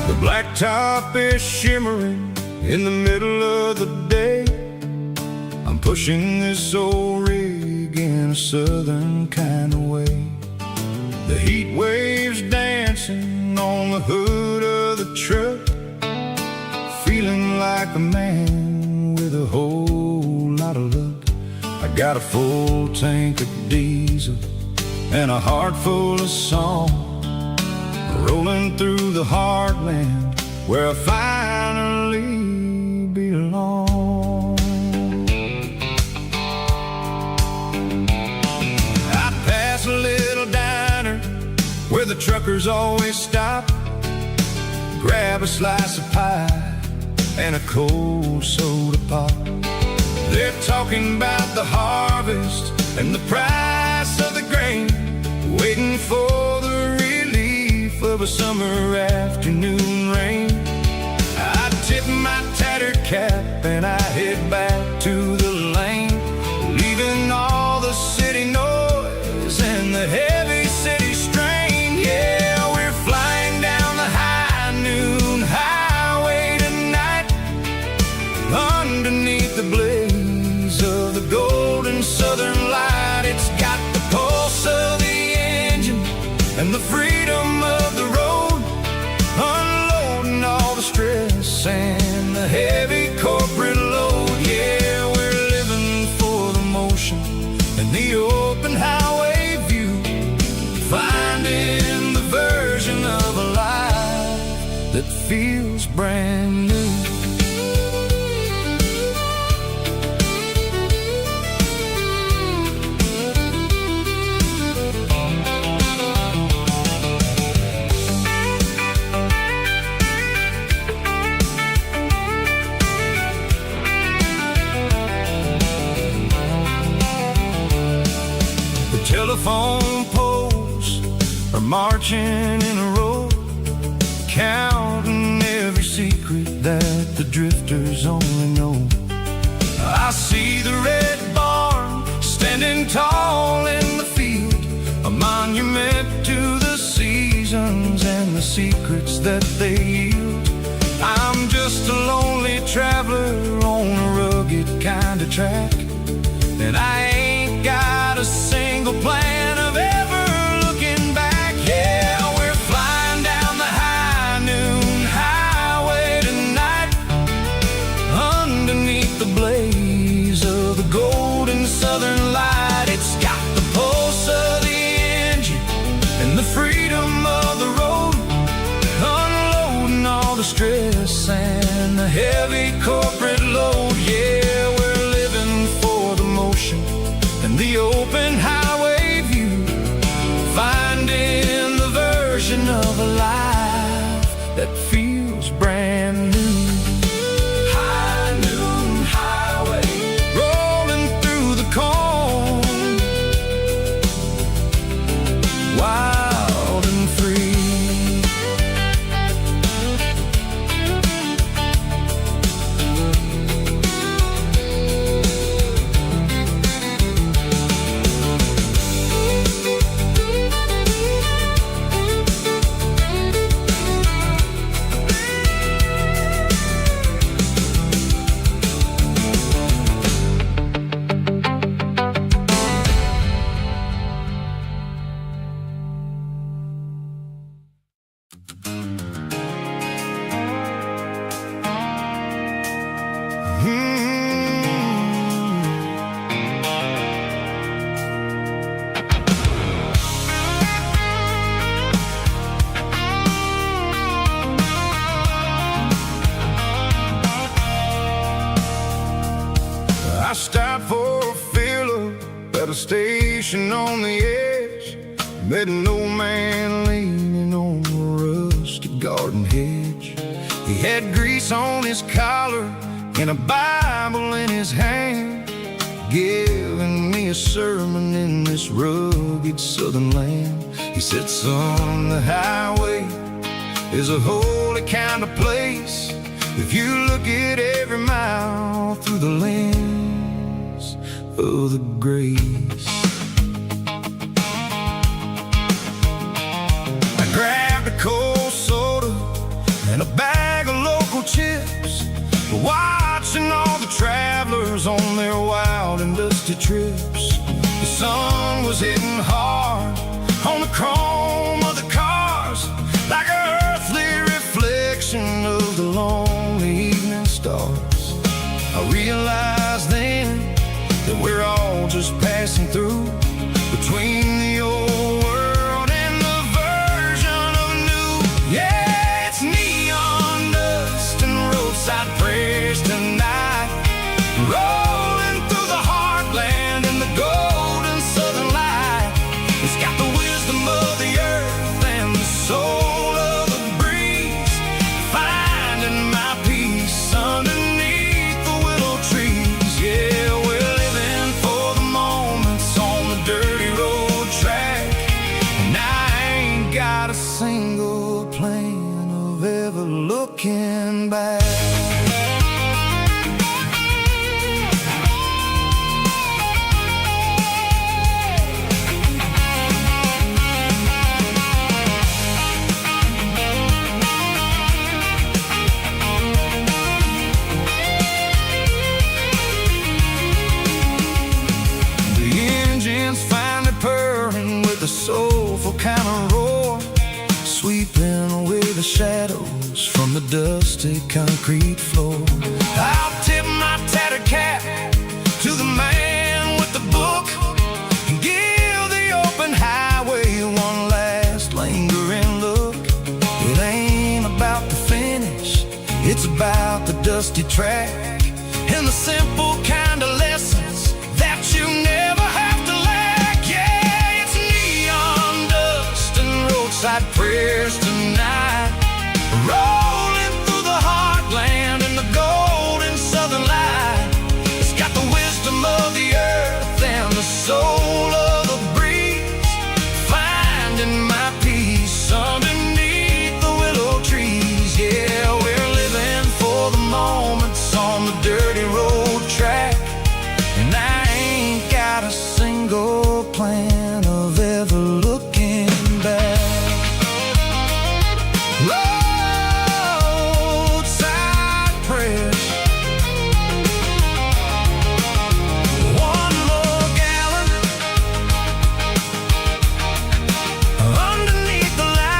The blacktop is shimmering in the middle of the day. I'm pushing this old rig in a southern kind of way. The heat waves dancing on the hood of the truck, feeling like a man with a whole lot of luck. I got a full tank of diesel and a heart full of song, rolling through the heartland where I finally belong. I pass a little diner where the truckers always stop, grab a slice of pie and a cold soda pop. They're talking about the harvest and the price of the grain, waiting for the relief of a summer afternoon rain. I tip my tattered cap and I head back to the lane, leaving all the city noise and the heavy city strain. Yeah, we're flying down the high noon highway tonight, underneath the blaze of the golden southern light. It's got the pulse of the engine and the freedom of the road, unloading all the stress and the heavy corporate load. Yeah, we're living for the motion and the open highway view, finding the version of a life that feels brand new. Telephone poles are marching in a row, counting every secret that the drifters only know. I see the red barn standing tall in the field, a monument to the seasons and the secrets that they yield. I'm just a lonely traveler on a rugged kind of track, and I ain't got a single plan of ever looking back. Yeah, we're flying down the high noon highway tonight, underneath the blaze of the golden southern light. It's got the pulse of the engine and the freedom of the road, unloading all the stress and the heavy corporate load. Yeah, we're living for the motion and the open highway view, finding the version of a life that feels brand new. High noon I stopped for a fill-up at a station on the edge. Met an old man leaning on a rusty garden hedge. He had grease on his collar and a Bible in his hand, giving me a sermon in this rugged southern land. He said, son, the highway is a holy kind of place if you look at every mile through the lens of the grace. I grabbed a cold soda and a bag of local chips, watching all the travelers on their wild and dusty trips. The sun was hitting hard on the chrome of the cars, like an earthly reflection of the lonely evening stars. I realized then that we're all just passing through, between the old world and the version of new. Yeah, it's neon dust and roadside prayers tonight, rolling through the heartland in the golden southern light. It's got the wisdom of the earth and the soul of the breeze, finding my peace underneath the willow trees. Yeah, we're living for the moments on the dirty road track, and I ain't got a single plan of ever looking back. The soulful kind of roar, sweeping away the shadows from the dusty concrete floor. I'll tip my tattered cap to the man with the book and give the open highway one last lingering look. It ain't about the finish, it's about the dusty track and the simple kind of lessons that you never have to lack. Yeah, it's neon dust and roadside prayers tonight, rolling through the heartland in the golden southern light. It's got the wisdom of the earth and the soul of the breeze, finding my peace underneath the willow trees. Yeah, we're living for the moments on the dirty road track, and I ain't got a single plan of ever looking back. Roadside prayers, one more gallon underneath the light.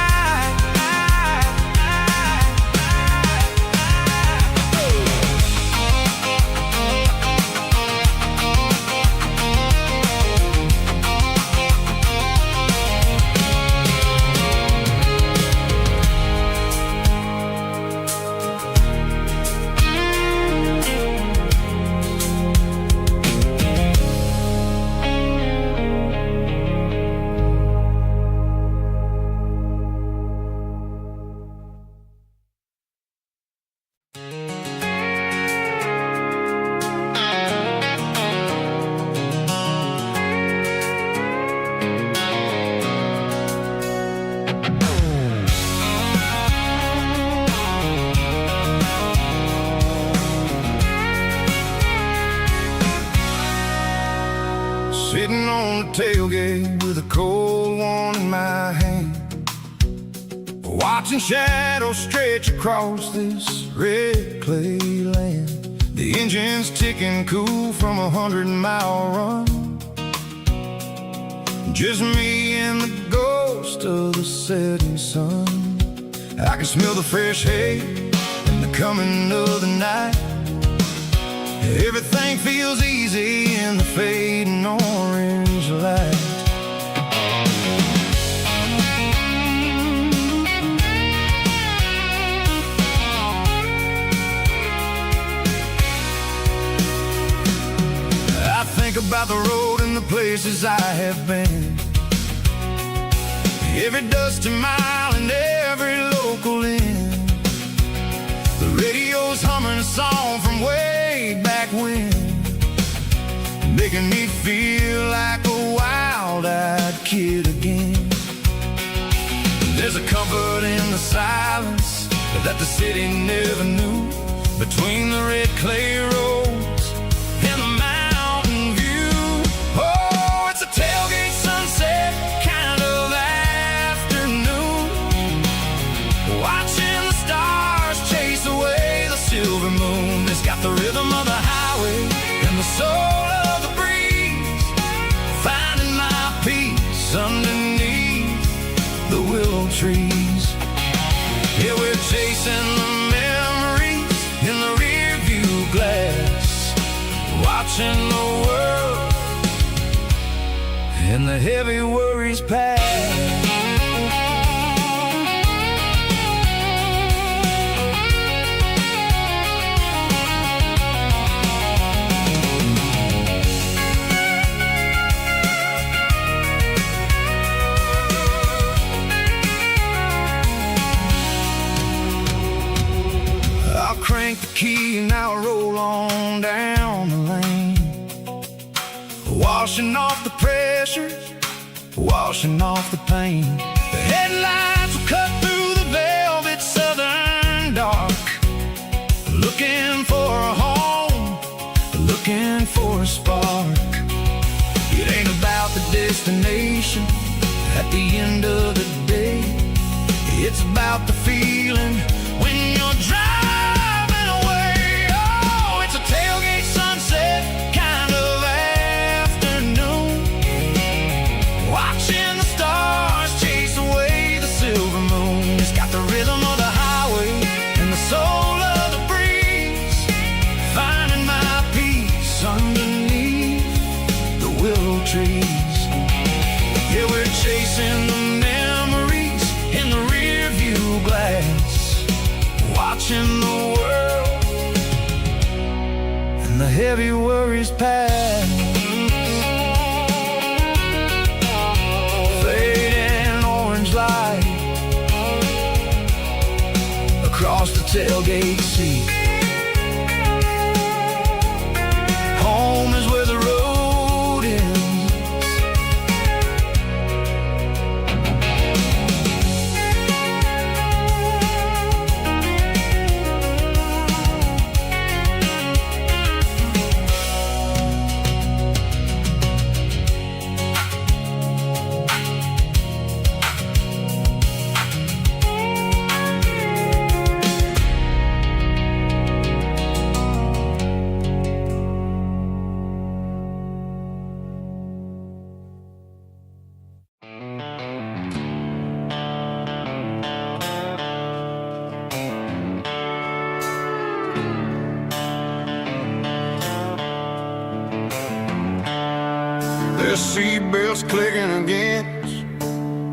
Sitting on the tailgate with a cold one in my hand, watching shadows stretch across this red clay land. The engine's ticking cool from 100-mile run, just me and the ghost of the setting sun. I can smell the fresh hay and the coming of the night. Everything feels easy in the fading orange light. about the road and the places I have been. Every dusty mile and every local inn. The radio's humming a song from way back when, making me feel like a wild-eyed kid again. There's a comfort in the silence that the city never knew, between the red clay roads and the mountain view. Oh, it's a tailgate sunset kind of afternoon, watching the stars chase away the silver moon. It's got the rhythm of the highway and the soul of the breeze, finding my peace underneath the willow trees. Yeah, we're chasing the memories in the rear view glass, watching the world and the heavy worries pass. Crank the key and I'll roll on down the lane, washing off the pressure, washing off the pain. The headlights will cut through the velvet southern dark, looking for a home, looking for a spark. It ain't about the destination at the end of the day, it's about the feeling when you're driving. Tailgate sunset kind of afternoon, watching the stars chase away the silver moon. It's got the rhythm of the highway and the soul of the breeze, finding my peace underneath the willow trees. Yeah, we're chasing the memories in the rear view glass, watching the world and the heavy worries pass. Fading orange light across the tailgate seat. Home is where the road ends. The seatbelts clicking against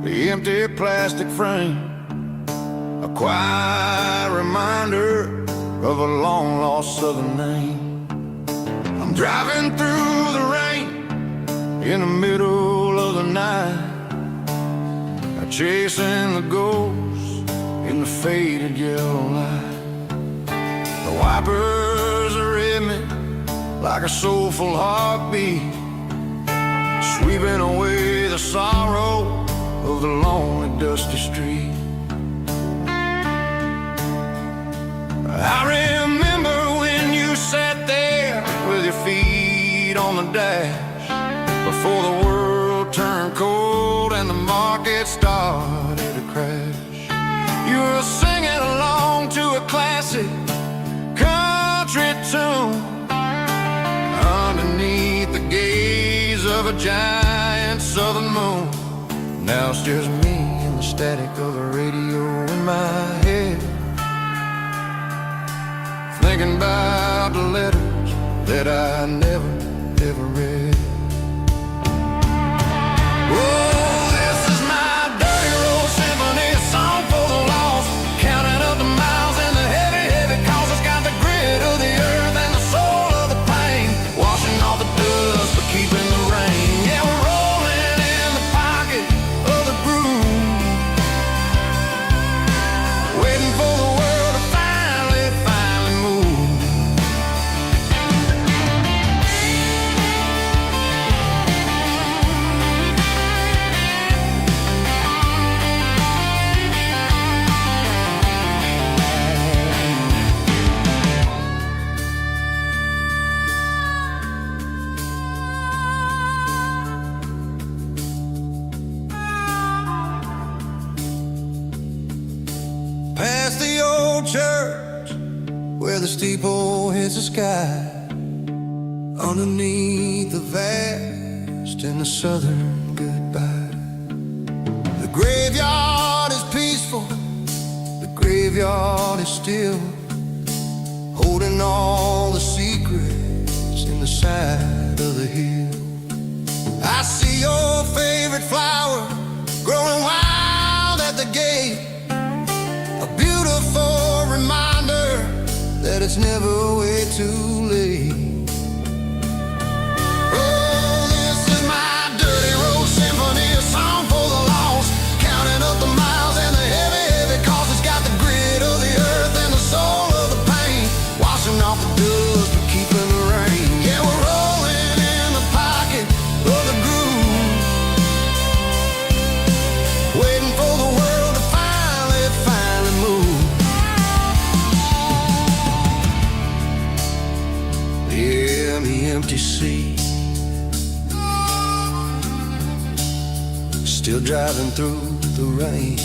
the empty plastic frame, a quiet reminder of a long-lost southern name. I'm driving through the rain in the middle of the night, chasing the ghosts in the faded yellow light. The wipers are in me like a soulful heartbeat, sweeping away the sorrow of the lonely, dusty street. I remember when you sat there with your feet on the dash, before the world turned cold and the market started to crash. You were singing along to a classic country tune underneath the gaze of a giant southern moon. Now it's just me and the static of the radio in my head, thinking about the letters that I never, ever read. Oh, this is my dirty road symphony, a song for the lost, counting up the miles and the heavy, heavy calls. It's got the grit of the earth and the soul of the pain, washing off the dust but keeping steeple hits the sky, underneath the vast and the southern goodbye. The graveyard is peaceful, the graveyard is still, holding all the secrets in the side of the hill. I see your favorite flower growing wild at the gate, a beautiful reminder that it's never way too late. Oh, this is my dirty road symphony, a song for the lost, counting up the miles and the heavy, heavy cost. It's got the grit of the earth and the soul of the pain, washing off the dust but keeping the rain. Yeah, we're rolling in the pocket of the groove, waiting for the world to finally move. Yeah, the empty sea, still driving through the rain.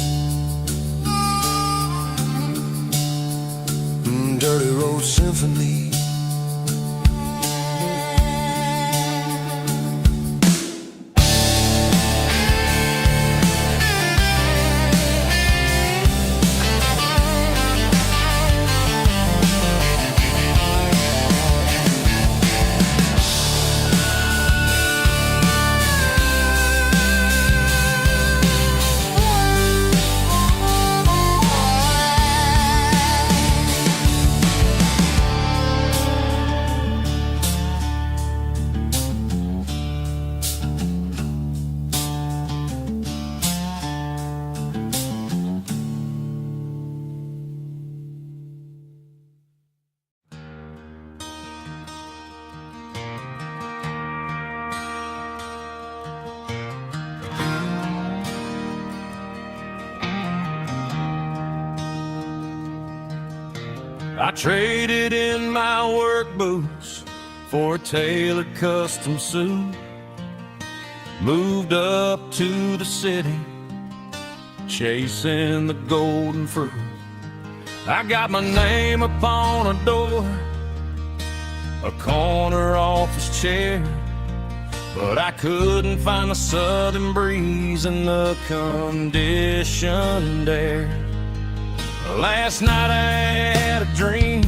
Dirty road symphony. I traded in my work boots for a tailored custom suit, moved up to the city, chasing the golden fruit. I got my name upon a door, a corner office chair, but I couldn't find the southern breeze in the conditioned air. Last night I had a dream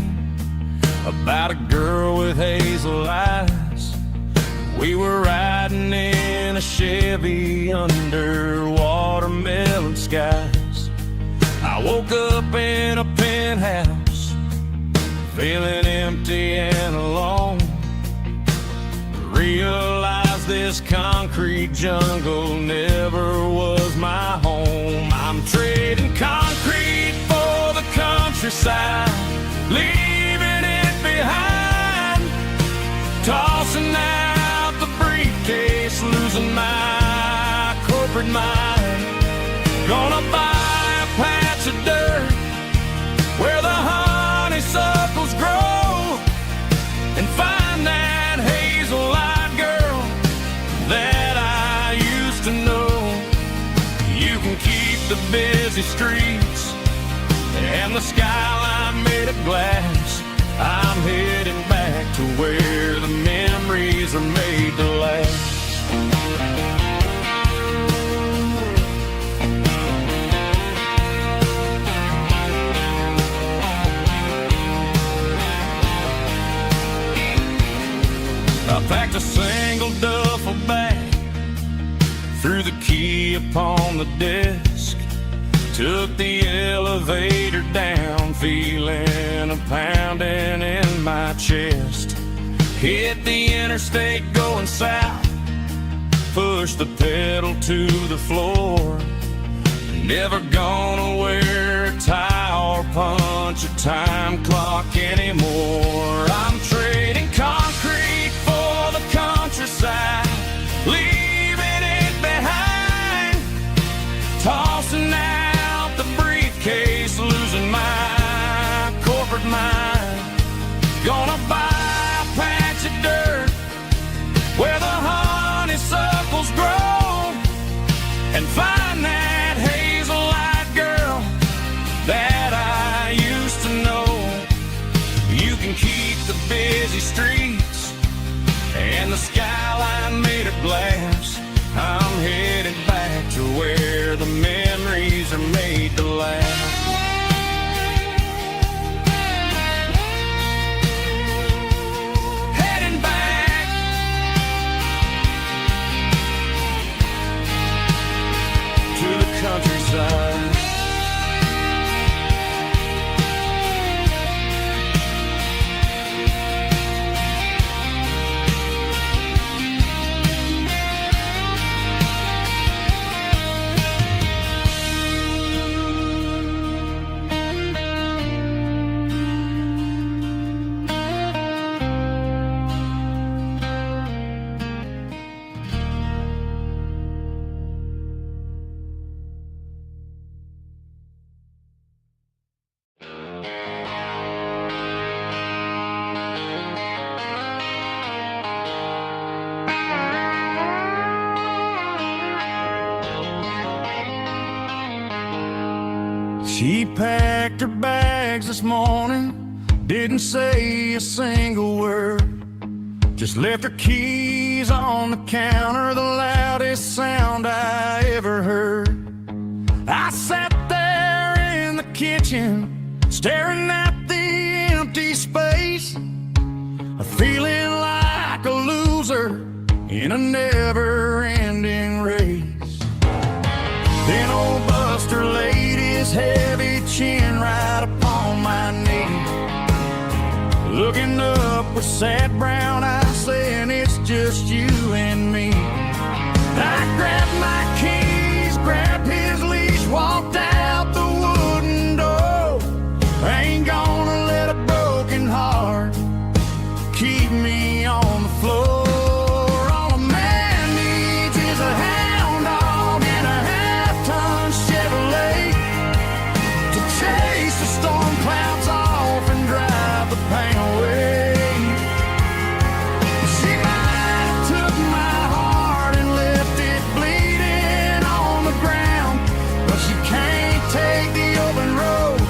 about a girl with hazel eyes. We were riding in a Chevy under watermelon skies. I woke up in a penthouse, feeling empty and alone. Realized this concrete jungle never was my home. I'm trading concrete for the countryside, leaving it behind, tossing out the briefcase, losing my corporate mind. Gonna buy a patch of dirt where the honeysuckles grow and find that hazel-eyed girl that I used to know. You can keep the busy streets and the skyline made of glass. I'm heading back to where the memories are made to last. I packed a single duffel bag, threw the key upon the desk, took the elevator down, feeling a pounding in my chest. Hit the interstate going south, pushed the pedal to the floor. Never gonna wear a tie or punch a time clock anymore. I'm trading concrete for the countryside, leaving it behind, tossing out the briefcase, losing my corporate mind. Gonna buy a patch of dirt where the honeysuckles grow and find that hazel-eyed girl that I used to know. You and the skyline made of glass. I'm headed back to where the memories are made to last. Heading back to the countryside. She packed her bags this morning, didn't say a single word, just left her keys on the counter, the loudest sound I ever heard. I sat there in the kitchen, staring at the empty space, feeling like a loser in a never-ending race. Then old Buster laid his heavy chin right upon my knee, looking up with sad brown eyes, saying it's just you and me. I grabbed my keys, grabbed his leash, walked out the wooden door. I ain't gonna let a broken heart keep me on the floor. All a man needs is a hound dog and a half-ton Chevrolet to chase the storm clouds off and drive the pain away. She might have took my heart and left it bleeding on the ground, but she can't take the open road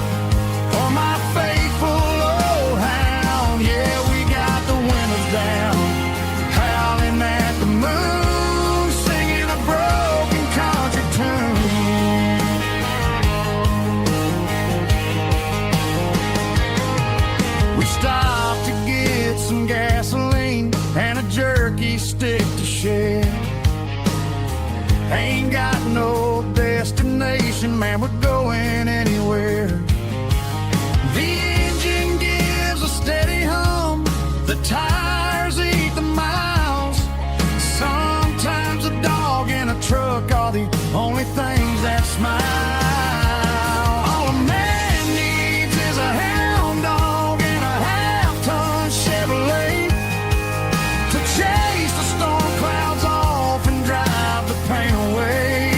or my faithful old hound. Yeah, we got the windows down, howling at the moon, singing a broken country tune. We stopped to get some gasoline and a jerky stick to share. Ain't got no destination, man, we're going anywhere. The engine gives a steady hum, the tires eat the miles. Sometimes a dog in a truck are the only things that smile. All a man needs is a hound dog and a half-ton Chevrolet to chase the storm clouds off and drive the pain away.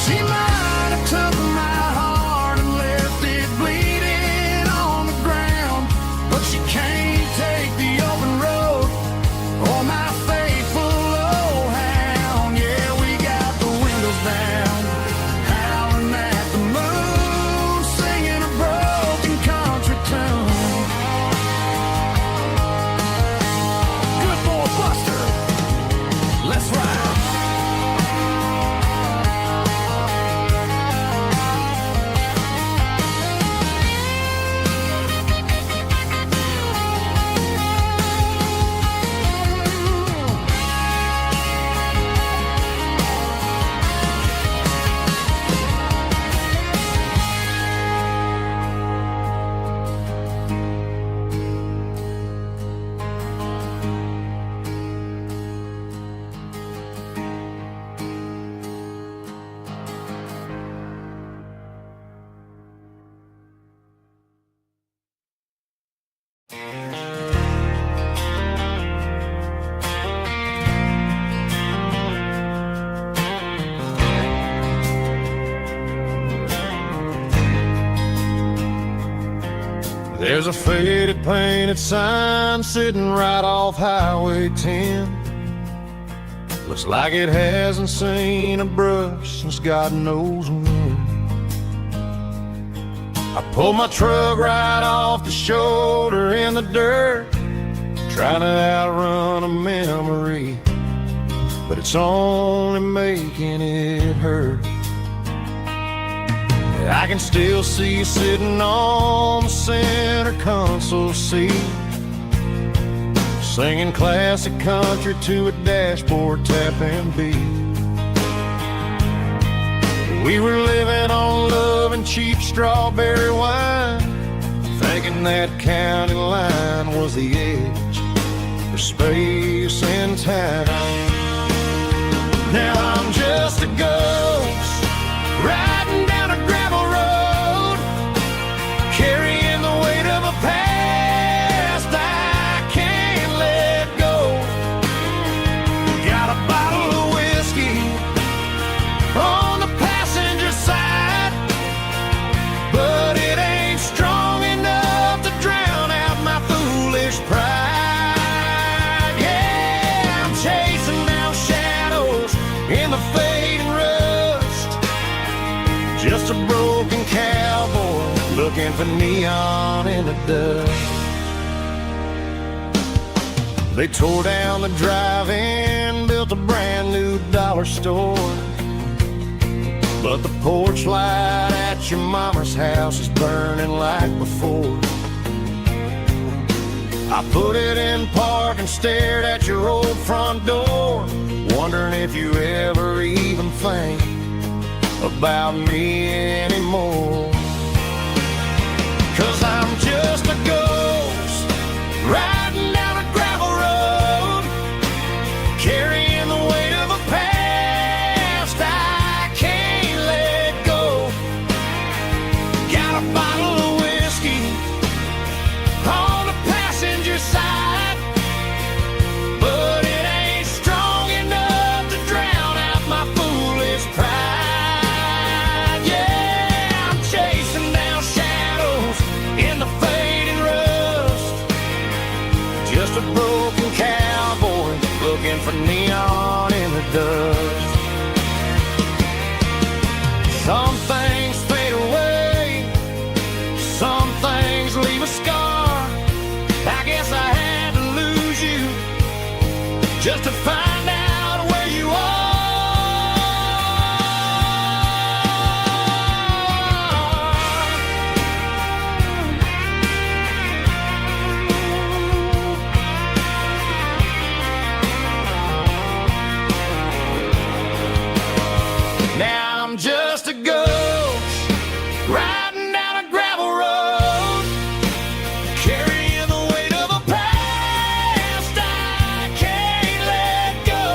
She might have took my heart and left it bleeding on the ground, but she can't take the open road or my faithful old hound. Yeah, we got the windows down, howling at the moon, singing a broken country tune. Good boy Buster, let's ride. There's a faded painted sign sitting right off Highway 10. Looks like it hasn't seen a brush since God knows when. I pulled my truck right off the shoulder in the dirt, trying to outrun a memory, but it's only making it hurt. I can still see you sitting on the center console seat, singing classic country to a dashboard tapping beat. We were living on love and cheap strawberry wine, thinking that county line was the edge for space and time. Now I'm just a ghost riding down a gravel road, carrying the weight of a past I can't let go. Got a bottle of whiskey on the passenger side, but it ain't strong enough to drown out my foolish pride. Yeah, I'm chasing down shadows in the fading rust, just a broken cowboy looking for neon in the dust. They tore down the drive-in, built a brand new dollar store, but the porch light at your mama's house is burning like before. I put it in park and stared at your old front door, wondering if you ever even think about me anymore. 'Cause I'm just a ghost riding down a gravel road, carrying the weight of a past I can't let go. Got a bottle of whiskey on the passenger side, but it ain't strong enough to drown out my foolish pride. Yeah, I'm chasing down shadows in the fading rust, just a broken cowboy looking for neon in the dust. Some things fade away, some things leave a scar. I guess I had to lose you just to find out where you are. Now I'm just a ghost riding down a gravel road, carrying the weight of a past I can't let go.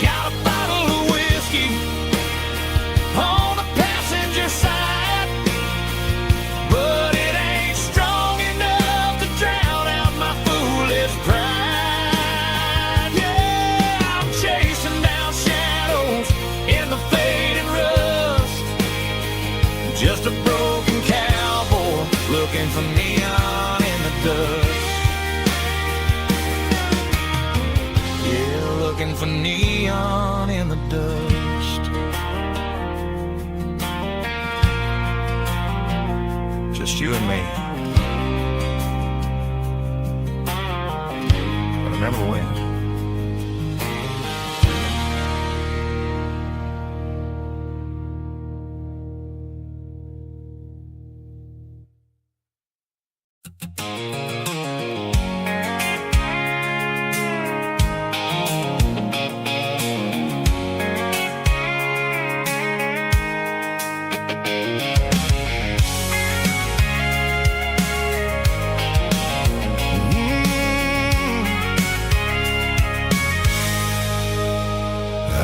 Got a bottle of whiskey on the passenger side, but it ain't strong enough to drown out my foolish pride. Yeah, I'm chasing down shadows in the fading rust, just a broken cowboy looking for neon in the dust. Yeah, looking for neon in the dust. Just you and me. But remember when?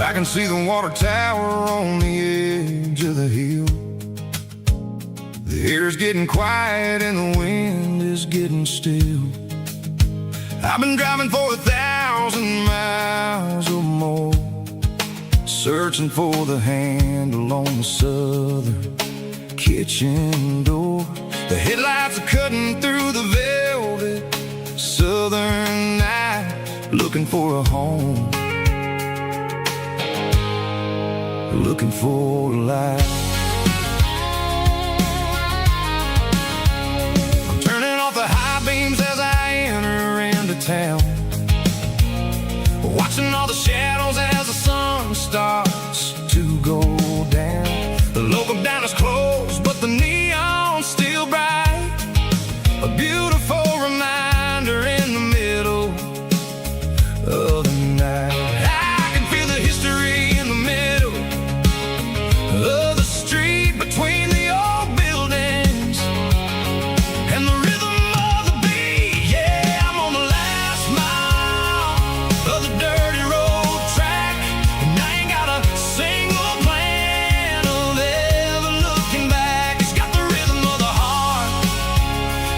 I can see the water tower on the edge of the hill. The air's getting quiet and the wind is getting still. I've been driving for 1,000 miles or more, searching for the handle on the southern kitchen door. The headlights are cutting through the velvet southern night, looking for a home, looking for a life. I'm turning off the high beams as I enter town, watching all the shadows as the sun starts to go down. The local diner's closed, but the neon's still bright, a beautiful reminder in the middle of the night. I can feel the history in the middle of the street, between the old buildings and the rhythm of the beat. Yeah, I'm on the last mile of the dirty road track, and I ain't got a single plan of ever looking back. It's got the rhythm of the heart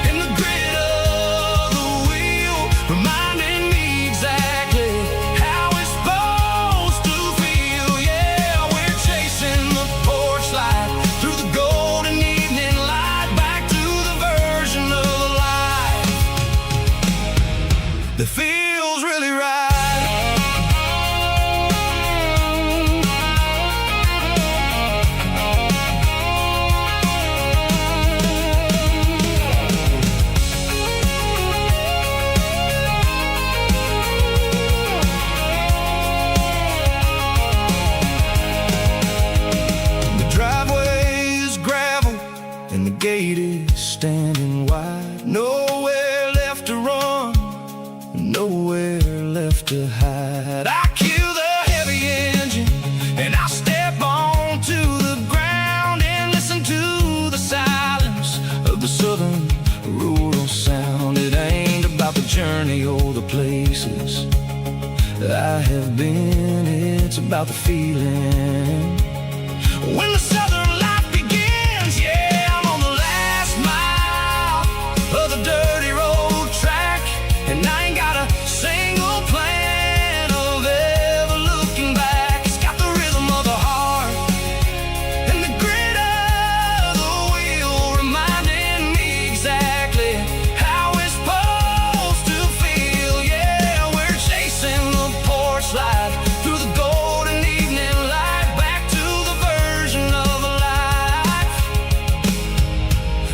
and the grit of the wheel, reminding me exactly how it's supposed to feel. Yeah, we're chasing the porch light through the golden evening light, back to the version of life that feels really right. The driveway is gravel and the gate is standing wide. Nowhere left to run, nowhere left to hide. I kill the heavy engine and I step onto the ground and listen to the silence of the southern rural sound. It ain't about the journey or the places I have been, it's about the feeling when the southern life begins. Yeah, I'm on the last mile of the dirty road track, and I ain't got a single plan of ever looking back. It's got the rhythm of the heart and the grit of the wheel, reminding me exactly how it's supposed to feel. Yeah, we're chasing the porch light through the golden evening light, back to the version of life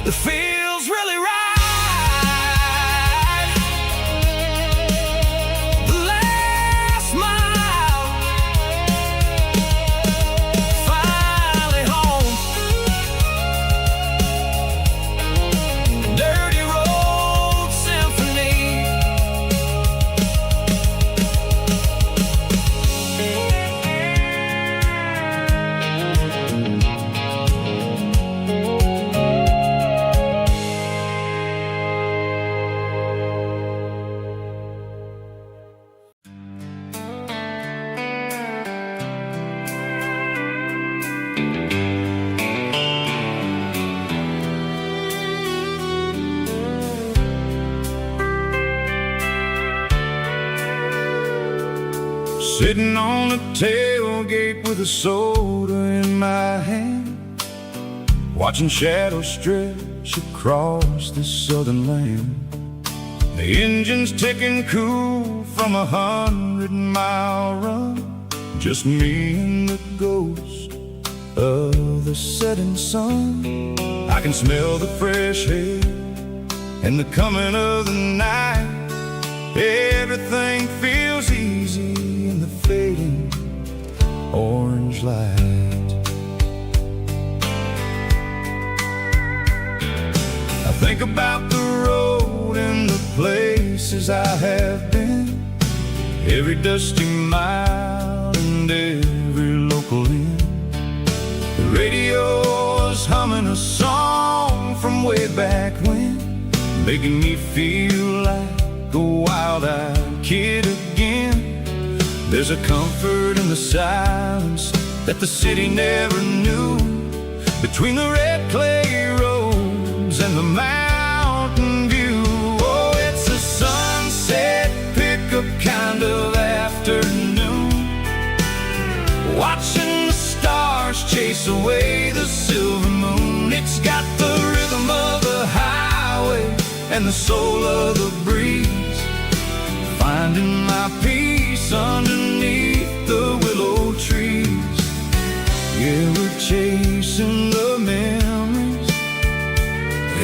that feels really right. The last mile, finally home. Dirty Road Symphony. Sitting on the tailgate with a soda in my hand, watching shadows stretch across this southern land. The engine's ticking cool from 100-mile run, just me and the ghost of the setting sun. I can smell the fresh air and the coming of the night. Everything feels easy in the fading orange light. I think about the road and the places I have been, every dusty mile and every local inn. The radio is humming a song from way back when, making me feel like a wild-eyed kid again. There's a comfort in the silence that the city never knew, between the red clay roads and the mountain view. Oh, it's a sunset pickup kind of afternoon, watching the stars chase away the silver moon. It's got the rhythm of the highway and the soul of the breeze, finding my peace underneath the willow trees. Yeah, we're chasing the memories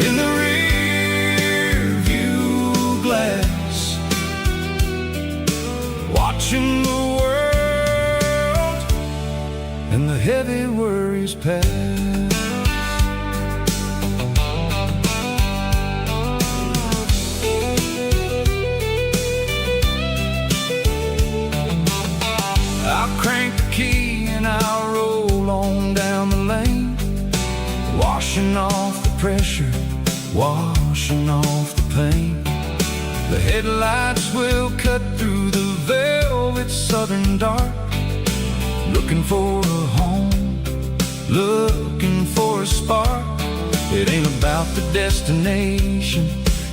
in the rear view glass, heavy worries pass. I'll crank the key and I'll roll on down the lane, washing off the pressure, washing off the pain. The headlights will cut through the velvet southern dark, looking for a home, looking for a spark. It ain't about the destination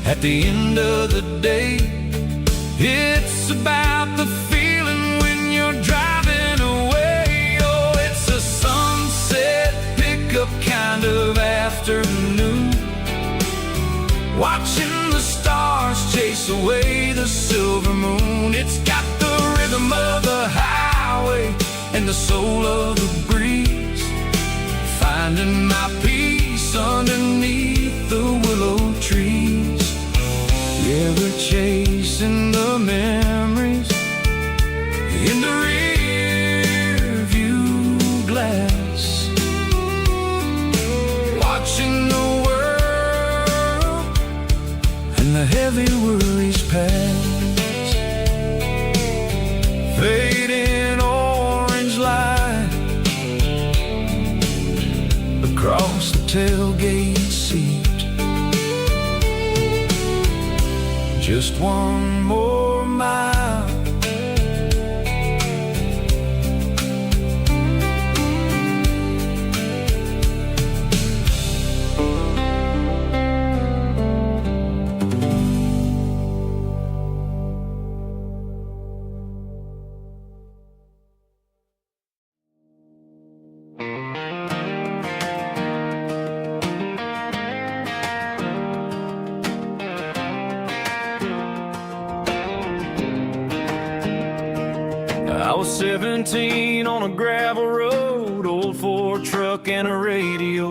at the end of the day. It's about the feeling when you're driving away. Oh, it's a sunset pickup kind of afternoon, watching the stars chase away the silver moon. It's got the rhythm of the highway and the soul of the breeze, finding my peace underneath the willow trees. Yeah, we're chasing the memories in the rear view glass, watching the world and the heavy worries pass. Fading orange light across the tailgate seat. Just one more mile, I was 17 on a gravel road, old Ford truck and a radio,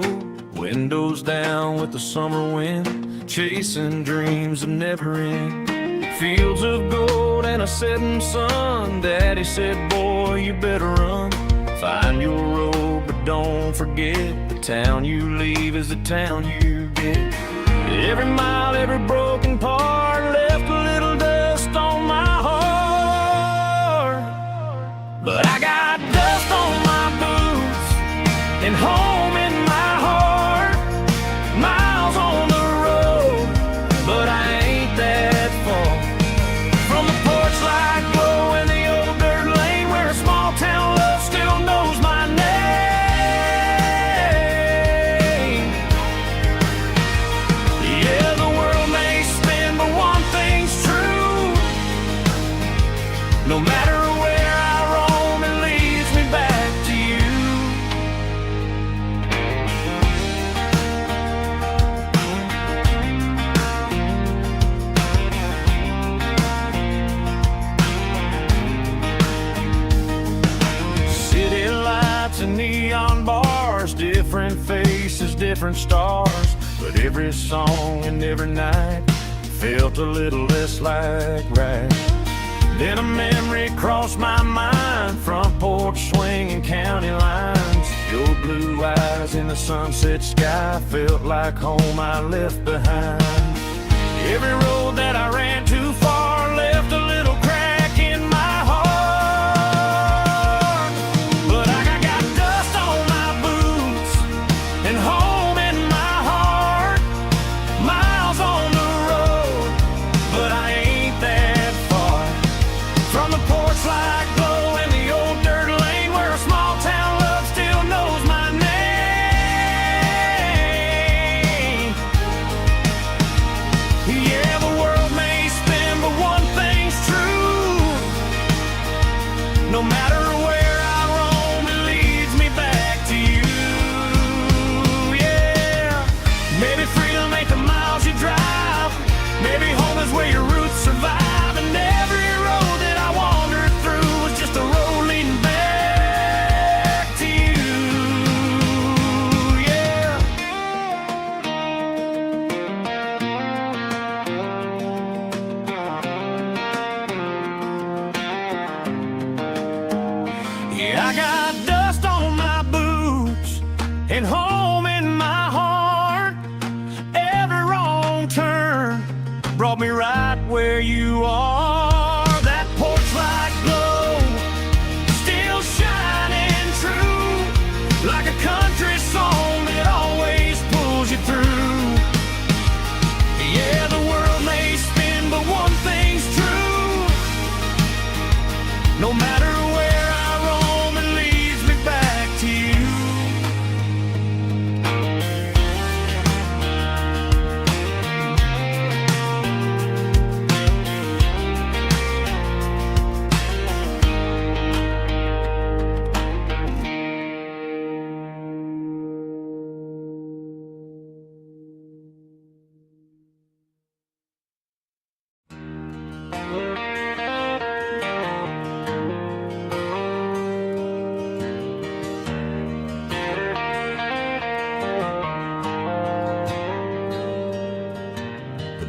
windows down with the summer wind, chasing dreams of never end. Fields of gold and a setting sun. Daddy said, boy, you better run, find your road, but don't forget, the town you leave is the town you get. Every mile, every broken part left a little dust on my heart. But I got dust on my boots and home in my heart. Miles on the road, but I ain't that far from the porch light glow in the old dirt lane, where a small town love still knows my name. Yeah, the world may spin, but one thing's true: no matter where I roam, it leads me back to you. City lights and neon bars, different faces, different stars, but every song and every night felt a little less like right. Then a memory crossed my mind, front porch swinging county lines. Your blue eyes in the sunset sky felt like home I left behind. Every road that I ran too far left a little crack in my heart. But I got dust on my boots and home in my heart. Miles on the road, but I ain't that far from the porch light glow in the old dirt lane, where a small town love still knows my name. Yeah, the world may spin, but one thing's true: no matter where I roam, it leads me back to you. Yeah, maybe freedom ain't the miles you drive, maybe home is where your roots survive, and every road that I wandered through was just a road leading back to you. Yeah. where you are. That porch light glow, still shining true, like a country song that always pulls you through. Yeah, the world may spin, but one thing's true. No matter where I roam, it leads me back to you.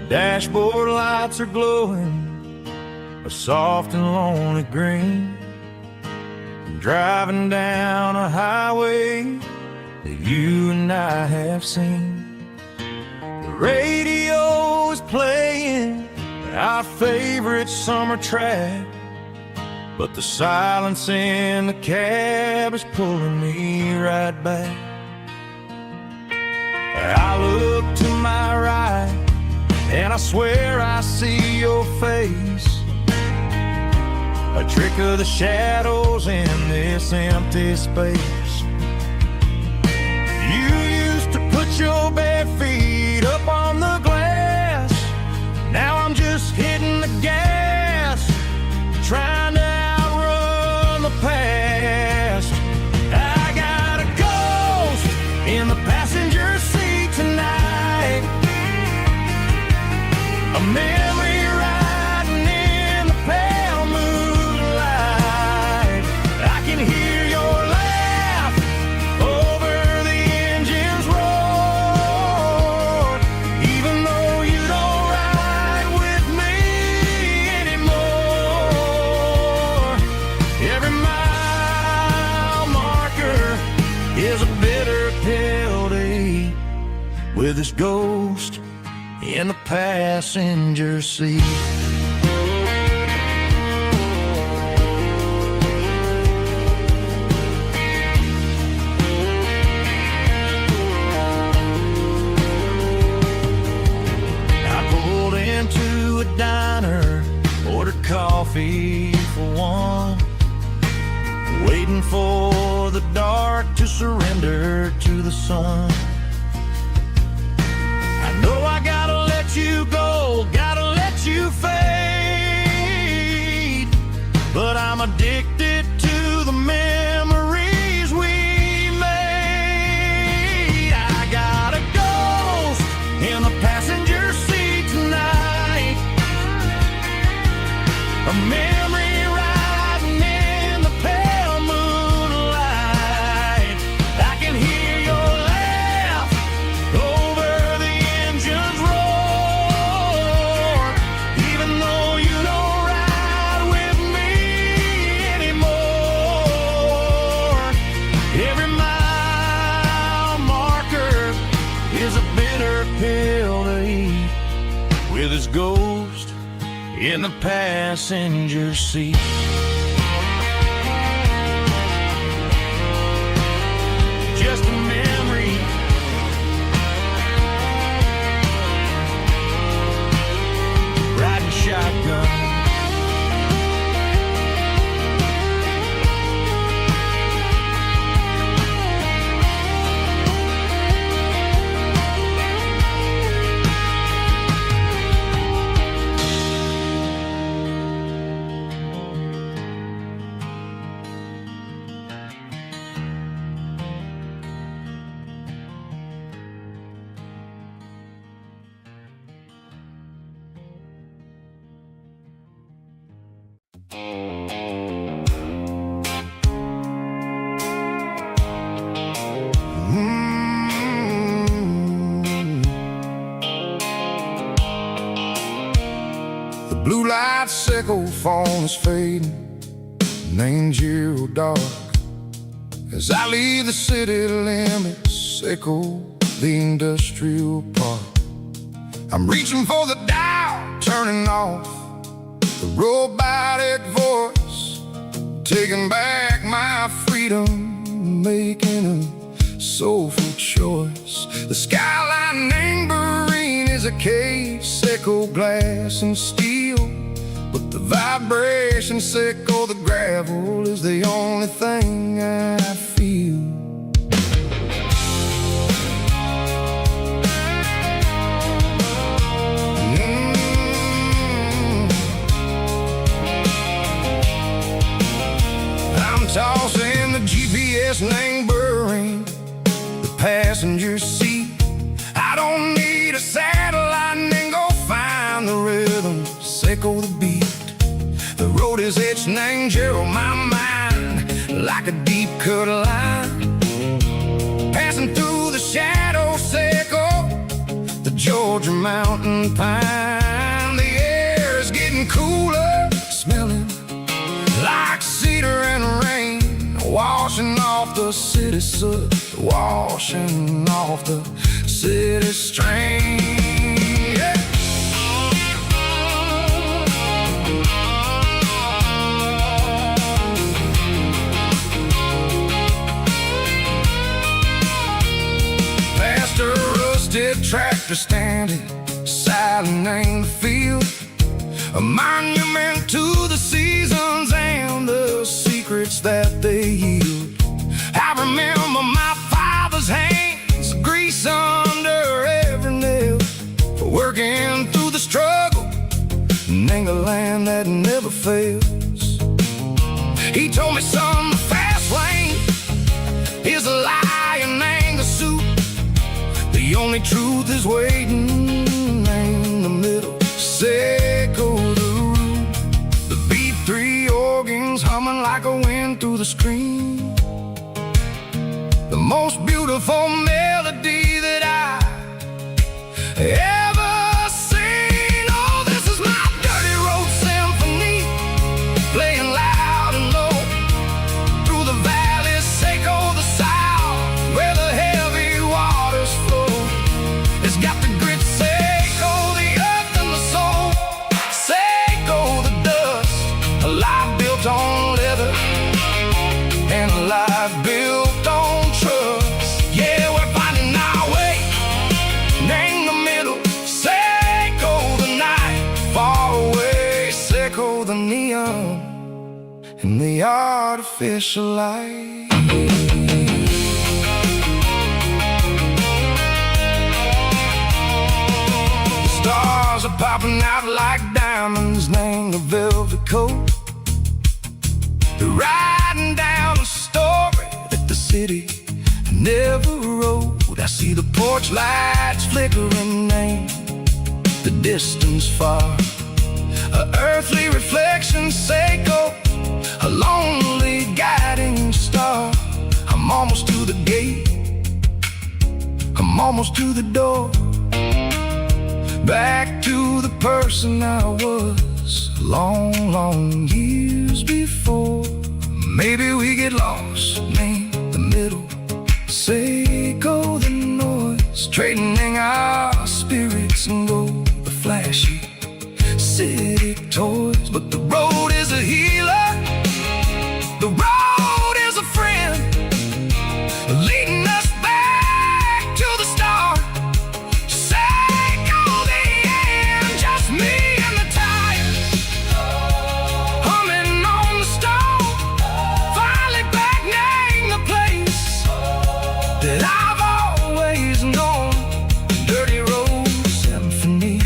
Dashboard lights are glowing a soft and lonely green. Driving down a highway that you and I have seen. The radio is playing our favorite summer track, but the silence in the cab is pulling me right back. I look to my right and I swear I see your face, a trick of the shadows in this empty space. You used to put your bare feet up on the glass. Now I'm just hitting the gas, trying to outrun the past. I got a ghost in the passenger seat tonight, a memory riding in the pale moonlight. I can hear your laugh over the engine's roar, even though you don't ride with me anymore. Every mile marker is a bitter pill to eat, with this ghost in the passenger seat. I pulled into a diner, ordered coffee for one, waiting for the dark to surrender to the sun. No, I gotta let you go, gotta let you fade, but I'm addicted to the memories we made. I got a ghost in the passenger seat tonight, a memory riding in the pale moonlight. I can hear your laugh over the engine's roar, even though you don't ride with me anymore. Every mile marker is a bitter pill to eat, with his ghost in the passenger seat. Just a memory, riding shotgun. The blue light sickle phone is fading, and ain't zero dark. As I leave the city limits, sickle the industrial park. I'm reaching for the dial, turning off the robotic voice, taking back my freedom, making a soulful choice. The Skyline Marine is a case, echo glass and steel, but the vibration Seiko, the gravel, is the only thing I feel. I'm tossing the GPS neighboring the passenger seat. I don't need a satellite and go find the rhythm, Seiko the beat. The road is etched Nangel on my mind like a deep cut line, passing through the shadow, Seiko, the Georgia mountain pine. The air is getting cooler, smelling like cedar and rain, washing off the city soot, washing off the city strain. Yeah. Past a rusted tractor standing silent in the field, a monument to the seasons and the secrets that they yield. I remember my father's hands, grease under every nail, working through the struggle, in a land that never fails. He told me, son, the fast lane is a lion and the suit. The only truth is waiting in the middle. Seiko the root, the B3 organs humming like a wind through the screen. The most beautiful melody that I ever seen. Oh, this is my dirty road symphony, playing loud and low through the valleys, Seiko the south, where the heavy waters flow. It's got the grit, Seiko the earth and the soul, Seiko the dust, a life built on leather and a life built on trust. Yeah, we're finding our way in the middle, Seiko the night, far away, Seiko the neon and the artificial light. Stars are popping out like diamonds, name the velvet coat. They're riding down a story that the city never wrote. I see the porch lights flickering, name the distance far, a earthly reflection, Seiko, a lonely guiding star. I'm almost to the gate, I'm almost to the door, back to the person I was long, long years before. Maybe we get lost in the middle, Seiko the noise, trading our spirits and go the flashy city toys. But the road is a healer, the road is a friend, leading us back to the start. Seiko the end, just me and the tires, humming on the stove, finally back name the place that I've always known. Dirty road symphony,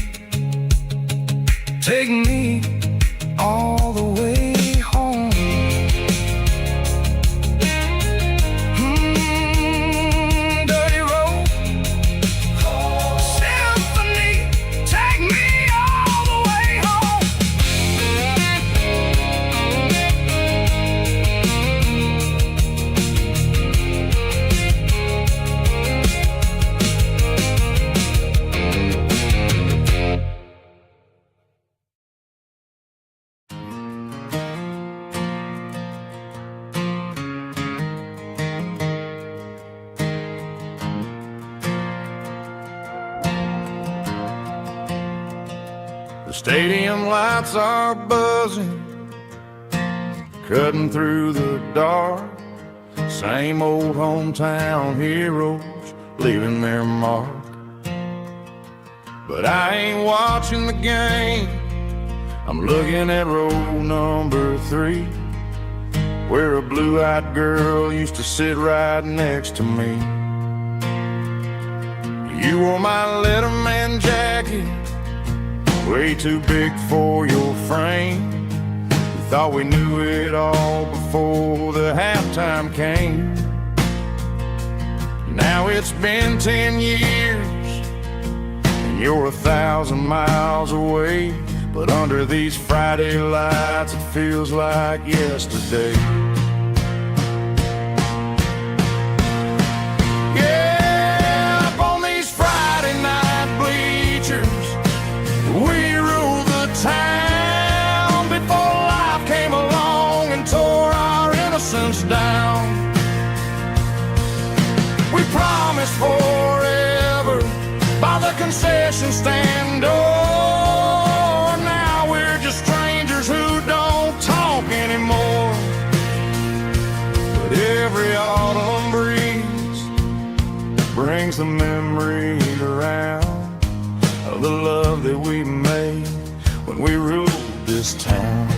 take me on. Stadium lights are buzzing, cutting through the dark. Same old hometown heroes leaving their mark. But I ain't watching the game, I'm looking at row number 3, where a blue-eyed girl used to sit right next to me. You wore my Letterman jacket, way too big for your frame. We thought we knew it all before the halftime came. Now it's been 10 years, and you're 1,000 miles away. But under these Friday lights, it feels like yesterday. Yeah, up on these Friday night bleachers, we ruled the town before life came along and tore our innocence down. We promised forever by the concession stand door. Now we're just strangers who don't talk anymore. But every autumn breeze brings the memory around of the love that we made when we ruled this town.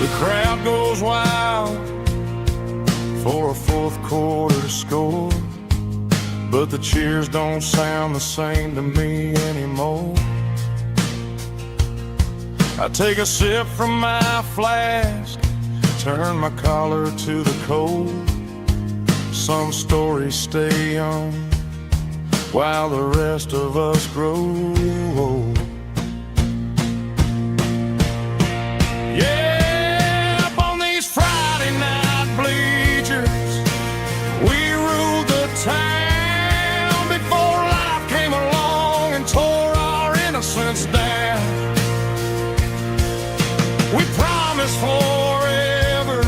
The crowd goes wild for a fourth quarter score, but the cheers don't sound the same to me anymore. I take a sip from my flask, turn my collar to the cold. Some stories stay young while the rest of us grow old. Town before life came along and tore our innocence down. We promised forever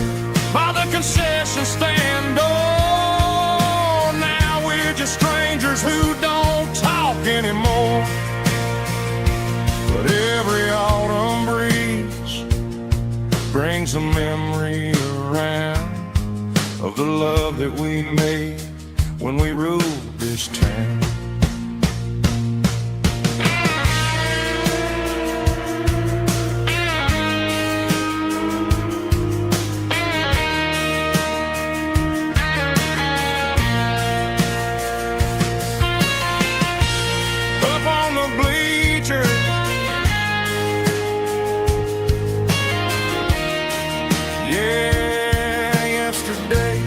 by the concession stand door. Now we're just strangers who don't talk anymore. But every autumn breeze brings a memory around of the love that we made when we ruled this town. Up on the bleachers, yeah, yesterday.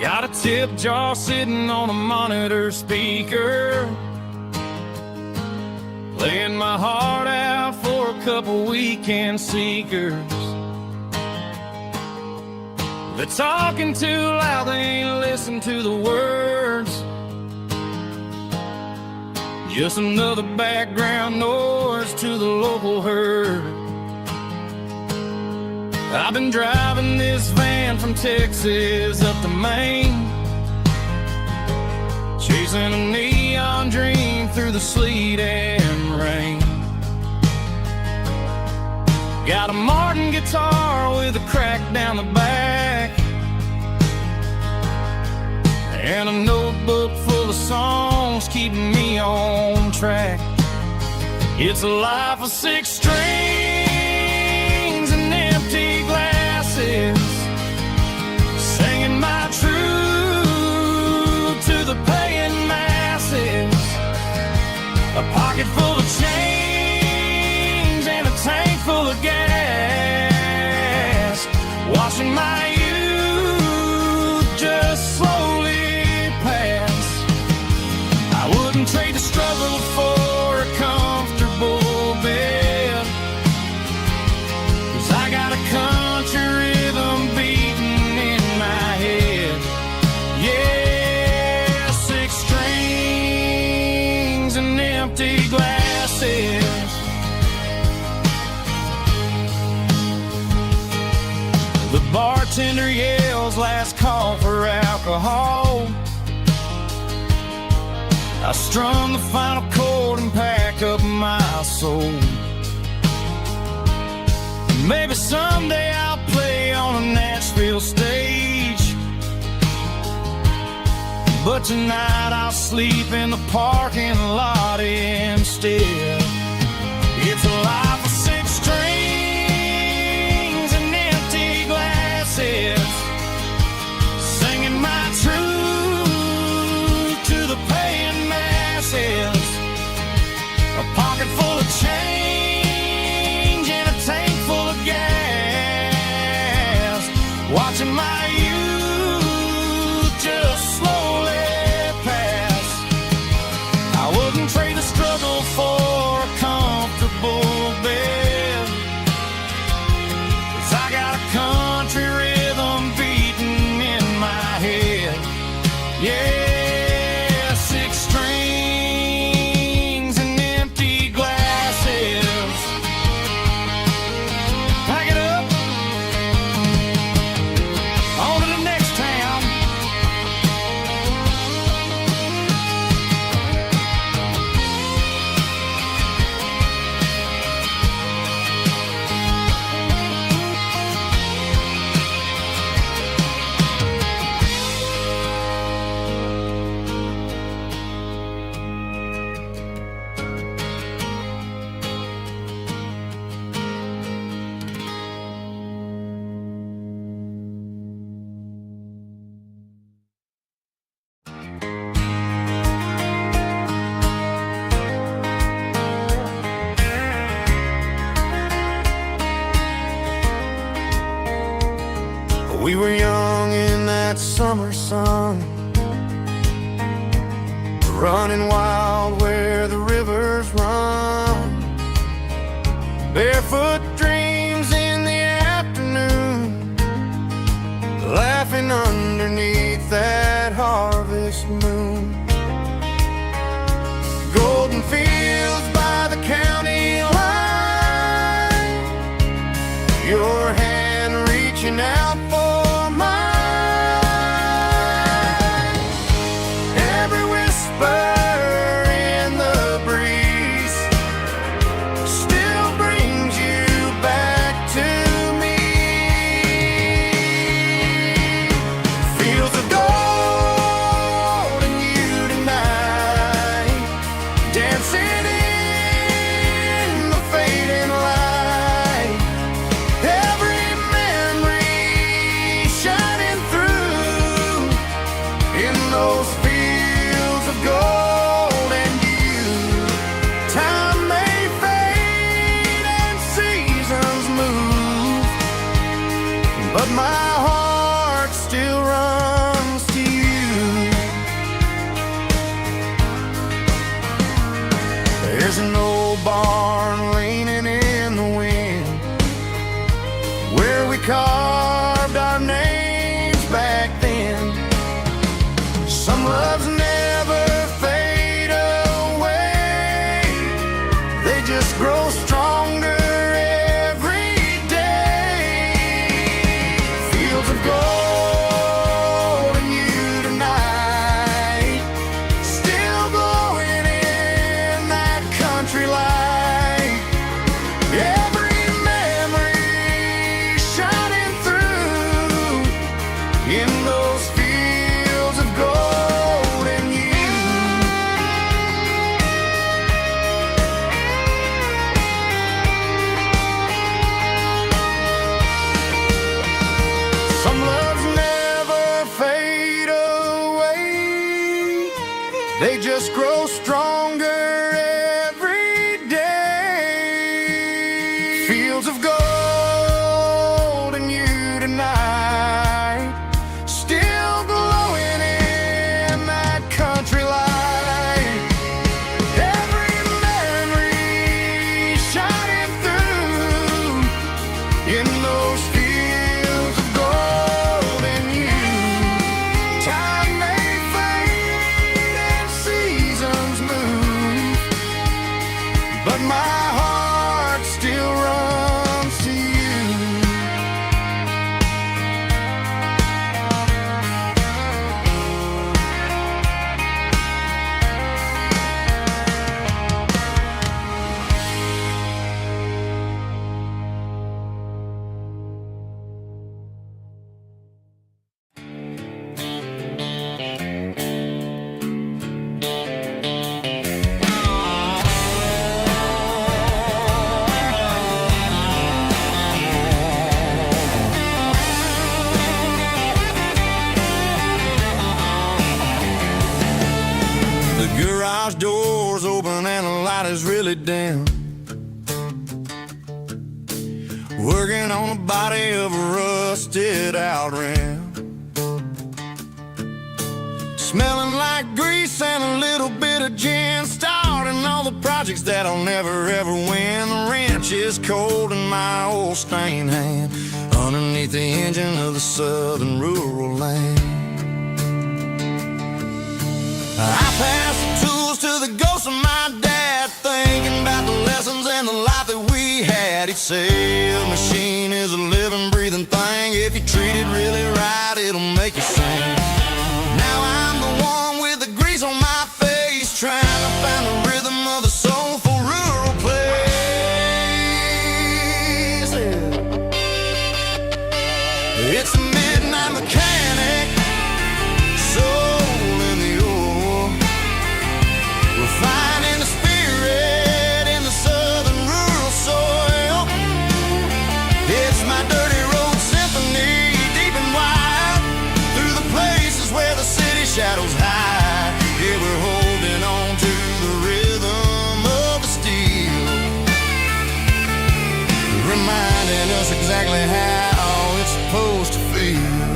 Got a tip jar sitting on a monitor speaker, playing my heart out for a couple weekend seekers. They're talking too loud, they ain't listen to the words. Just another background noise to the local herd. I've been driving this van from Texas up to Maine, chasing a neon dream through the sleet and rain. Got a Martin guitar with a crack down the back, and a notebook full of songs keeping me on track. It's a life of 6 strings and empty glasses, singing my truth to the paying masses. A pocket full of change and a tank full of gas, watching my youth just slowly pass. I wouldn't trade the struggle for a comfortable bed, 'cause I got a country rhythm beating in my head. Yeah, 6 strings and empty glasses. The bartender yells last call for alcohol. I strum the final chord and pack up my soul. Maybe someday I'll play on a Nashville stage, but tonight I'll sleep in the parking lot instead. It's a life of 6 strings and empty glasses, singing my truth to the paying masses. A pocket full of change and a tank full of gas, watching my youth just slowly pass. I wouldn't trade the struggle for a comfortable bed, 'cause I got a country rhythm beating in my head. Yeah, 6 strings and empty glasses. Pack it up, on to the next town. We were young in that summer sun, running wild where the rivers run. Barefoot dreams in the afternoon, laughing underneath that harvest moon. Golden fields by the county line, your hand reaching out for but my heart still runs to you. There's an old barn leaning in the wind, where we carved our names back then. Some loves never fade away, they just grow stronger every day. They just grow stronger every day. Fields of gold and you tonight, still glowing in that country light. Every memory shining through in those fields of gold and you. Time may fade and seasons move, but my heart still runs to you. The garage door's open and the light is really dim. Working on the body of a rusted out rim. Smelling like grease and a little bit of gin. Starting all the projects that I'll never ever win. The wrench is cold in my old stained hand, underneath the engine of the southern rural land. I pass the tools to the ghost of my dad, thinking about the lessons and the life that we had. He'd say a machine is a living, breathing thing. If you treat it really right, it'll make you sing. Now I'm the one with the grease on my face, trying to find the rhythm of the soulful rural place. It's a midnight mechanic, soul in the ore, refining the spirit in the southern rural soil. It's my dirty road symphony, deep and wide, through the places where the city shadows hide. Yeah, we're holding on to the rhythm of the steel, reminding us exactly how it's supposed to feel.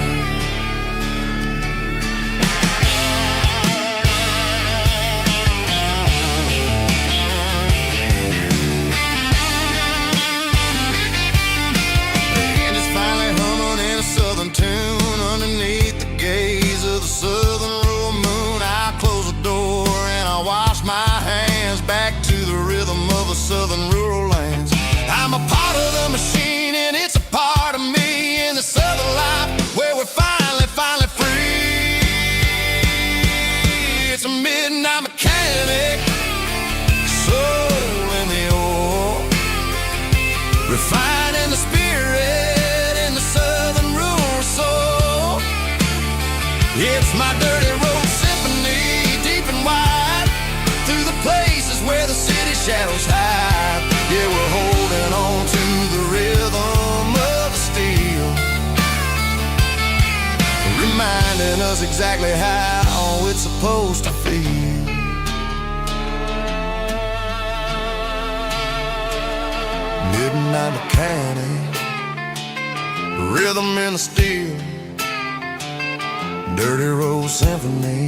Southern tune underneath the gaze of the southern rural moon. I close the door and I wash my hands, back to the rhythm of the southern rural lands. I'm a part of the machine and it's a part of me, in the southern life where we're finally free. It's a midnight mechanic, soul in the ore, refining the spirit in the southern rural soul. It's my dirty road symphony, deep and wide, through the places where the city shadows hide. Yeah, we're holding on to the rhythm of the steel, reminding us exactly how it's supposed to feel. Midnight mechanic, rhythm in the steel, dirty road symphony.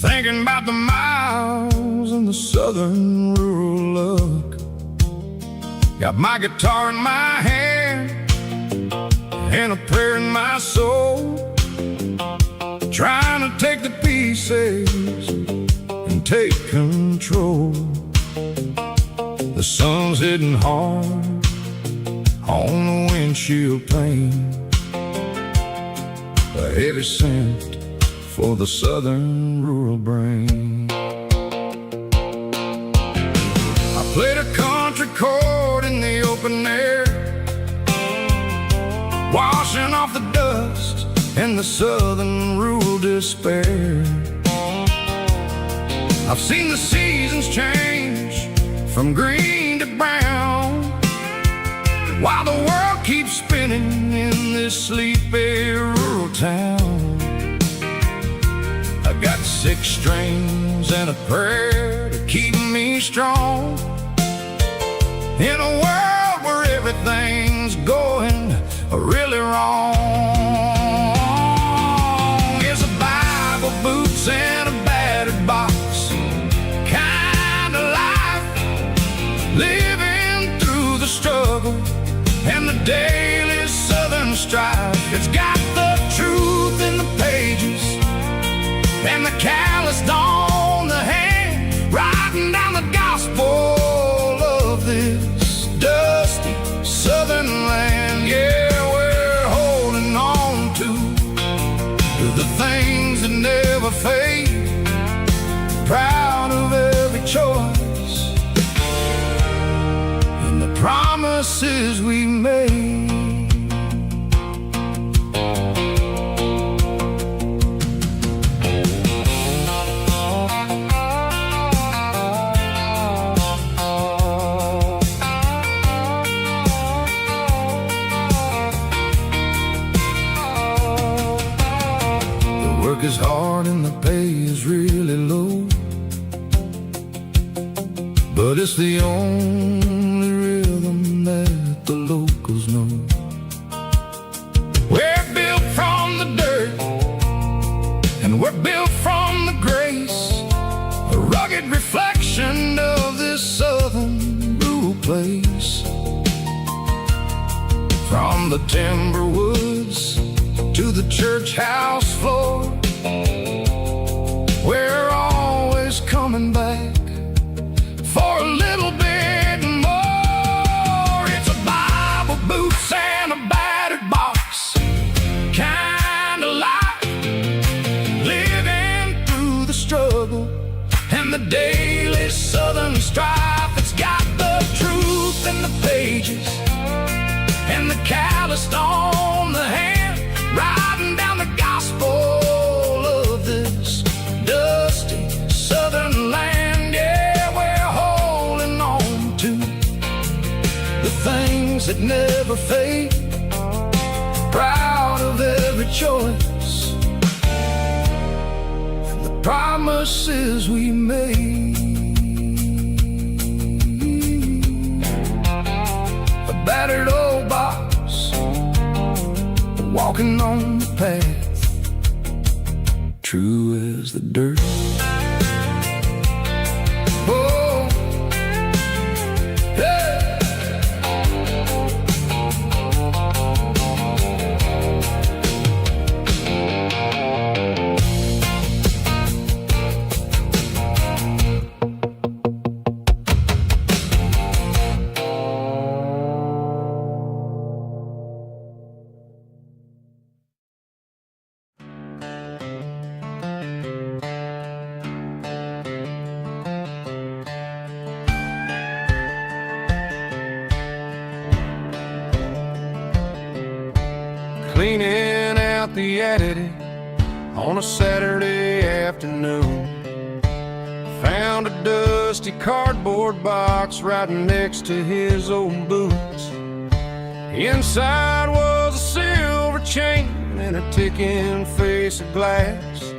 thinking about the miles and the southern rural look. Got my guitar in my hand and a prayer in my soul, trying to take the pieces and take control. The sun's hitting hard on the windshield pane, a heavy scent for the southern rural brain. I played a country chord in the open air, washing off the dust and the southern rural despair. I've seen the seasons change from green to brown, while the world keeps spinning in this sleepy rural town. I got 6 strings and a prayer to keep me strong, in a world where everything's going really wrong. Is a Bible, boots, and a battered box kind of life, living through the struggle and the daily southern strife. It's got the truth in the pages and the calloused on the hand, writing down the gospel of this dusty southern land. Yeah, we're holding on to the things that never fade, proud of every choice and the promises we made. Work is hard and the pay is really low, but it's the only rhythm that the locals know. We're built from the dirt and we're built from the grace, a rugged reflection of this southern rural place. From the timber woods to the church house floor, we're always coming back for a little bit more. It's a Bible, boots, and a battered box kind of life, living through the struggle and the daily southern strife. It's got the truth in the pages and the calloused on the hand, writing down the gospel of this dusty southern land. Yeah, we're holding on to the things that never fade, proud of every choice and the promises we made. A battered old box, walking on the path, true as the dirt. Oh, yeah. Cleaning out the attic on a Saturday afternoon, found a dusty cardboard box right next to his old boots. Inside was a silver chain and a ticking face of glass,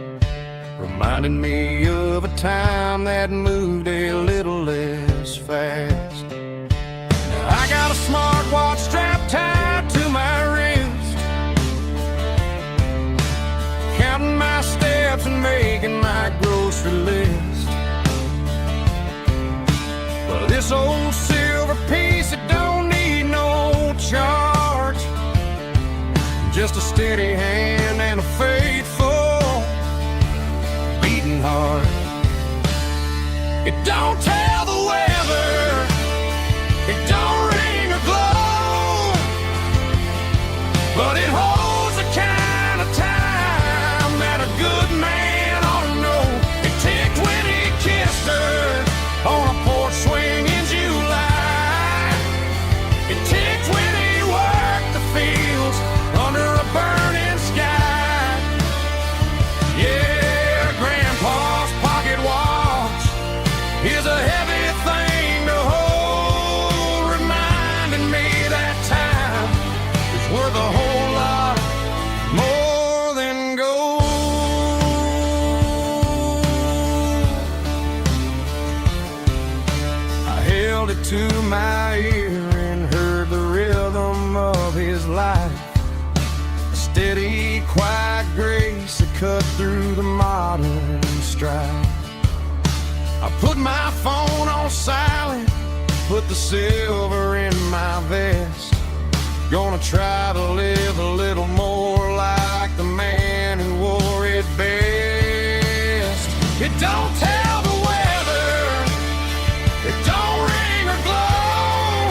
reminding me of a time that moved a little less fast. I got a smartwatch strapped tied to my wrist, counting my steps and making my groceries steady hand and a faithful beating heart. It don't tell the weather, it don't ring or glow, but it holds the kind of time that a good man ought to know. It ticked when he kissed her on a porch swing in July. It ticked when he worked the fields under a burning sky. Yeah, Grandpa's pocket watch is a heavy thing to hold, reminding me that time is worth a whole lot more than gold. I held it to my ear and heard the rhythm of his life, a steady, quiet grace that cut through the modern strife. I put my phone on silent, put the silver in my vest. Gonna try to live a little more like the man who wore it best. It don't tell the weather, it don't ring or glow,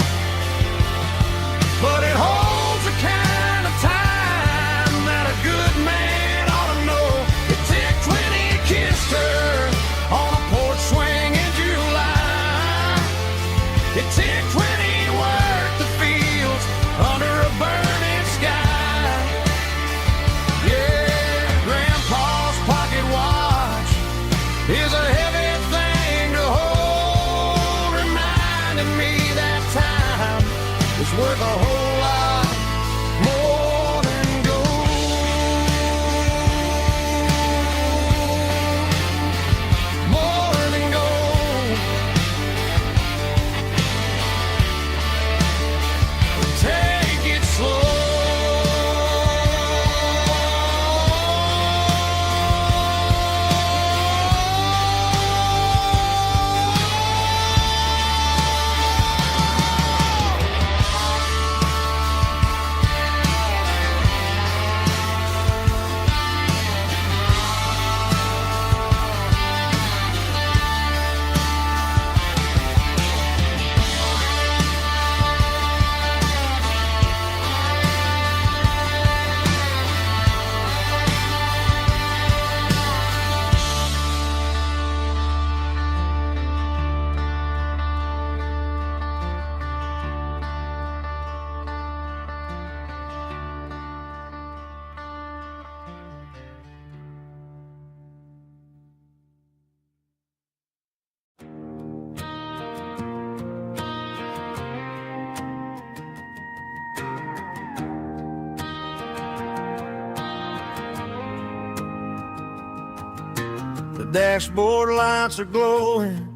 but it holds the kind of time that a good man ought to know. It ticked when he kissed her on a porch swing in July. It ticked when he worked the fields under a burning sky. Yeah, Grandpa's pocket watch is a heavy thing to hold, reminding me that time is worth a whole lot more than gold. More than gold. Take it slow. The dashboard lights are glowing,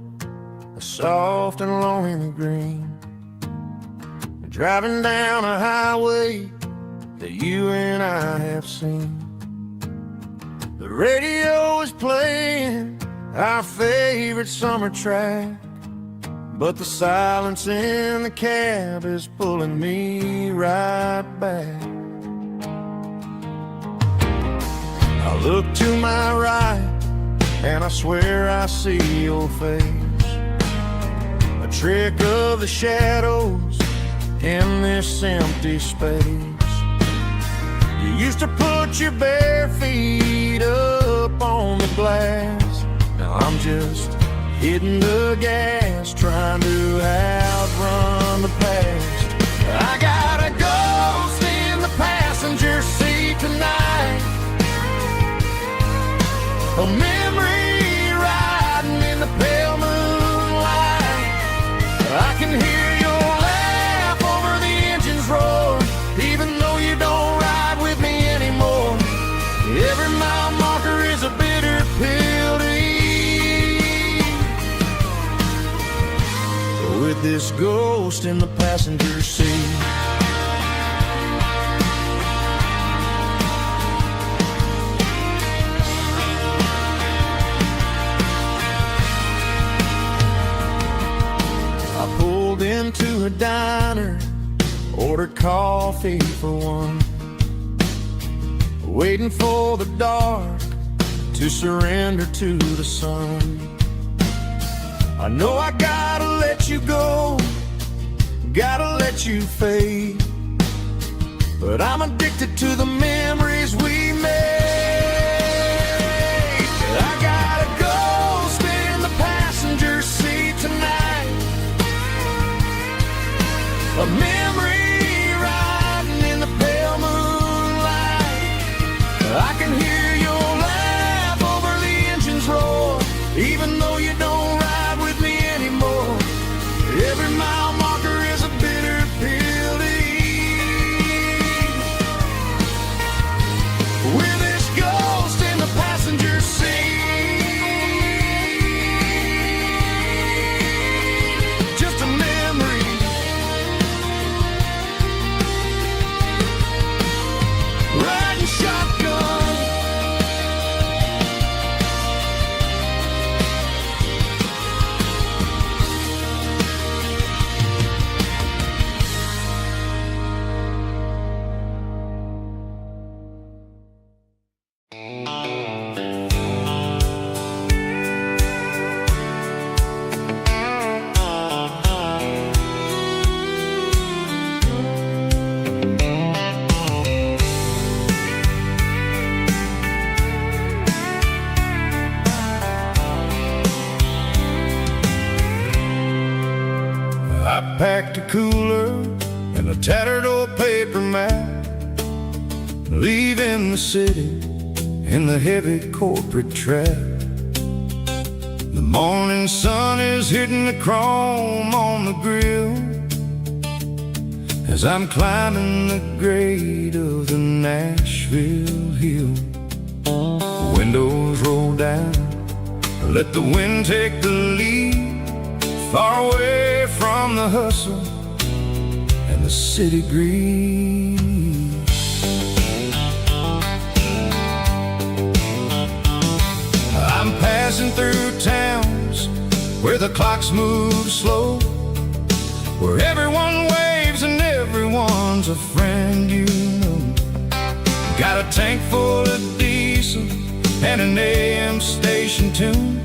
a soft and lonely green. Driving down a highway that you and I have seen. The radio is playing our favorite summer track, but the silence in the cab is pulling me right back. I look to my right and I swear I see your face, a trick of the shadows in this empty space. You used to put your bare feet up on the glass. Now I'm just hitting the gas, trying to outrun the past. I got a ghost in the passenger seat tonight, a memory riding in the pale moonlight. I can hear your laugh over the engine's roar, even though you don't ride with me anymore. Every mile marker is a bitter pill to eat, with this ghost in the passenger seat. I pulled into a diner, ordered coffee for one. waiting for the dark to surrender to the sun. I know I gotta let you go, gotta let you fade, but I'm addicted to the memories we made. I got a ghost in the passenger seat tonight, a memory riding in the pale moonlight. I can hear your laugh over the engine's roar, even though you don't ride with me anymore. Every mile marker is a bitter pill to eat. With this ghost in the passenger seat, just a memory, riding shotgun. I packed a cooler and a tattered old paper map, leaving the city in the heavy corporate trap. The morning sun is hitting the chrome on the grill as I'm climbing the grade of the Nashville hill. Windows roll down, let the wind take the lead, far away from the hustle and the city breeze. I'm passing through towns where the clocks move slow, where everyone waves and everyone's a friend you know. Got a tank full of diesel and an AM station tune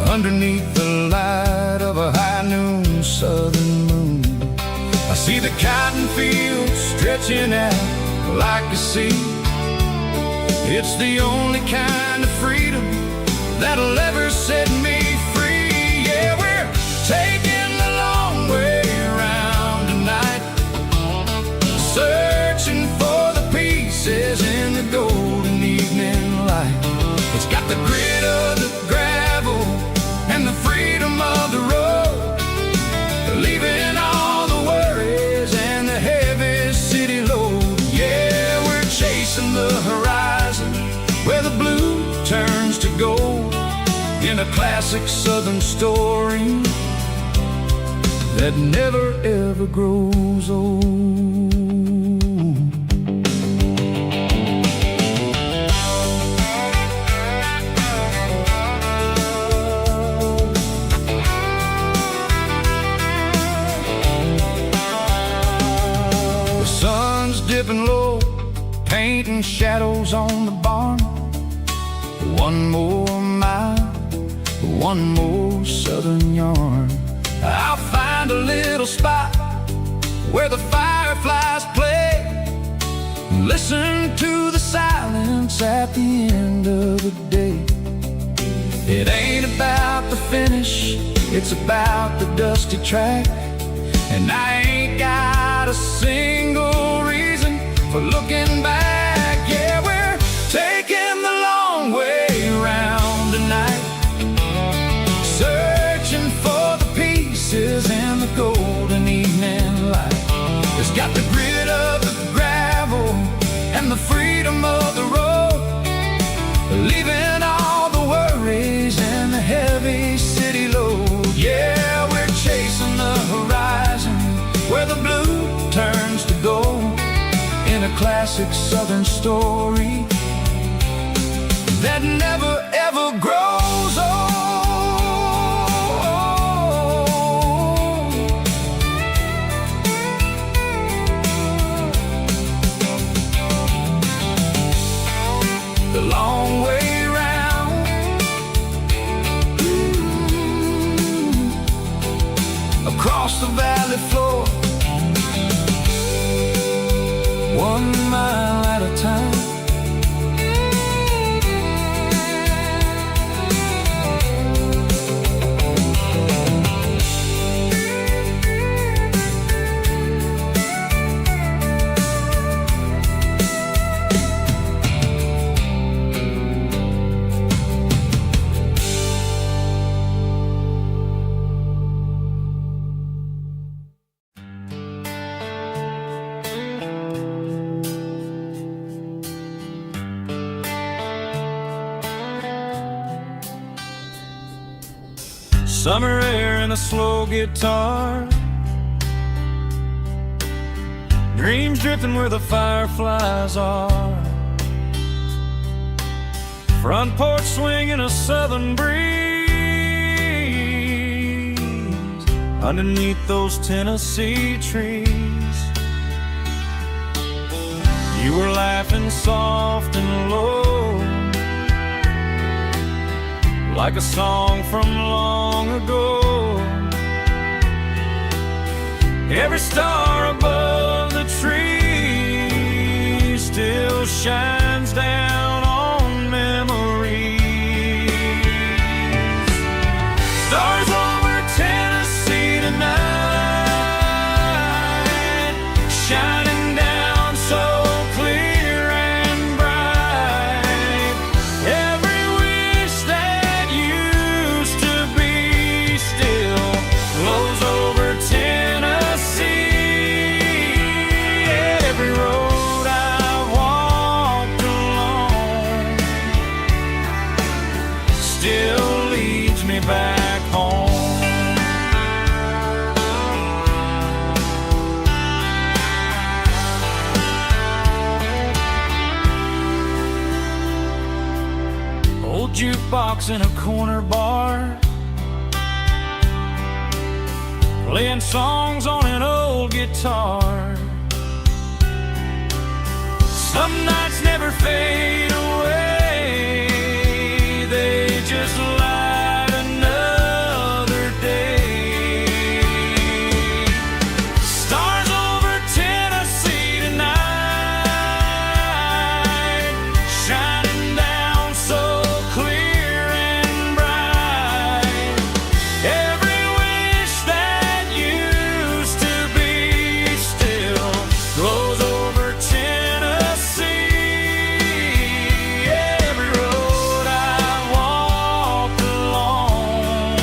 underneath the light of a high noon southern moon. I see the cotton fields stretching out like a sea. It's the only kind of freedom that'll ever set me free. Yeah, we're taking the long way around tonight, searching for the pieces in the golden evening light. It's got the grit of the gravel and the freedom of the road, leaving all the worries and the heavy city load. Yeah, we're chasing the horizon where the blue turns to gold, in a classic southern story that never ever grows old. Dipping low, painting shadows on the barn. One more mile, one more southern yarn. I'll find a little spot where the fireflies play, listen to the silence at the end of the day. It ain't about the finish, it's about the dusty track, and I ain't got a single reason for looking back. Yeah, we're taking the long way around tonight, searching for the pieces in the golden evening light. It's got the grit of the gravel and the freedom of the road, leaving all the worries and the heavy city load. Yeah, we're chasing the horizon where the blue turns to gold, in a classic southern story that never ever grows old. across the valley floor, 1 mile at a time. Summer air and a slow guitar, dreams drifting where the fireflies are. Front porch swinging a southern breeze underneath those Tennessee trees. You were laughing soft and low, like a song from long ago. Every star above the tree still shines down on memories. Stars over Tennessee tonight, shining down so clear and bright. Every wish that used to be still flows over Tennessee. Every road I've walked along still leads me back home. Old jukebox in a corner bar, playing songs on an old guitar. Some nights never fade away, they just light another day. Stars over Tennessee tonight, shining down so clear and bright. Every wish that used to be still glows over Tennessee. Every road I walked along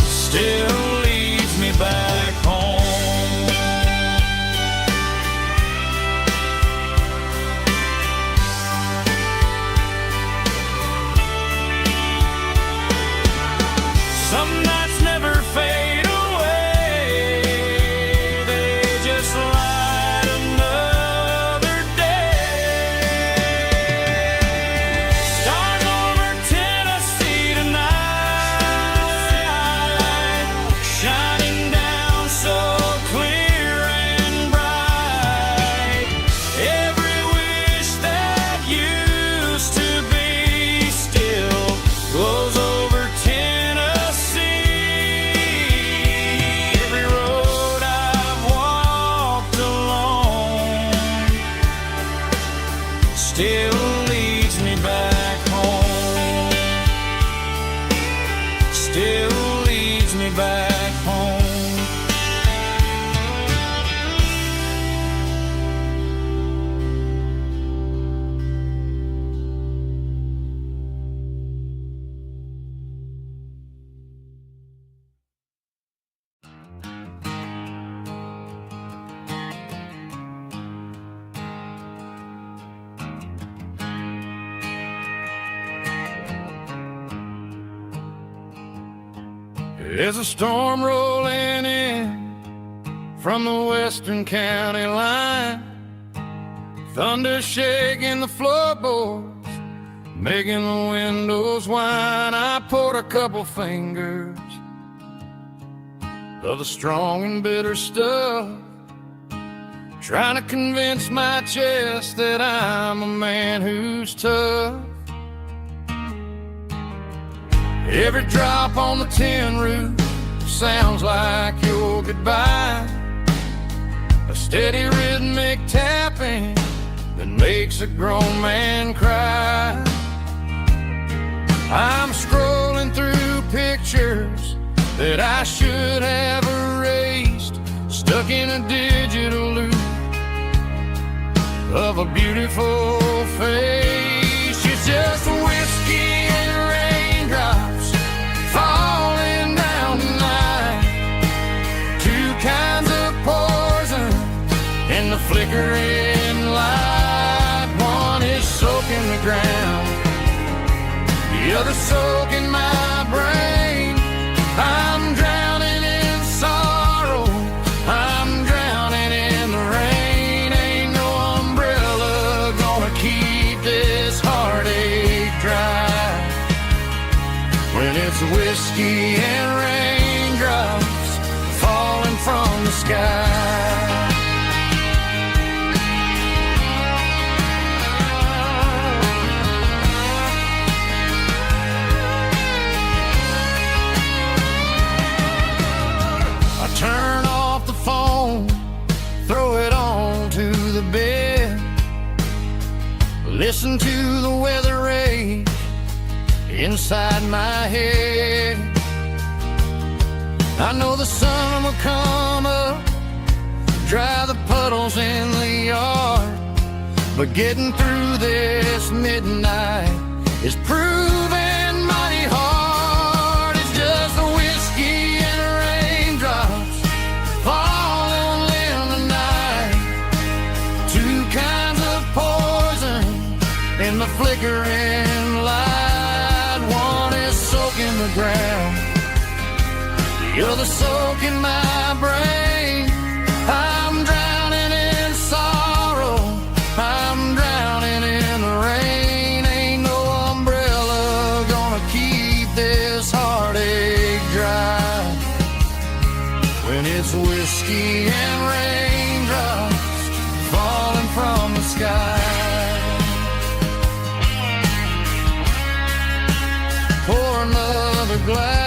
still leads me back home. Some nights never fade away, they just light another day. Stars over Tennessee tonight, shining down so clear and bright. Every wish that used to be still glows over Tennessee. Every road I've walked along still leads me back home. Still leads me back home. There's a storm rolling in from the western county line, thunder shaking the floorboards, making the windows whine. I poured a couple fingers of the strong and bitter stuff, trying to convince my chest that I'm a man who's tough. Every drop on the tin roof sounds like your goodbye, a steady rhythmic tapping that makes a grown man cry. I'm scrolling through pictures that I should have erased, stuck in a digital loop of a beautiful face. It's just whiskey and raindrops falling down tonight, two kinds of poison in the flickering light. One is soaking the ground, the other soaking my brain. I'm drowning in sorrow, I'm drowning in the rain. Ain't no umbrella gonna keep this heartache dry when it's whiskey and raindrops falling from the sky. Turn off the phone, throw it on to the bed, listen to the weather rage inside my head. I know the sun will come up, dry the puddles in the yard, but getting through this midnight is proving mighty hard. It's just the whiskey and raindrops falling in the night, two kinds of poison in the flickering light. One is soaking the ground, the other soaking my brain. I'm drowning in sorrow, I'm drowning in the rain. Ain't no umbrella gonna keep this heartache dry when it's whiskey and raindrops falling from the sky. Pour another glass